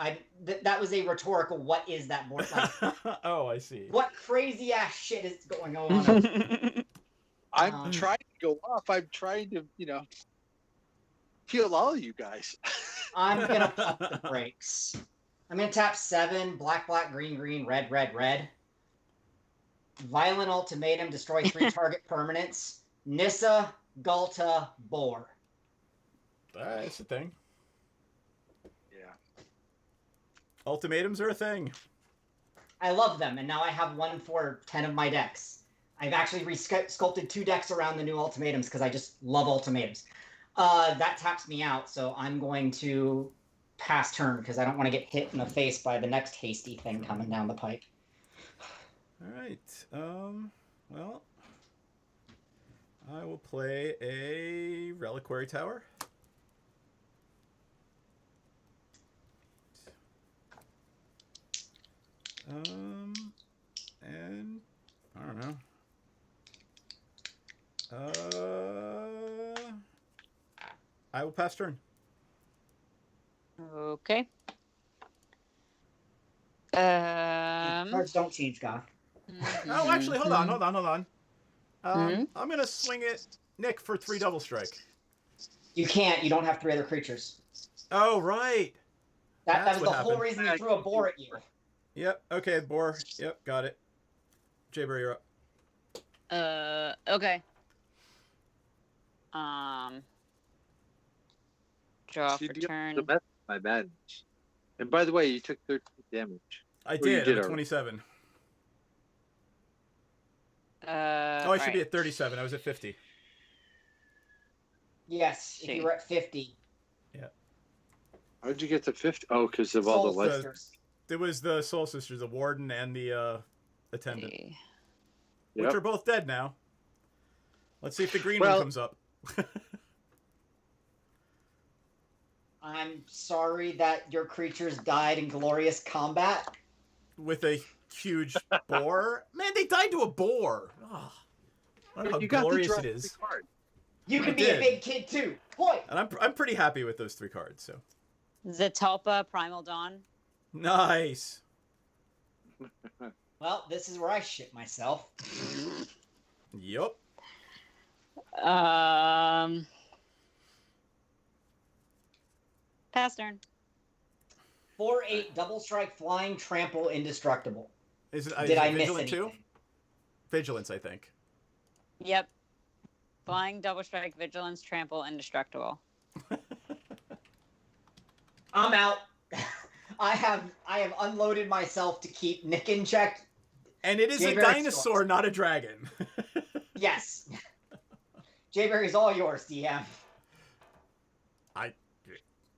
That was a rhetorical. What is that board? Like, Oh, I see. what crazy ass shit is going on? I'm trying to go off. I'm trying to, heal all of you guys. I'm gonna pump the brakes. I'm gonna tap 7, black, green, red, red. Violent Ultimatum, destroy 3 target permanents. Nissa, Galta, Boar. All right, that's a thing. Yeah. Ultimatums are a thing. I love them, and now I have 1 for 10 of my decks. I've actually sculpted 2 decks around the new ultimatums because I just love ultimatums. That taps me out, so I'm going to pass turn because I don't want to get hit in the face by the next hasty thing coming down the pike. All right. Well, I will play a Reliquary Tower. And I don't know. I will pass turn. Okay. Cards don't change, Goth. Oh, actually, hold on. Mhm. I'm gonna swing it, Nick, for 3 double strike. You can't. You don't have 3 other creatures. Oh, right. That That's was what the whole happened. reason he threw a boar at you. Yep. Okay, boar. Yep, got it. Jaber, you're up. Okay. Draw See, for the turn. method of my madness. And by the way, you took 13 damage. I you did. did I'm at already. 27. Oh, I should be at 37. I was at 50. Yes, if you were at 50. How'd you get to 50? Oh, because of all the Soul life. Sisters. It was the Soul Sisters, the Warden and the Attendant, Okay. which Yep. are both dead now. Let's see if the green Well- one comes up. I'm sorry that your creatures died in glorious combat. With a huge boar. Man, they died to a boar. Oh, I don't know how You got to glorious draw it 3 is. cards. You I can be a did. big kid too. Point. And I'm pretty happy with those 3 cards. So Zatalpa, Primal Dawn. nice. Well, this is where I shit myself. Yup. Pass turn. 4/8 double strike flying trample indestructible. Is it? Did is it I miss Vigilant anything? too? Vigilance, I think. Yep. Flying, double strike, vigilance, trample, indestructible. I'm out. I have unloaded myself to keep Nick in check. And it is a Jaber dinosaur, Exhaust. not a dragon. Yes. Jayberry's all yours, DM.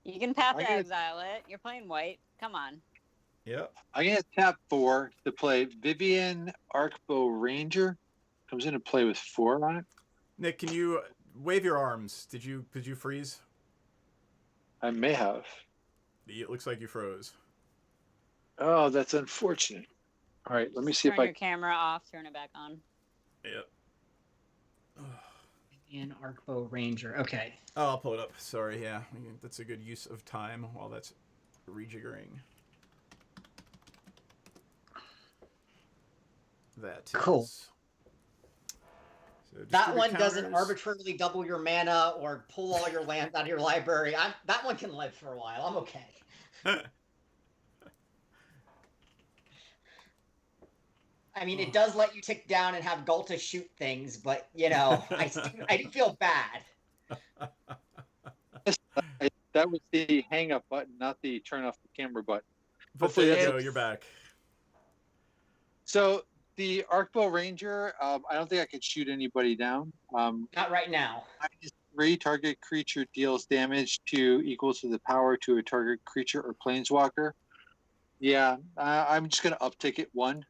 You can path I to get- exile it. You're playing white. Come on. Yep. I'm going to tap 4 to play Vivian Arcbow Ranger. Comes into play with 4 on it. Nick, can you wave your arms? Did you freeze? I may have. It looks like you froze. Oh, that's unfortunate. All right, let me see Turn if I your camera off. Turn it back on. Yep. In Arcbow Ranger. Okay. Oh, I'll pull it up. Sorry, yeah. That's a good use of time while that's rejiggering. That Cool. is- So That distribute one doesn't counters. arbitrarily double your mana or pull all your lands out of your library. That one can live for a while. I'm okay. I mean, it does let you tick down and have Gulta shoot things, but, you know, I do feel bad. That was the hang up button, not the turn off the camera button. But Hopefully there you that's- go. You're back. So the Arcbow Ranger, I don't think I could shoot anybody down. Not right now. -3 target creature deals damage equal to the power to a target creature or planeswalker. Yeah, I'm just going to uptick it 1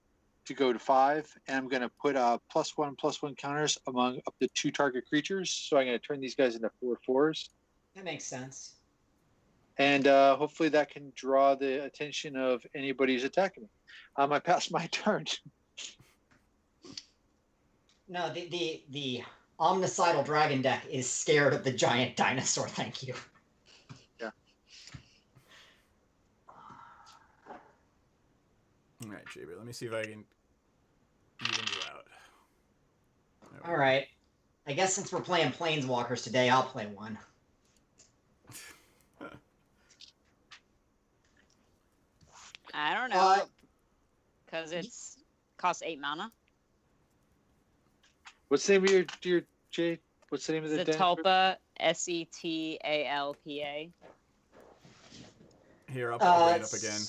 to go to 5, and I'm going to put +1/+1 counters among up to 2 target creatures. So I'm going to turn these guys into 4/4s. That makes sense. And hopefully that can draw the attention of anybody who's attacking me. I passed my turn. No, the omnicidal dragon deck is scared of the giant dinosaur. Thank you. Yeah. All right, Jaber. Let me see if I can even you out. There we All right. I guess since we're playing Planeswalkers today, I'll play one. I don't know. Because it's costs 8 mana. What's the name of your Jade? What's the name of the dinosaur? Zatalpa, Setalpa. Here, I'll bring it up again.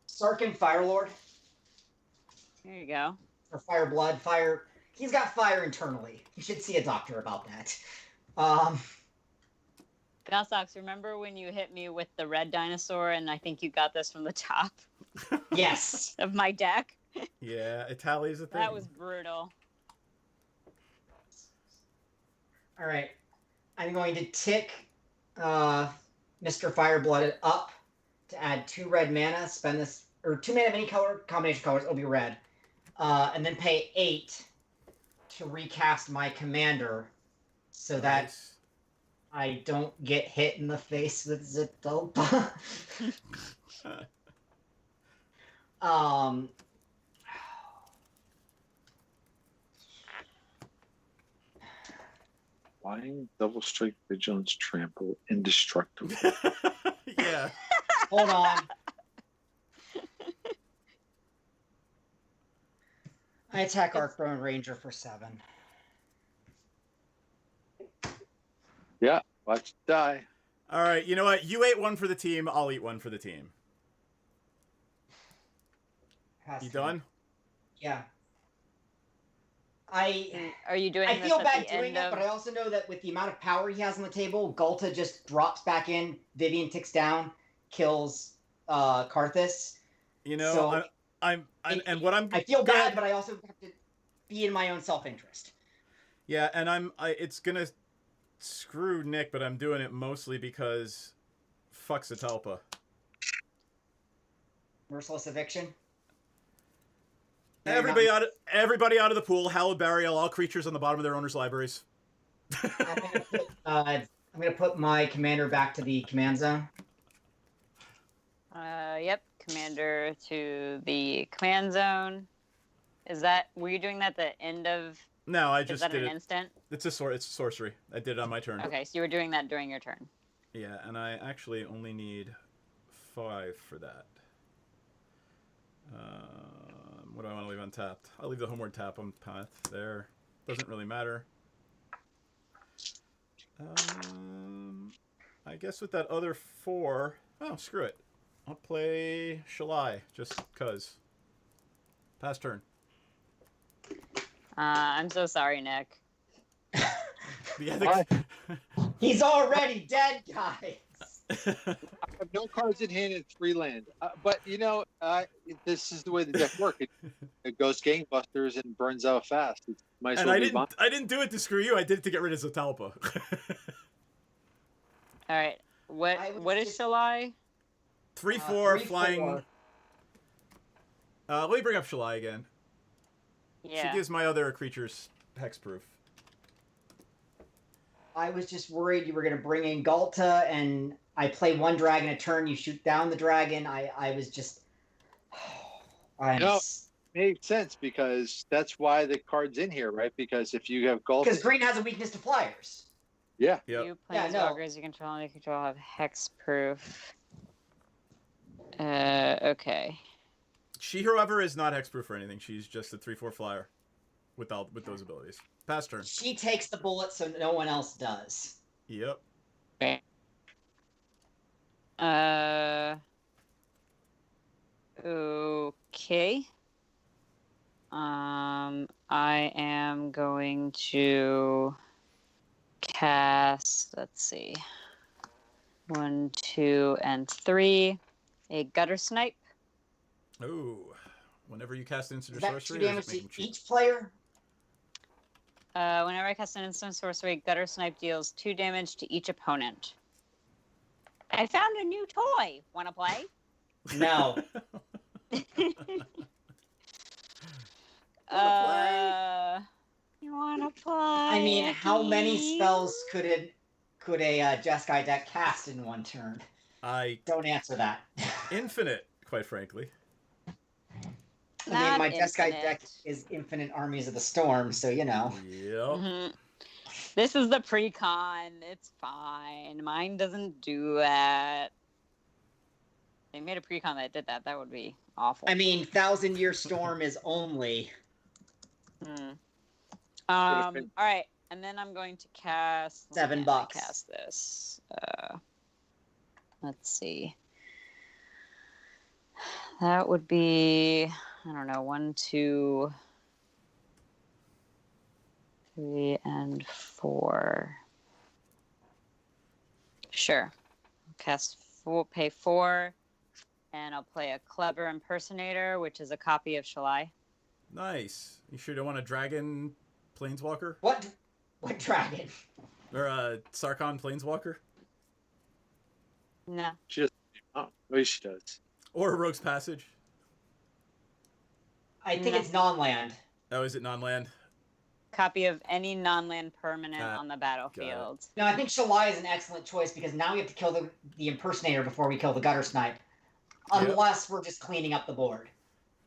Sarkin Firelord There you go. or Fireblood. He's got fire internally. You should see a doctor about that. Gosox, remember when you hit me with the red dinosaur and I think you got this from the top Yes. of my deck? Yeah, Italia's a thing. That was brutal. All right. I'm going to tick Mr. Fireblood up to add 2 red mana. Spend this, or 2 mana of any color, combination colors, it'll be red. And then pay 8 to recast my commander so that Nice. I don't get hit in the face with Zitopa. um, Flying, double strike, vigilance, trample, indestructible. Yeah. hold on. I attack Arcbone Ranger for 7. Yeah, watch it die. All right. You know what? You ate one for the team. I'll eat one for the team. Has You to. done? Yeah. Are you doing I this feel at bad the doing end it, of... but I also know that with the amount of power he has on the table, Gulta just drops back in, Vivian ticks down, kills Karthus. You know, So and what I'm. I feel go bad, ahead. but I also have to be in my own self-interest. Yeah, and it's gonna screw Nick, but I'm doing it mostly because fuck Zatalpa. Merciless eviction. Everybody out of the pool. Hallowed burial. All creatures on the bottom of their owners' libraries. I'm gonna put my commander back to the command zone. Yep, commander to the command zone. Were you doing that at the end of... No, I Is just that did an it. instant? It's sorcery. I did it on my turn. Okay, so you were doing that during your turn. Yeah, and I actually only need 5 for that. What do I want to leave untapped? I'll leave the homeward tap on path there. Doesn't really matter. I guess with that other 4... Oh, screw it. I'll play Shalai, just cuz. Pass turn. I'm so sorry, Nick. Yeah, He's already dead, guys. I have no cards in hand and 3 land. But, this is the way the deck works. It goes gangbusters and burns out fast. It might as And well I be didn't do it to screw you. I did it to get rid of Zatalpa. All right. What is Shalai? 3/4 3/4. flying. Let me bring up Shalai again. Yeah. She gives my other creatures hexproof. I was just worried you were going to bring in Galta, and I play 1 dragon a turn, you shoot down the dragon. I was just... Makes sense because that's why the card's in here, right? Because if you have gold... Because green has a weakness to flyers. Yeah. Yep. You Yeah, planeswalkers you control and you control have hexproof. Okay. She, however, is not hexproof or anything. She's just a 3/4 flyer with those abilities. Pass turn. She takes the bullet so no one else does. Yep. Okay. I am going to cast, let's see, 1, 2, and 3, a gutter snipe. Ooh. Whenever you cast instant Is or that 2 sorcery, or damage does it make to them cheap? each player? Whenever I cast an instant sorcery, gutter snipe deals 2 damage to each opponent. I found a new toy. Want to play? No. You wanna play? I mean, how many spells could a Jeskai deck cast in 1 turn? Don't answer that. Infinite, quite frankly. I mean, my Not Jeskai infinite. deck is Infinite Armies of the Storm, so you know. Yep. Mhm. This is the pre-con. It's fine. Mine doesn't do that. They made a pre-con that did that. That would be awful. I mean, 1,000-Year Storm is only... All right, and then I'm going to cast $7. Cast this. Let's see. That would be, I don't know, 1, 2, 3, and 4. Sure. Cast 4, pay 4, and I'll play a Clever Impersonator, which is a copy of Shalai. Nice. You sure don't want a dragon planeswalker? What dragon? Or a Sarkhan planeswalker? No. She doesn't. Oh, maybe she does. Or a Rogue's Passage? I think No. it's non-land. Oh, is it non-land? Copy of any non-land permanent on the battlefield. No, I think Shalai is an excellent choice because now we have to kill the impersonator before we kill the gutter snipe. Unless we're just cleaning up the board.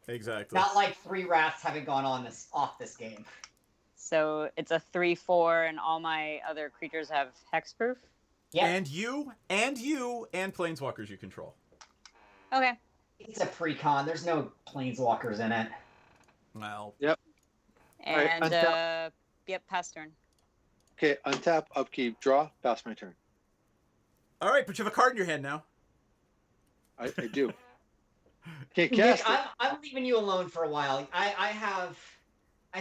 Exactly. Not like 3 wraths having gone off this game. So it's a 3/4, and all my other creatures have hexproof. Yeah. And you, and planeswalkers you control. Okay. It's a pre-con. There's no planeswalkers in it. Well. Yep. And right, yep, pass turn. Okay, untap, upkeep, draw, pass my turn. All right, but you have a card in your hand now. I do. Can't Nick, cast it. I'm leaving you alone for a while. I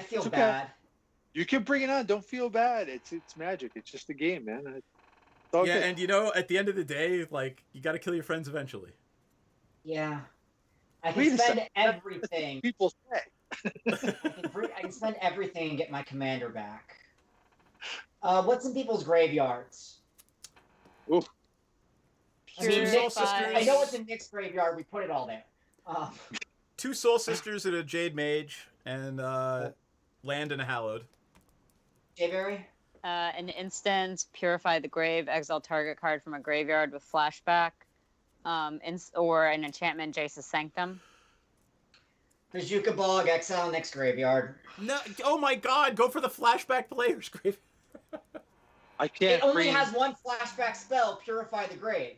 feel okay. bad. You can bring it on. Don't feel bad. It's Magic. It's just a game, man. It's all Yeah, good. and you know, at the end of the day, like, you got to kill your friends eventually. Yeah. I Wait can a spend second. everything. People say. I can spend everything and get my commander back. What's in people's graveyards? Ooh. I mean, Pure Nick's, five. I know what's in Nick's graveyard. We put it all there. 2 Soul Sisters and a Jade Mage, and land and a Hallowed. Jayberry? An instant, purify the grave, exile target card from a graveyard with flashback, or an enchantment, Jace's Sanctum. Bajuka Bog, exile Nick's graveyard. No, oh my God! Go for the flashback players. I can't. It only bring... has one flashback spell, Purify the Grave.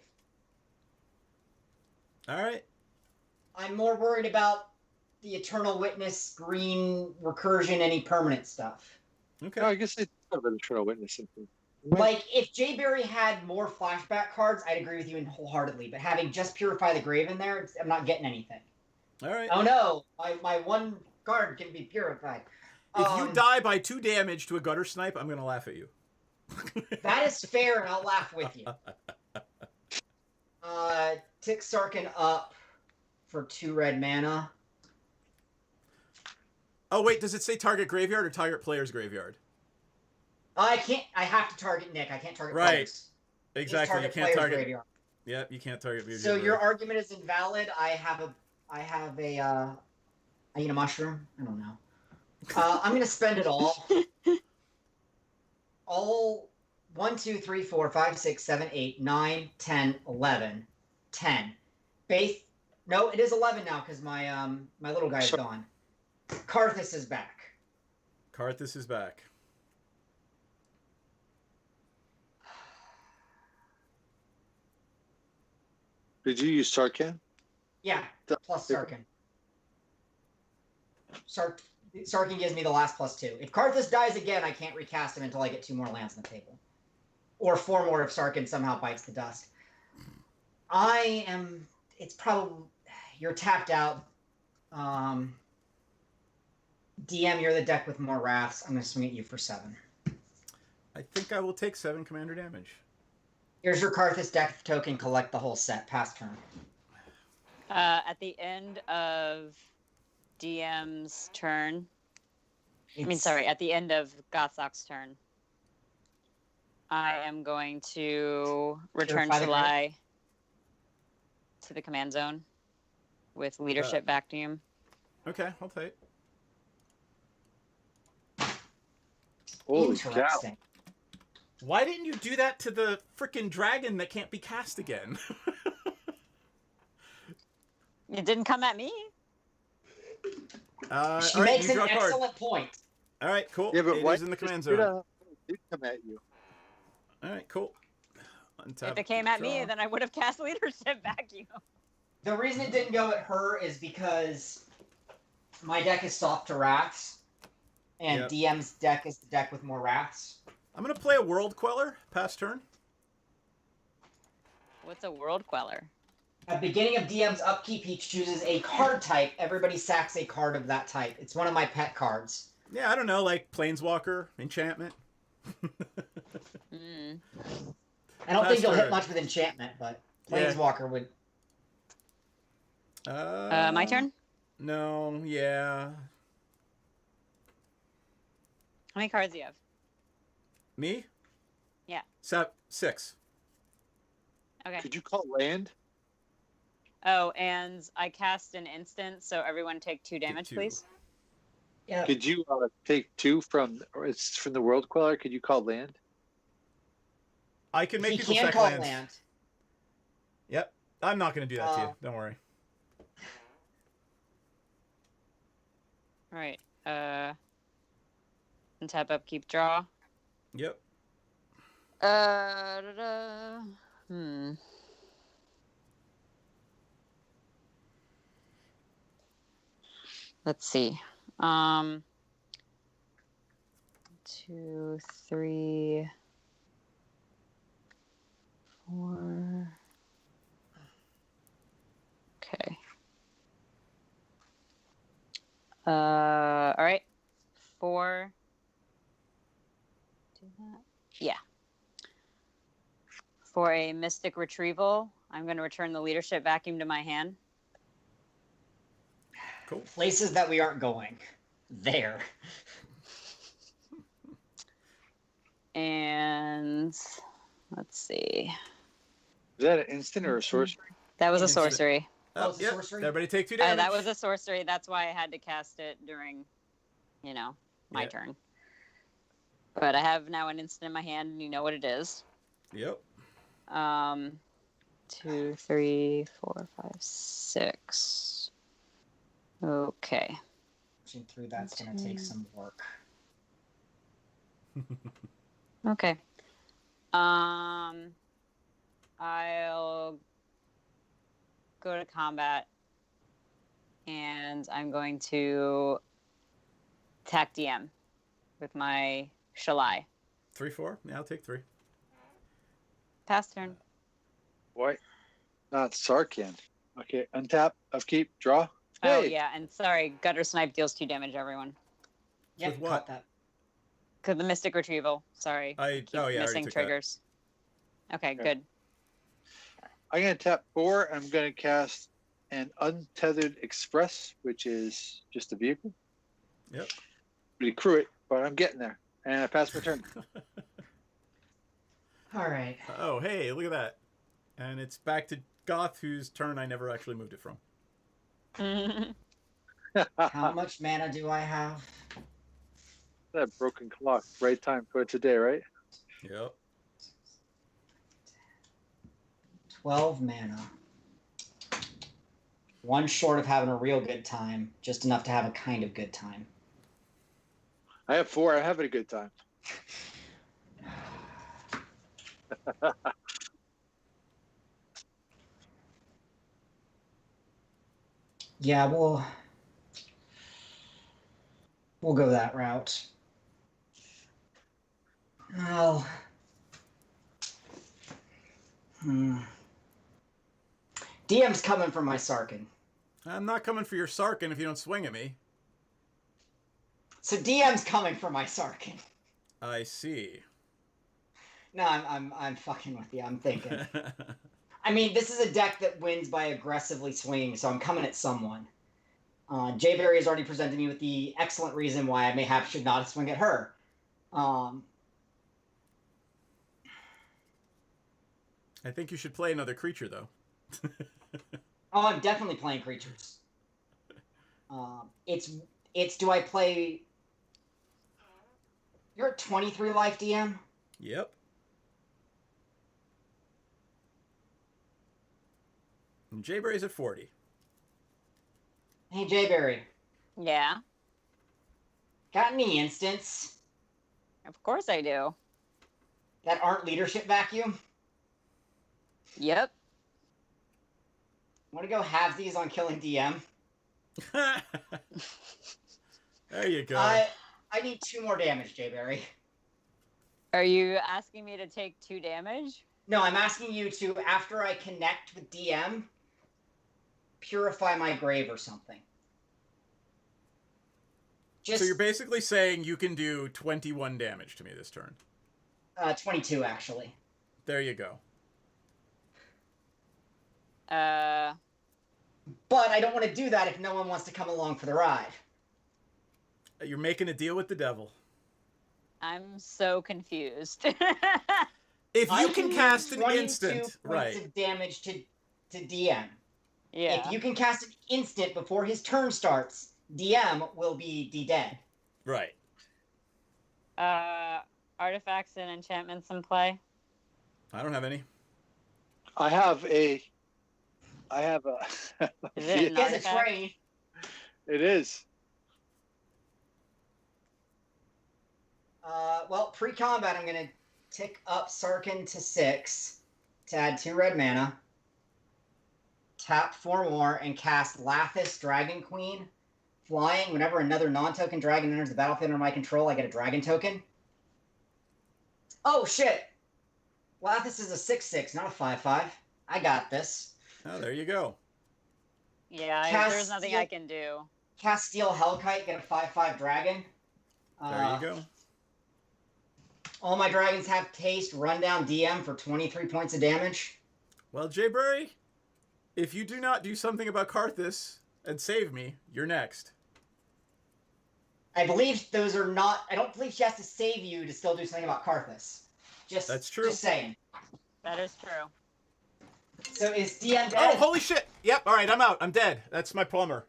All right. I'm more worried about the Eternal Witness, green recursion, any permanent stuff. Okay. No, I guess it's kind of an Eternal Witness. Like, if Jayberry had more flashback cards, I'd agree with you wholeheartedly. But having just Purify the Grave in there, I'm not getting anything. All right. Oh no, my one card can be purified. If you die by 2 damage to a gutter snipe, I'm gonna laugh at you. That is fair, and I'll laugh with you. Tick Sarkin up for 2 red mana. Oh wait, does it say target graveyard or target player's graveyard? I can't. I have to target Nick. I can't target Right. players. Exactly. You can't players' target. graveyard. Yeah, you can't target. So your argument is invalid. I eat a mushroom. I don't know. I'm gonna spend it all. All 1, 2, 3, 4, 5, 6, 7, 8, 9, 10, 11, 10. Faith. No, it is 11 now because my little guy is gone. Karthus is back. Karthus is back. Did you use Sarkhan? Yeah, plus Sarkin. Sarkin gives me the last +2. If Karthus dies again, I can't recast him until I get 2 more lands on the table. Or 4 more if Sarkin somehow bites the dust. It's probably... You're tapped out. DM, you're the deck with more wraths. I'm going to swing at you for 7. I think I will take 7 commander damage. Here's your Karthus deck token. Collect the whole set. Pass turn. At the end of DM's turn, at the end of Gothok's turn, I am going to return Shalai to the command zone with leadership vacuum. Okay, I'll take. Holy cow. Interesting. Why didn't you do that to the frickin' dragon that can't be cast again? It didn't come at me. She all right, makes you an draw a card. excellent point. All right, cool. Yeah, but It why is in the command did zone. it come at you? All right, cool. Untap, If it came at me, draw. then I would have cast leadership vacuum. The reason it didn't go at her is because my deck is soft to wraths, and Yep. DM's deck is the deck with more wraths. I'm gonna play a World Queller. Pass turn. What's a world queller? At the beginning of DM's upkeep, he chooses a card type. Everybody sacks a card of that type. It's one of my pet cards. Yeah, I don't know, like Planeswalker, Enchantment. Mm. I don't Pass think you'll hit turn. much with enchantment, but Yeah. Planeswalker would. My turn? No, yeah. How many cards do you have? Me? Yeah. 6. Okay. Could you call land? Oh, and I cast an instant, so everyone take 2 damage, 2. please. Yeah. Could you take 2 from, or it's from the World Queller? Could you call land? I can make He people can sack call lands. land. Yep. I'm not going to do that to you. Don't worry. All right. And tap up, keep draw. Yep. Hmm. Let's see. 2, 3, 4. Okay. All right. 4. Do that. Yeah. For a mystic retrieval, I'm going to return the leadership vacuum to my hand. Cool. Places that we aren't going. There. And let's see. Is that an instant or a sorcery? That was a Instant. sorcery. Oh, it's a yep. sorcery? Everybody take 2 damage. That was a sorcery. That's why I had to cast it during, my turn. But I have now an instant in my hand, and you know what it is. Yep. 2, 3, 4, 5, 6. Okay. Pushing through that's going to take some work. Okay. I'll go to combat, and I'm going to attack DM with my Shalai. 3-4. Yeah, I'll take 3. Pass turn. What? Not Sarkhan. Okay, untap, upkeep, draw. Oh, Hey! yeah, and sorry, Gutter Snipe deals 2 damage, everyone. Yep, With what? caught that. Because the Mystic Retrieval. Sorry. I keep already missing took triggers. Okay, good. I'm going to tap 4. I'm going to cast an Untethered Express, which is just a vehicle. Yep. Pretty crew it, but I'm getting there. And I pass my turn. All right. Oh, hey, look at that. And it's back to Goth, whose turn I never actually moved it from. How much mana do I have? That broken clock. Right time for today, right? Yep. 12 mana. One short of having a real good time, just enough to have a kind of good time. I have 4. I'm having a good time. Yeah, we'll go that route. Well, DM's coming for my Sarkin. I'm not coming for your Sarkin if you don't swing at me. So DM's coming for my Sarkin. I see. No, I'm fucking with you. I'm thinking. I mean, this is a deck that wins by aggressively swinging, so I'm coming at someone. Jay Berry has already presented me with the excellent reason why I mayhap should not swing at her. I think you should play another creature, though. Oh, I'm definitely playing creatures. It's do I play... You're at 23 life, DM? Yep. And Jayberry's at 40. Hey, Jayberry. Yeah, Got any instants of course I do. that aren't leadership vacuum? Yep. Want to go halvesies on killing DM? There you go. I need 2 more damage, Jayberry. Are you asking me to take 2 damage? No, I'm asking you to, after I connect with DM, purify my grave or something. So you're basically saying you can do 21 damage to me this turn. 22, actually. There you go. But I don't want to do that if no one wants to come along for the ride. You're making a deal with the devil. I'm so confused. If you I can cast an 22 instant, points right? of damage to DM. Yeah. If you can cast an instant before his turn starts, DM will be dead. Right. Artifacts and enchantments in play. I don't have any. I have a. Is it an He has a artifact? train. It is. Well, pre-combat, I'm going to tick up Sarkin to 6 to add 2 red mana. Tap 4 more and cast Lathis Dragon Queen. Flying, whenever another non-token dragon enters the battlefield under my control, I get a dragon token. Oh, shit! Lathis is a 6/6, not a 5/5. I got this. Oh, there you go. Yeah, there's nothing I can do. Cast Steel Hellkite, get a 5/5 dragon. There you go. All my dragons have taste, rundown DM for 23 points of damage. Well, Jay Burry, if you do not do something about Karthus and save me, you're next. I believe those are not... I don't believe she has to save you to still do something about Karthus. That's true. Just saying. That is true. So is DM dead? Oh, holy shit! Yep, alright, I'm out. I'm dead. That's my plumber.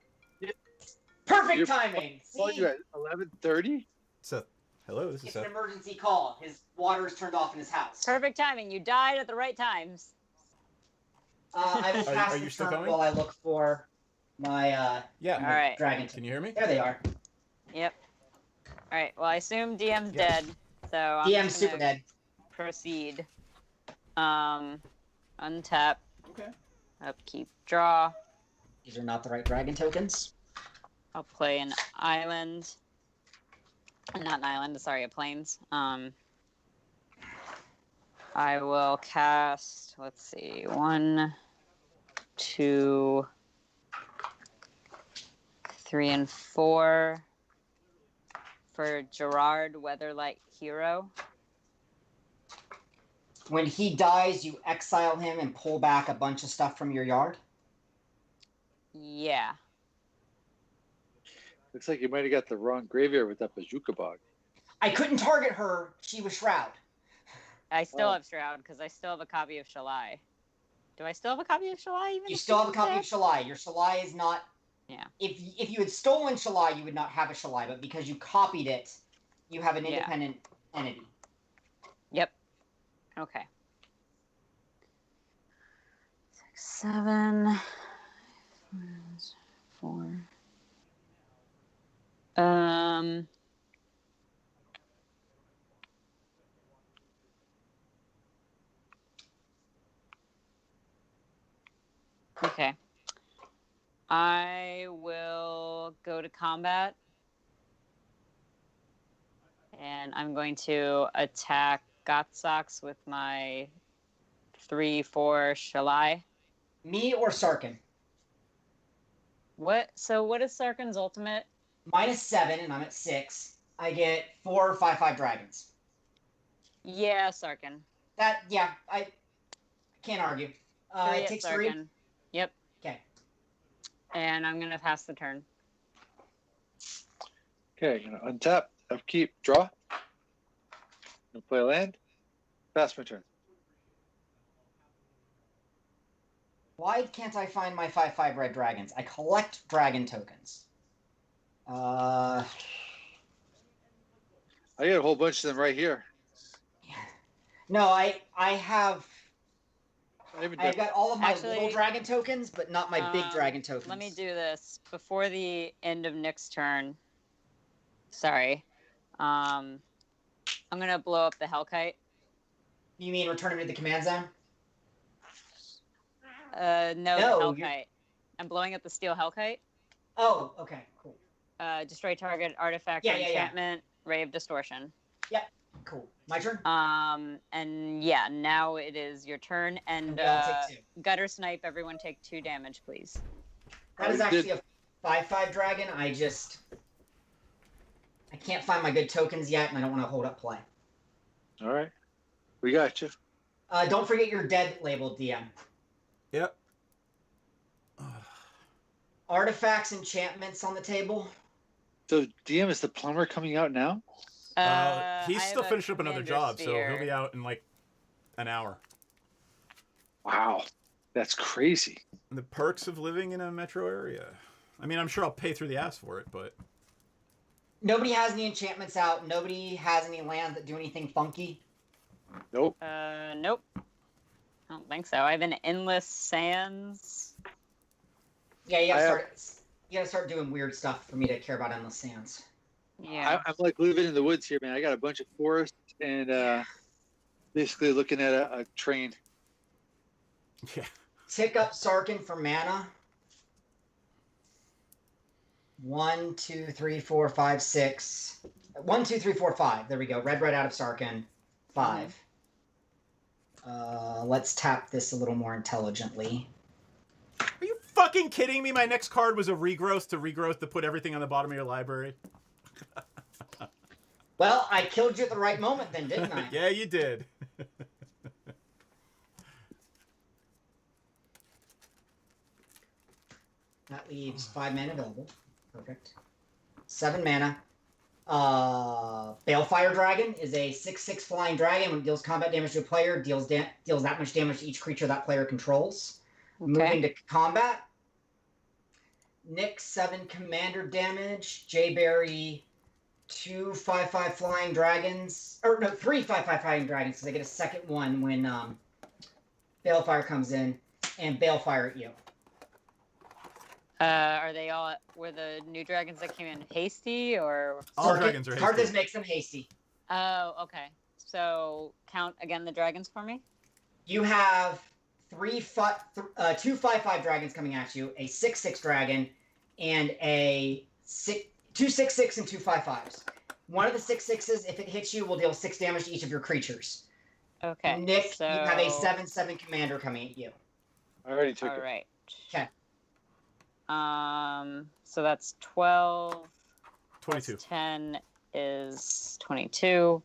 Perfect You're- timing! Called See? you at 11:30. Seth. Hello, this is It's an Seth. emergency call. His water is turned off in his house. Perfect timing. You died at the right times. I will Are pass you the still turn going? while I look for my Yeah. All right. dragon. Can you hear me? There they are. Yep. All right. Well, I assume DM's Yes. dead, so I'm DM's just super gonna dead. proceed. Untap, Okay. upkeep, draw. These are not the right dragon tokens. I'll play an island. Not an island, sorry, a plains. I will cast, let's see, 1, 2, 3, and 4 for Gerard Weatherlight Hero. When he dies, you exile him and pull back a bunch of stuff from your yard. Yeah. Looks like you might have got the wrong graveyard with that bazooka bog. I couldn't target her. She was Shroud. I still Oh. have Shroud because I still have a copy of Shalai. Do I still have a copy of Shalai even? You if still have a she's copy dead? of Shalai. Your Shalai is not... Yeah. If you had stolen Shalai, you would not have a Shalai, but because you copied it, you have an Yeah. independent entity. Yep. Okay. 6, 7, 4. Okay. I will go to combat. And I'm going to attack Gotsox with my 3/4 Shalai. Me or Sarkin? What? So what is Sarkin's ultimate? -7, and I'm at 6. I get 4 5/5 dragons. Yeah, Sarkin. That, yeah, I can't argue. 3 It at takes 3. Sarkin. Yep. Okay. And I'm gonna pass the turn. Okay, I'm gonna untap, upkeep, draw. Gonna play a land. Pass my turn. Why can't I find my 5/5 red dragons? I collect dragon tokens. I got a whole bunch of them right here. No, I have... I even I've did- got all of my Actually, little dragon tokens, but not my big dragon tokens. Let me do this before the end of Nick's turn. Sorry. I'm gonna blow up the Hellkite. You mean return him to the command zone? No, No, the Hellkite. I'm blowing up the Steel Hellkite. Oh, okay, cool. Destroy target artifact Yeah, or yeah, yeah. enchantment. Ray of Distortion. Cool. My turn? And yeah, now it is your turn. And Okay, I'll take 2. gutter snipe. Everyone take 2 damage, please. That is I actually did- a 5/5 dragon. I can't find my good tokens yet, and I don't want to hold up play. All right, we got you. Don't forget your dead label, DM. Yep. Artifacts, enchantments on the table. So DM, is the plumber coming out now? He's I still have a finishing up another commander job, so he'll sphere. be out in like an hour. Wow, that's crazy. The perks of living in a metro area. I mean, I'm sure I'll pay through the ass for it, but Nobody has any enchantments out. Nobody has any lands that do anything funky. Nope. Nope. I don't think so. I have an Endless Sands. Yeah, you gotta start doing weird stuff for me to care about Endless Sands. Yeah. I'm like living in the woods here, man. I got a bunch of forests and basically looking at a train. yeah. Tick up Sarkin for mana. 1, 2, 3, 4, 5, 6. 1, 2, 3, 4, 5. There we go. Red out of Sarkin. 5. Let's tap this a little more intelligently. Are you fucking kidding me? My next card was a regrowth to put everything on the bottom of your library. Well, I killed you at the right moment then, didn't I? Yeah, you did. That leaves 5 mana available. Perfect. 7 mana. Balefire Dragon is a 6/6 flying dragon. When it deals combat damage to a player, deals that much damage to each creature that player controls. Okay. Moving to combat. Nick, 7 commander damage. Jayberry, 2 5/5 flying dragons. Or no, 3 5/5 flying dragons, because I get a second one when Balefire comes in. And Balefire at you. Are they all? Were the new dragons that came in hasty or? All dragons are hasty. Carthage makes them hasty. Oh, okay. So count again the dragons for me. You have 2 5/5 dragons coming at you, a 6/6 dragon, and a 2 6/6 and 2 5/5s. One of the 6/6s, if it hits you, will deal 6 damage to each of your creatures. Okay. Nick, so... you have a 7/7 commander coming at you. I already took All it. right. Okay. So that's 12. 22. Plus 10 is 22.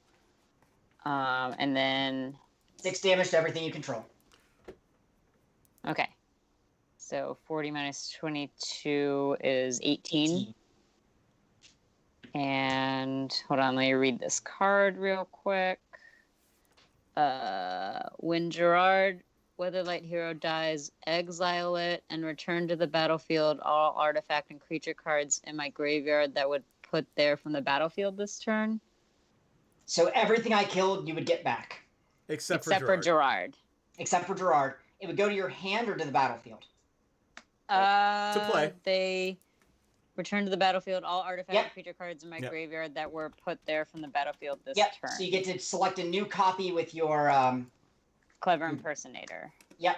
And then 6 damage to everything you control. okay. So 40 minus 22 is 18. And hold on, let me read this card real quick. When Gerard Weatherlight Hero dies, exile it and return to the battlefield all artifact and creature cards in my graveyard that would put there from the battlefield this turn. So everything I killed, you would get back. Except for Gerard. Except for Gerard. It would go to your hand or to the battlefield? To play. They return to the battlefield all artifact Yep. and creature cards in my Yep. graveyard that were put there from the battlefield this Yep. turn. So you get to select a new copy with your... Clever Impersonator. Yep.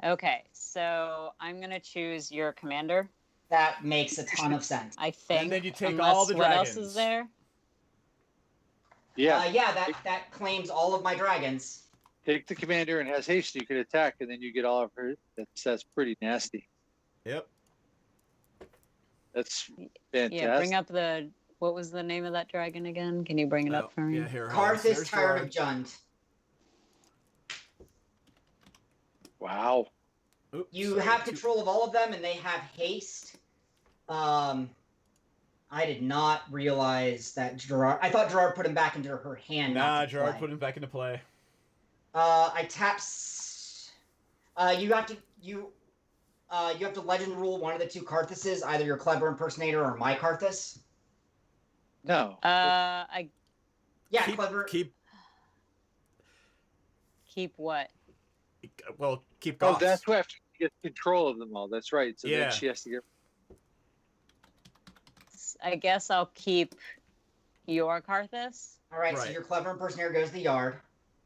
Okay, so I'm going to choose your commander. That makes a ton of sense. I think. And then you take unless all the what dragons. else is there? Yeah. That claims all of my dragons. Take the commander and has haste. You can attack, and then you get all of her. That's pretty nasty. Yep. That's fantastic. Yeah, bring up the... What was the name of that dragon again? Can you bring it up for me? Yeah, here. Karth is There's tired Gerard. of Jund. Wow. Oops, You sorry, have two- control of all of them, and they have haste. I did not realize that Gerard... I thought Gerard put him back into her hand. Nah, not to Gerard play. put him back into play. I tap... You have to legend rule one of the 2 Karthuses, either your Clever Impersonator or my Karthus. No. Yeah, keep, Clever... Keep what? keep Oh, Goths. that's who after she gets control of them all. That's right. So Yeah. then she has to get. I guess I'll keep your Karthus. All right, so Right. your Clever Impersonator goes to the yard.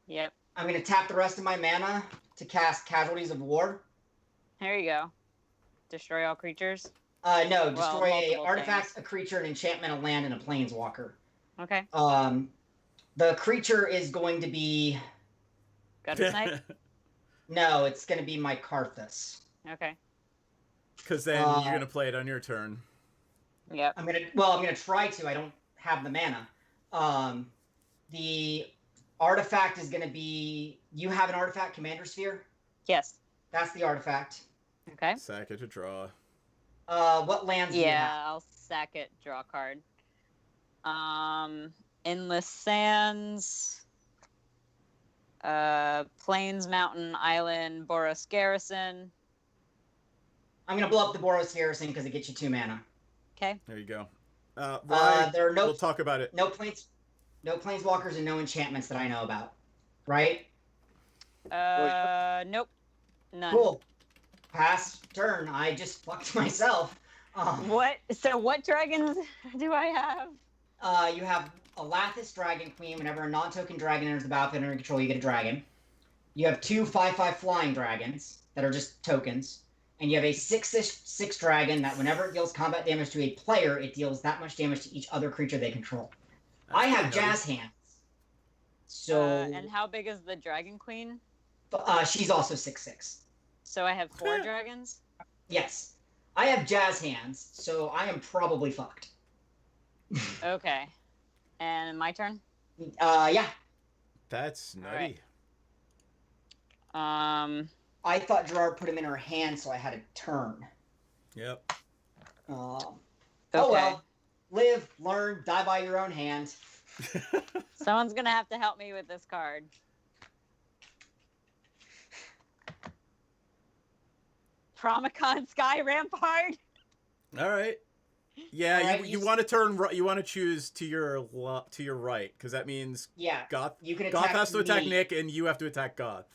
Yep. I'm going to tap the rest of my mana to cast Casualties of War. There you go. Destroy all creatures. No, destroy a multiple artifact, things. a creature, an enchantment, a land, and a planeswalker. Okay. The creature is going to be... Gutter Snipe? No, it's going to be my Karthus. Okay. Because then you're going to play it on your turn. Yep. I'm gonna try to. I don't have the mana. The artifact is gonna be... You have an artifact, Commander Sphere? Yes. That's the artifact. Okay. Sack it to draw. What lands do you have? Yeah, I'll sack it, draw a card. Endless Sands, Plains, Mountain, Island, Boros Garrison, I'm gonna blow up the Boros Garrison because it gets you 2 mana. Okay. There you go. Rye, There are no we'll talk about it. no planeswalkers and no enchantments that I know about. Right? Nope. None. Cool. Pass turn. I just fucked myself. What? So what dragons do I have? You have a Lathis Dragon Queen. Whenever a non-token dragon enters the battlefield under your control, you get a dragon. You have 2 5/5 flying dragons that are just tokens. And you have a 6/6 dragon that whenever it deals combat damage to a player, it deals that much damage to each other creature they control. I have Jazz Hands. So And how big is the Dragon Queen? she's also 6/6. So I have 4 dragons? Yes. I have Jazz Hands, so I am probably fucked. Okay. And my turn? Yeah. That's nutty. Alright. I thought Gerard put him in her hand, so I had a turn. Yep. Oh Okay. well. Live, learn, die by your own hand. Someone's gonna have to help me with this card. Promicon Sky Rampart. All right. Yeah, All right, you want to turn. You want to choose to your right, because that means Yeah. Goth. You can Goth attack has to attack me. Nick, and you have to attack Goth.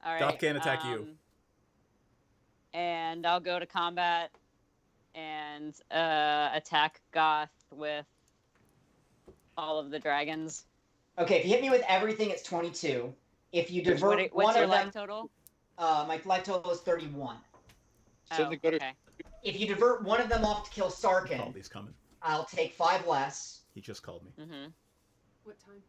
All right. Goth can't attack you. And I'll go to combat and attack Goth with all of the dragons. Okay, if you hit me with everything, it's 22. If you divert What's one your of life them, total? my life total is 31. Send the gutter. Okay. If you divert one of them off to kill Sarkin, Caldy's coming. I'll take 5 less. He just called me. Mm-hmm. What time?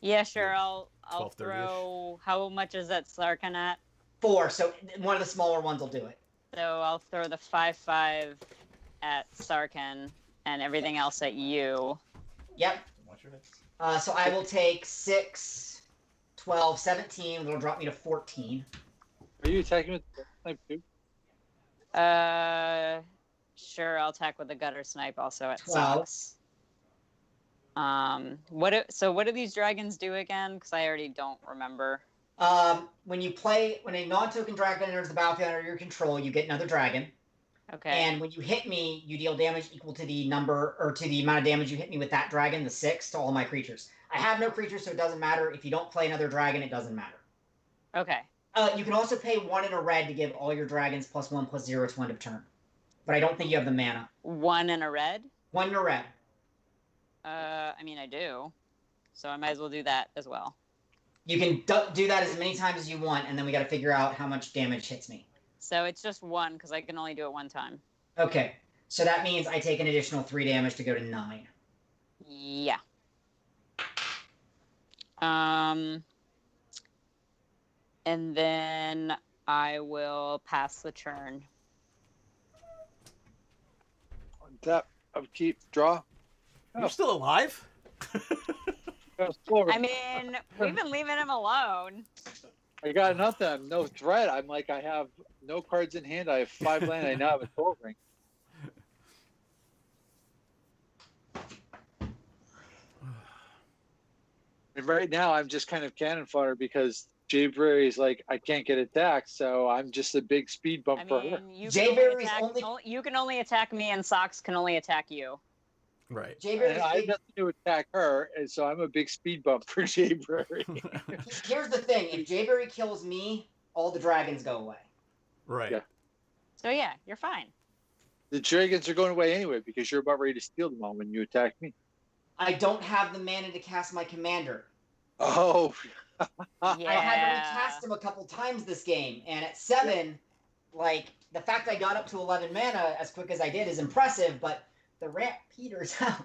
Yeah, sure. I'll 12:30-ish. throw. How much is that Sarkin at? 4, so one of the smaller ones will do it. So I'll throw the 5/5 at Sarkin and everything else at you. Yep. Watch your head. So I will take 6, 12, 17. It'll drop me to 14. Are you attacking with type 2? Sure. I'll attack with the gutter snipe also at 12. 6. What do these dragons do again? Because I already don't remember. When a non-token dragon enters the battlefield under your control, you get another dragon. Okay. And when you hit me, you deal damage equal to the number or to the amount of damage you hit me with that dragon, the 6, to all my creatures. I have no creatures, so it doesn't matter. If you don't play another dragon, it doesn't matter. Okay. You can also pay 1 in a red to give all your dragons +1/+0 to end of turn. But I don't think you have the mana. 1 in a red. 1 in a red. I mean, I do. So I might as well do that as well. You can do that as many times as you want, and then we got to figure out how much damage hits me. So it's just 1 because I can only do it 1 time. Okay, so that means I take an additional 3 damage to go to 9. Yeah. And then I will pass the turn. Tap, upkeep, draw. You're still alive? I mean, we've been leaving him alone. I got nothing. I'm no threat. I'm like, I have no cards in hand. I have 5 land. I now have a 12 ring. And right now, I'm just kind of cannon fodder because Jayberry's like, I can't get attacked, so I'm just a big speed bump I for her. mean, you Jayberry's you can only attack me, and Socks can only attack you. Right. Jayberry's And I have big. nothing to attack her, and so I'm a big speed bump for Jayberry. Here's the thing: if Jayberry kills me, all the dragons go away. Right. Yeah. So yeah, you're fine. The dragons are going away anyway because you're about ready to steal them all when you attack me. I don't have the mana to cast my commander. Oh, Yeah. I had to recast him a couple times this game, and at 7, like, the fact I got up to 11 mana as quick as I did is impressive, but the ramp peters out.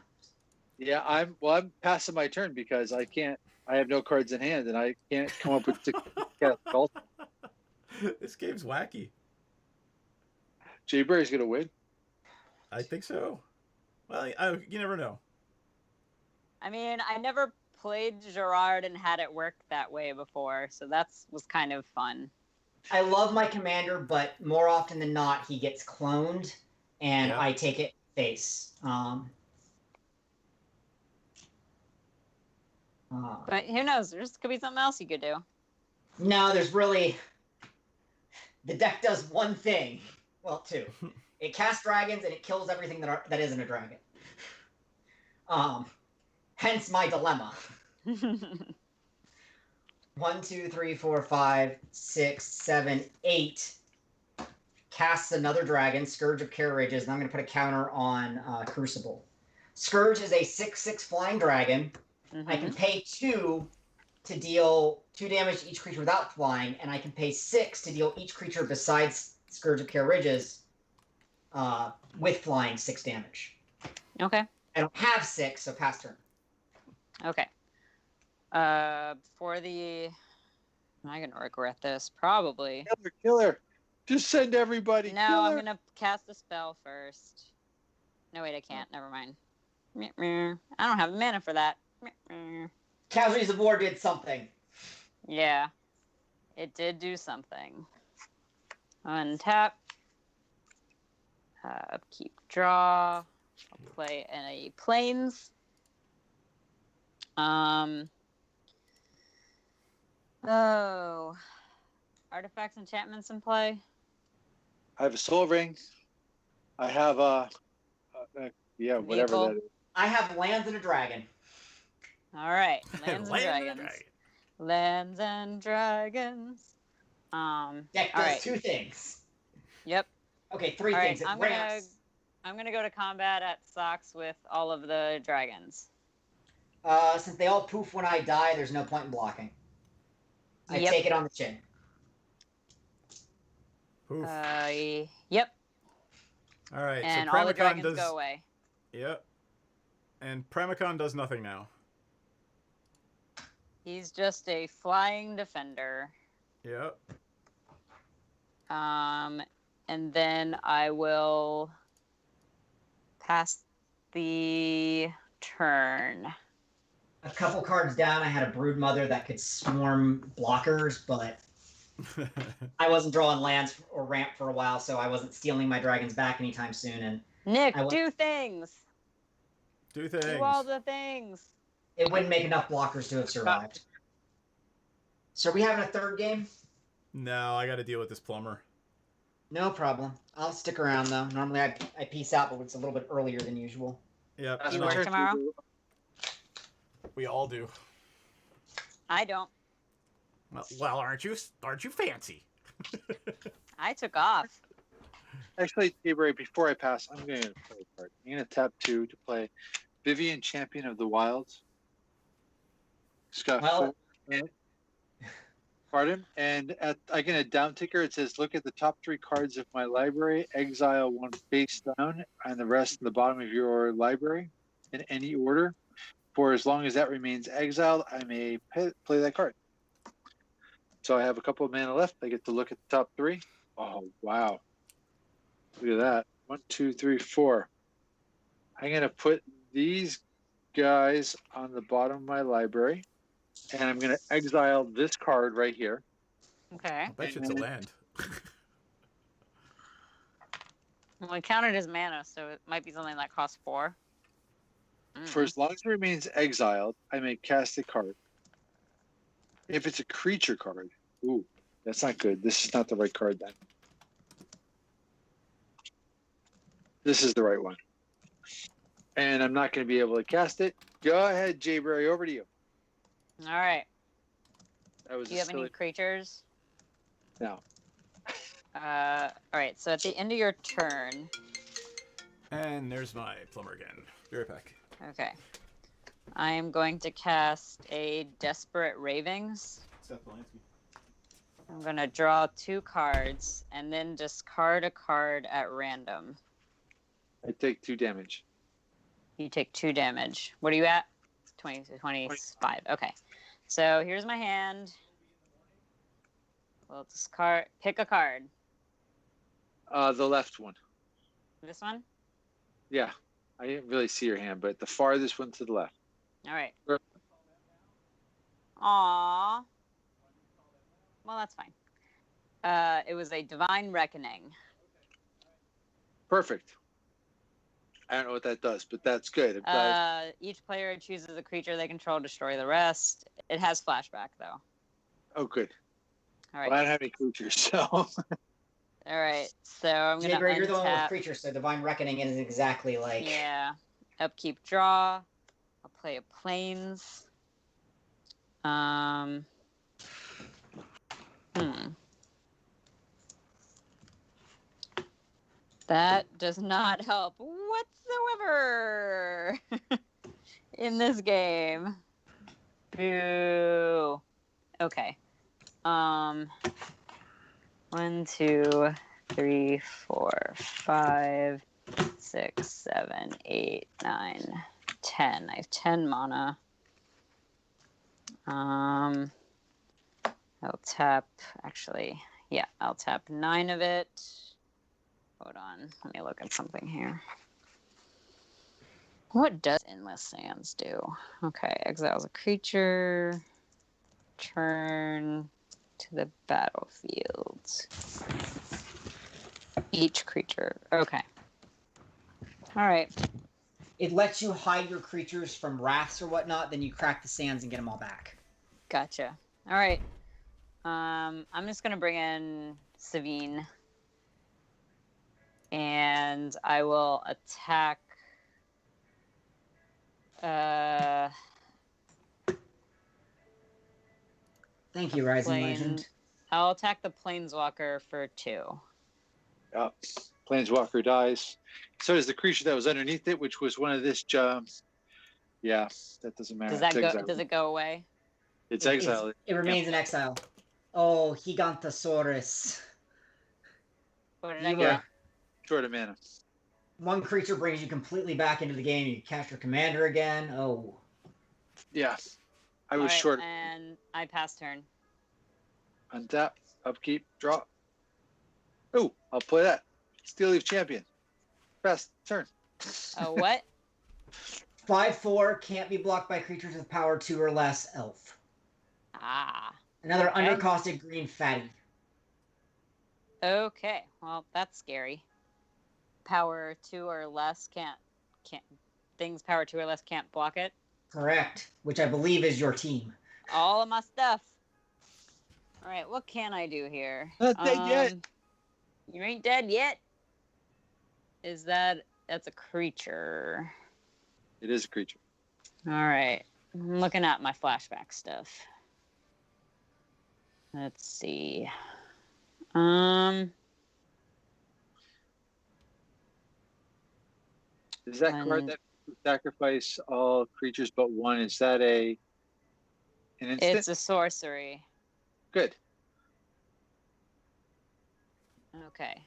yeah. I'm passing my turn because I have no cards in hand and I can't come up with 6 cast ult. This game's wacky. Jayberry's gonna win. I think so. Well, you never know. I mean, I never played Gerard and had it work that way before, so was kind of fun. I love my commander, but more often than not, he gets cloned, and Yeah. I take it face. But who knows? There could be something else you could do. No, there's really... The deck does one thing. Well, 2. It casts dragons and it kills everything that isn't a dragon. Hence my dilemma. 1, 2, 3, 4, 5, 6, 7, 8. Casts another dragon, Scourge of Carriages, and I'm going to put a counter on Crucible. Scourge is a 6/6 flying dragon. I can pay 2 to deal 2 damage to each creature without flying, and I can pay 6 to deal each creature besides Scourge of Carriages with flying 6 damage. Okay. I don't have 6, so pass turn. Okay. For the... Am I going to regret this? Probably. Killer. Just send everybody. No, Killer. I'm going to cast a spell first. No, wait, I can't. Never mind. I don't have mana for that. Casualties of War did something. Yeah. It did do something. Untap. Upkeep, draw. I'll play any planes. Oh. Artifacts, enchantments in play. I have a soul ring. I have whatever Vehicle. that is. I have lands and a dragon. All right. Lands and Land dragons. dragon. Lands and dragons. Deck all does right. 2 things. Yep. Okay, 3 All right, things. It ramps. I'm gonna go to combat at Socks with all of the dragons. Since they all poof when I die, there's no point in blocking. I Yep. take it on the chin. Oof. Yep. All right. And so all the Premicon dragons does. go away. Yep. And Premicon does nothing now. He's just a flying defender. Yep. And then I will pass the turn. A couple cards down, I had a Broodmother that could swarm blockers, but I wasn't drawing lands or ramp for a while, so I wasn't stealing my dragons back anytime soon, and Nick, I wa- do things. Do things. Do all the things. it wouldn't make enough blockers to have survived. So are we having a third game? No, I got to deal with this plumber. No problem. I'll stick around, though. Normally I peace out, but it's a little bit earlier than usual. Yep. That's You my work turn. tomorrow? We all do. I don't. Well, aren't you fancy? I took off. Actually, Gabriel, before I pass, I'm going to play a card. I'm going to tap 2 to play Vivian, Champion of the Wilds. It's got Well- 4. Pardon? And I get a down ticker. It says, look at the top 3 cards of my library, exile 1 face down, and the rest in the bottom of your library in any order. For as long as that remains exiled, I may play that card. So I have a couple of mana left. I get to look at the top 3. Oh, wow. Look at that. 1, 2, 3, 4. I'm going to put these guys on the bottom of my library. And I'm going to exile this card right here. Okay. I bet you it's a land. Well, it counted as mana, so it might be something that costs 4. For as long as it remains exiled, I may cast a card. If it's a creature card, ooh, that's not good. This is not the right card then. This is the right one. And I'm not going to be able to cast it. Go ahead, Jayberry, over to you. All right. That was Do you have any creatures? No. All right. So at the end of your turn. And there's my plumber again. Be right back. Okay. I am going to cast a Desperate Ravings. Seth Polanski. I'm going to draw 2 cards and then discard a card at random. I take 2 damage. You take 2 damage. What are you at? 25. Okay. So here's my hand. We'll discard. Pick a card. The left one. This one? Yeah. I didn't really see your hand, but the farthest one to the left. All right. Sure. Aww. Well, that's fine. It was a Divine Reckoning. Perfect. I don't know what that does, but that's good. I'm glad. Each player chooses a creature they control, destroy the rest. It has flashback, though. Oh, good. All right. Well, I don't have any creatures, so. All right, so I'm gonna Jayberry, you're the one with untap. creatures, so Divine Reckoning is exactly like. Yeah, upkeep, draw. I'll play a plains. Hmm. That does not help whatsoever in this game. Boo. Okay. 1, 2, 3, 4, 5, 6, 7, 8, 9, 10. I have 10 mana. I'll tap, actually, yeah, I'll tap 9 of it. Hold on, let me look at something here. What does Endless Sands do? Okay, exiles a creature, turn to the battlefield. Each creature, okay. All right. It lets you hide your creatures from wraths or whatnot, then you crack the sands and get them all back. Gotcha. All right. I'm just gonna bring in Savine, and I will attack. Thank you, Rising Plane. Legend. I'll attack the Planeswalker for 2. Yep. Planeswalker dies. So does the creature that was underneath it, which was one of this. Yeah, that doesn't matter. Does that go? Does it go away? It's exiled. It remains in exile. Oh, Gigantosaurus. What did I get? Short of mana. One creature brings you completely back into the game. You cast your commander again. Oh. Yeah. I was short. And I pass turn. Untap, upkeep, draw. Oh, I'll play that. Steel Leaf Champion. Pass turn. Oh, what? 5/4 can't be blocked by creatures with power 2 or less. Elf. Ah. Another Okay. undercosted green fatty. Okay. Well, that's scary. Power 2 or less can't things power 2 or less can't block it. Correct. Which I believe is your team. All of my stuff. All right. What can I do here? Not dead yet. You ain't dead yet. That's a creature? It is a creature. All right. I'm looking at my flashback stuff. Let's see. Is that card that sacrifice all creatures but one? Is that an instant? It's a sorcery. Good. Okay.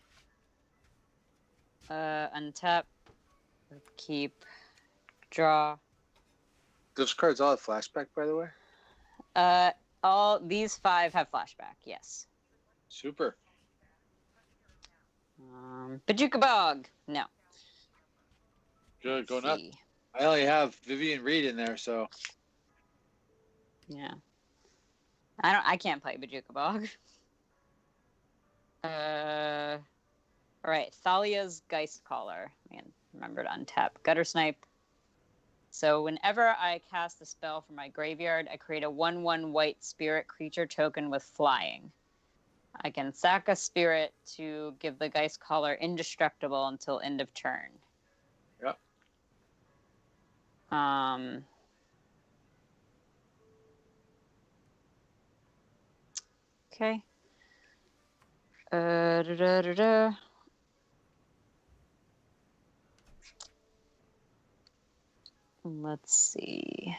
Untap. Keep. Draw. Those cards all have flashback, by the way? All these 5 have flashback, yes. Super. Bajuka Bog. No. Good, go nuts. I only have Vivian Reed in there, so. Yeah. I can't play Bajuka Bog. All right, Thalia's Geist Caller. Man, remember to untap. Gutter Snipe. So whenever I cast a spell from my graveyard, I create a 1/1 white spirit creature token with flying. I can sack a spirit to give the Geist Caller indestructible until end of turn. Yep. Okay. Let's see.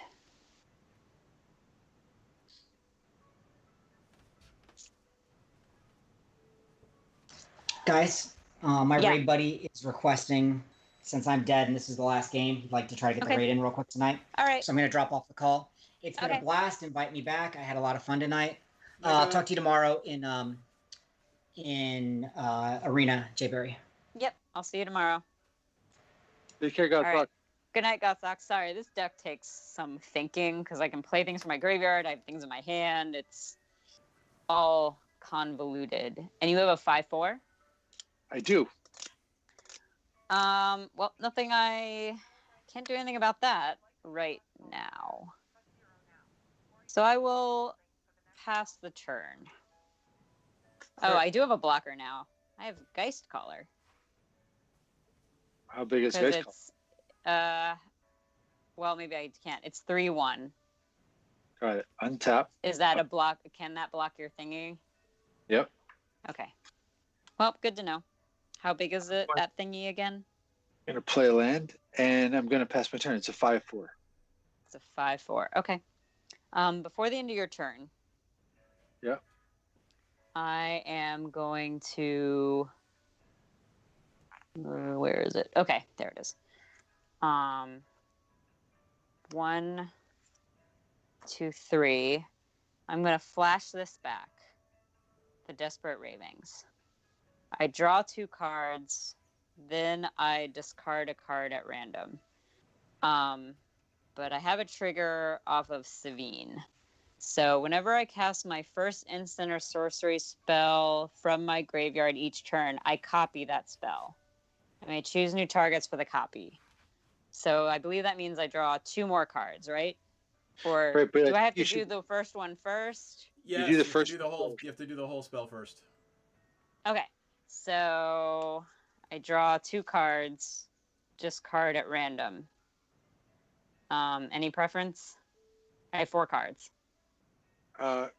Guys, my raid buddy is requesting, since I'm dead and this is the last game, he'd like to try to get the raid in real quick tonight. All right. So I'm going to drop off the call. It's been a blast. Invite me back. I had a lot of fun tonight. I'll talk to you tomorrow in Arena, Jayberry. Yep, I'll see you tomorrow. Take care, God. Right. Good night, Gothsock. Sorry, this deck takes some thinking because I can play things from my graveyard. I have things in my hand. It's all convoluted. And you have a 5/4? I do. Well, nothing. I can't do anything about that right now. So I will pass the turn. Oh, I do have a blocker now. I have Geist Caller. How big is Because Geist it's, well, maybe I can't. It's 3/1. Got it. Untap. Is that a block? Can that block your thingy? Yep. Okay. Well, good to know. How big is it, that thingy again? I'm going to play a land, and I'm going to pass my turn. It's a 5/4. It's a 5/4. Okay. Before the end of your turn. Yep. I am going to. Where is it? Okay, there it is. 1, 2, 3. I'm going to flash this back. The Desperate Ravings. I draw 2 cards, then I discard a card at random. But I have a trigger off of Savine. So whenever I cast my first instant or sorcery spell from my graveyard each turn, I copy that spell. I may choose new targets for the copy. So I believe that means I draw 2 more cards, right? Or Right, but do I have to you do should- the first one first? Yes, do the you first have to do the whole. spell. You have to do the whole spell first. Okay, so I draw 2 cards, discard at random. Any preference? I have 4 cards. No,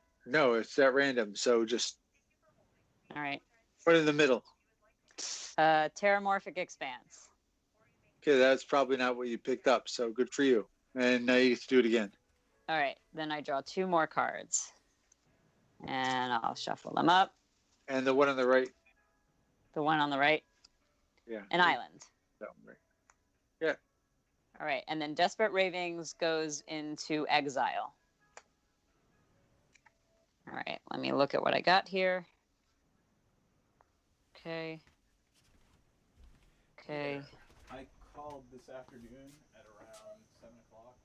it's at random. So just All right. put it in the middle. Terramorphic Expanse. Okay, that's probably not what you picked up. So good for you. And now you get to do it again. All right, then I draw 2 more cards. And I'll shuffle them up. And the one on the right. The one on the right, Yeah. an island. That one right. Yeah. All right, and then Desperate Ravings goes into exile. All right, let me look at what I got here. Okay. Okay. I called this afternoon at around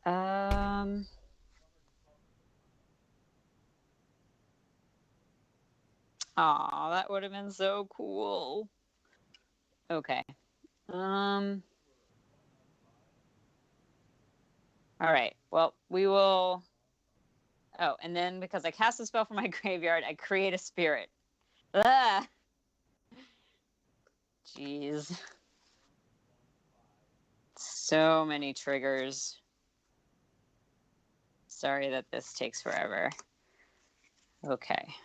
7:00. Aw, that would have been so cool. Okay. All right. Well, we will. Oh, and then because I cast a spell from my graveyard, I create a spirit. Ah! Jeez. So many triggers. Sorry that this takes forever. Okay.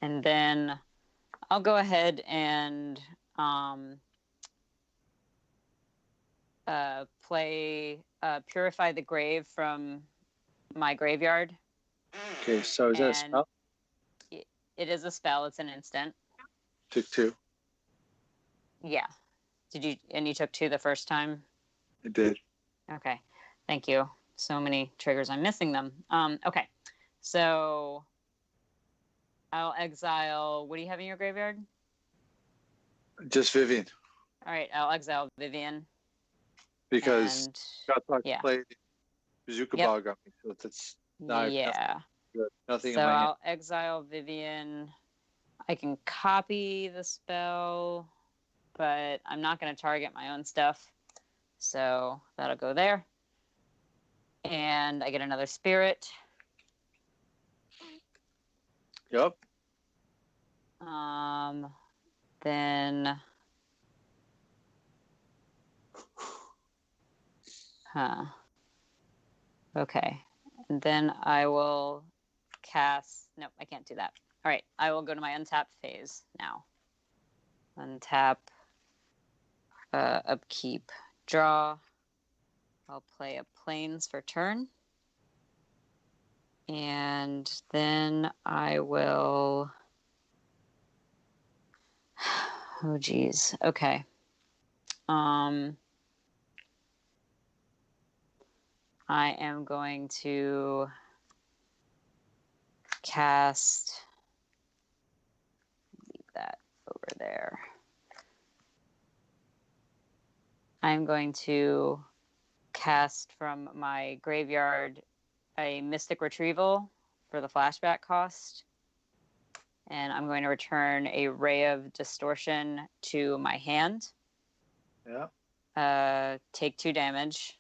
And then I'll go ahead and play Purify the Grave from my graveyard. Okay, so is that a And spell? it is a spell. It's an instant. Took 2. Yeah. Did you? And you took 2 the first time? I did. Okay. Thank you. So many triggers. I'm missing them. Okay. So I'll exile. What do you have in your graveyard? Just Vivian. All right. I'll exile Vivian. Because And Godlock yeah. played Bazooka Yep. Bog on me. So it's not yeah. good. Nothing So in my hand. I'll exile Vivian. I can copy the spell, but I'm not going to target my own stuff. So that'll go there. And I get another spirit. Yep. Then, okay. And then I will cast, nope, I can't do that. All right, I will go to my untap phase now. Untap, upkeep, draw. I'll play a Plains for turn. And then I will, oh geez, okay. I am going to cast, leave that over there. I'm going to cast from my graveyard a Mystic Retrieval for the flashback cost. And I'm going to return a Ray of Distortion to my hand. Yeah. Take 2 damage.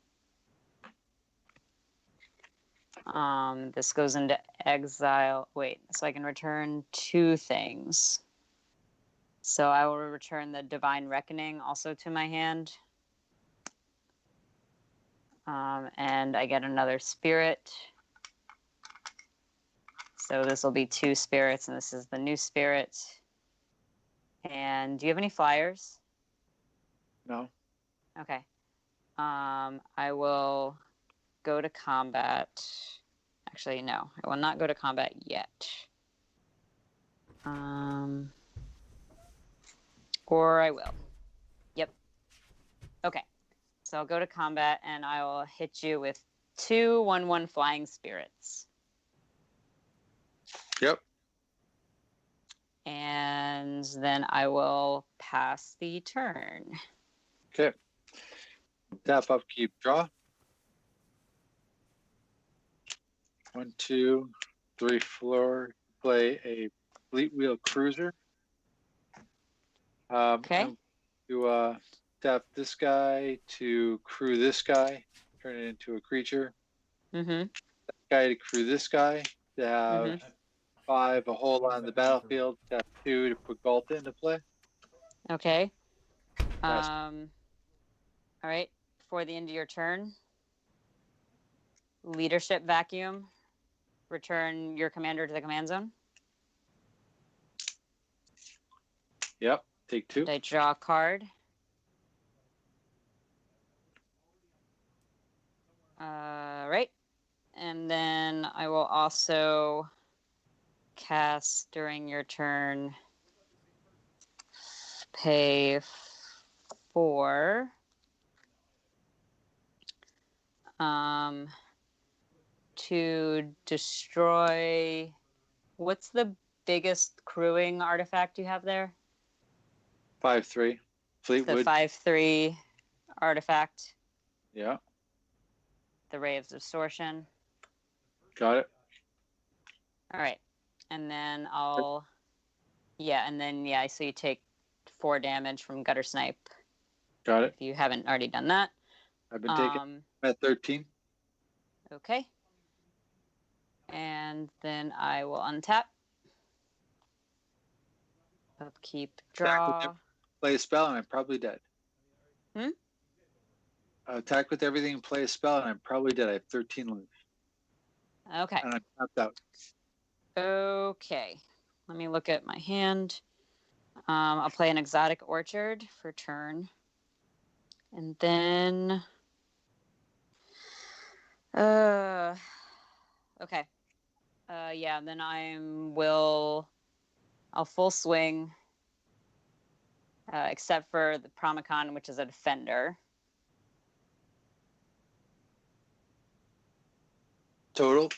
This goes into exile. Wait, so I can return 2 things. So I will return the Divine Reckoning also to my hand. And I get another spirit. So this will be 2 spirits, and this is the new spirit. And do you have any flyers? No. Okay. I will go to combat. Actually, no, I will not go to combat yet. Or I will. Yep. Okay. So I'll go to combat, and I will hit you with 2 1/1 flying spirits. Yep. And then I will pass the turn. Okay. Tap up, keep, draw. 1, 2, 3, 4. Play a Fleet Wheel Cruiser. Okay. And to tap this guy to crew this guy, turn it into a creature. Mm-hmm. Guy to crew this guy to have 5 a hole on the battlefield. Tap 2 to put Galta into play. Okay. Pass. All right. Before the end of your turn, Leadership Vacuum. Return your commander to the command zone. Yep. Take 2. Did I draw a card? Right. And then I will also cast during your turn, pay 4. To destroy. What's the biggest crewing artifact you have there? 5/3. The Fleetwood. 5/3 artifact. Yeah. The Ray of Distortion. Got it. All right. And then I'll. Yeah, and then, so you take 4 damage from Gutter Snipe. Got it. If you haven't already done that. I've been taking. I'm at 13. Okay. And then I will untap. Upkeep, draw. Play a spell, and I'm probably dead. Attack with everything and play a spell, and I'm probably dead. I have 13 life. Okay. And I'm tapped out. Okay. Let me look at my hand. I'll play an Exotic Orchard for turn. And then... okay. Then I'll full swing, except for the Promicon, which is a defender. Total?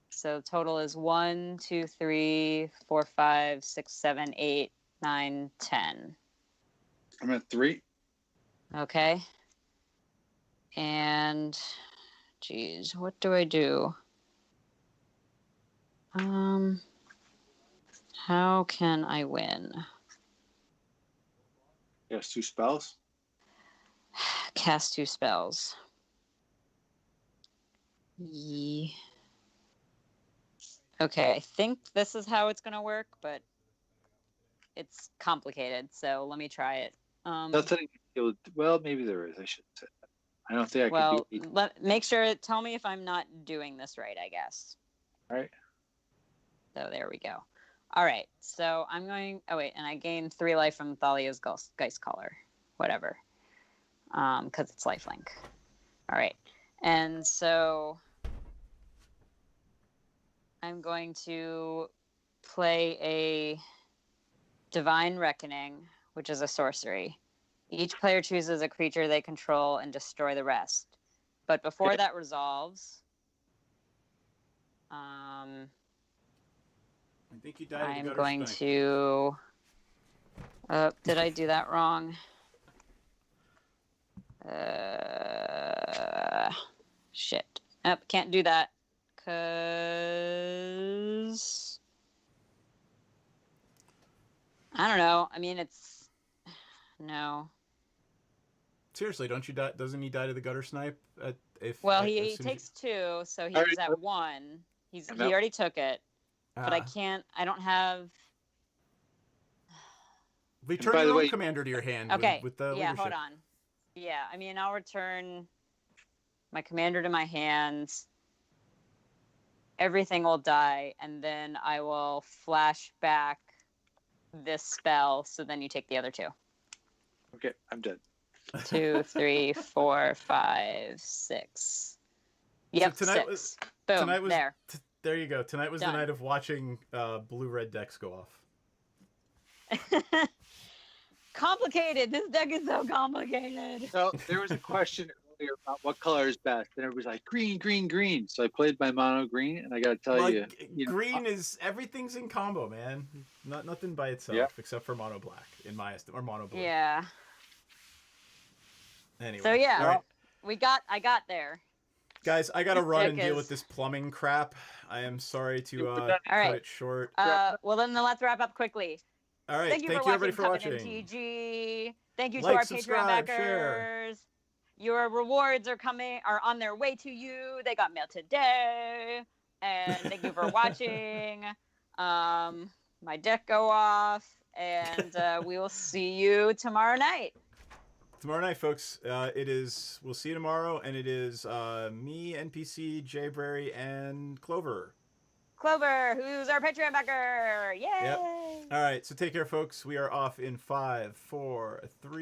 So total is 1, 2, 3, 4, 5, 6, 7, 8, 9, 10. I'm at 3. Okay. And, geez, what do I do? How can I win? Yes, 2 spells. Cast 2 spells. Okay, I think this is how it's going to work, but it's complicated, so let me try it. Nothing. Well, maybe there is. I shouldn't say that. I don't think I can beat. Make sure. Tell me if I'm not doing this right, I guess. All right. So there we go. All right. So I'm going. Oh wait, and I gained 3 life from Thalia's Geist Collar, whatever, because it's lifelink. All right, and so I'm going to play a Divine Reckoning, which is a sorcery. Each player chooses a creature they control and destroy the rest. But before that resolves, I think you died. I'm going to. Did I do that wrong? Shit. Can't do that because I don't know. I mean, it's no. Seriously, don't you die? Doesn't he die to the Gutter Snipe? He takes 2, so he was at 1. He already took it, but I can't. I don't have. Return by the your own way- commander to your hand. Okay. With the Yeah, leadership. hold on. Yeah, I mean, I'll return my commander to my hands. Everything will die, and then I will flash back this spell. So then you take the other two. Okay, I'm dead. 2, 3, 4, 5, 6. Yep, tonight 6. was- Boom. tonight was- there. There you go. Tonight was Done. the night of watching blue-red decks go off. Complicated. This deck is so complicated. So there was a question earlier about what color is best, and everybody's like green, green, green. So I played my mono green, and I got to tell Like, you know, green is everything's in combo, man. Nothing by itself Yeah. except for mono black, in my estimate, or mono blue. Yeah. Anyway. So yeah, All right. I got there. Guys, I gotta run deck and deal is- with this plumbing crap. I am sorry to All cut right. it short. Well, then let's wrap up quickly. All right, Thank you thank for you everybody for watching watching. CovenMTG. Thank you to Like, our subscribe, Patreon share. backers. Your rewards are on their way to you. They got mailed today. And thank you for watching. My deck go off, and we will see you tomorrow night. Tomorrow night, folks. We'll see you tomorrow, and it is me, NPC, Jayberry, and Clover. Clover, who's our Patreon backer. Yay! Yep. All right, so take care, folks. We are off in 5, 4, 3.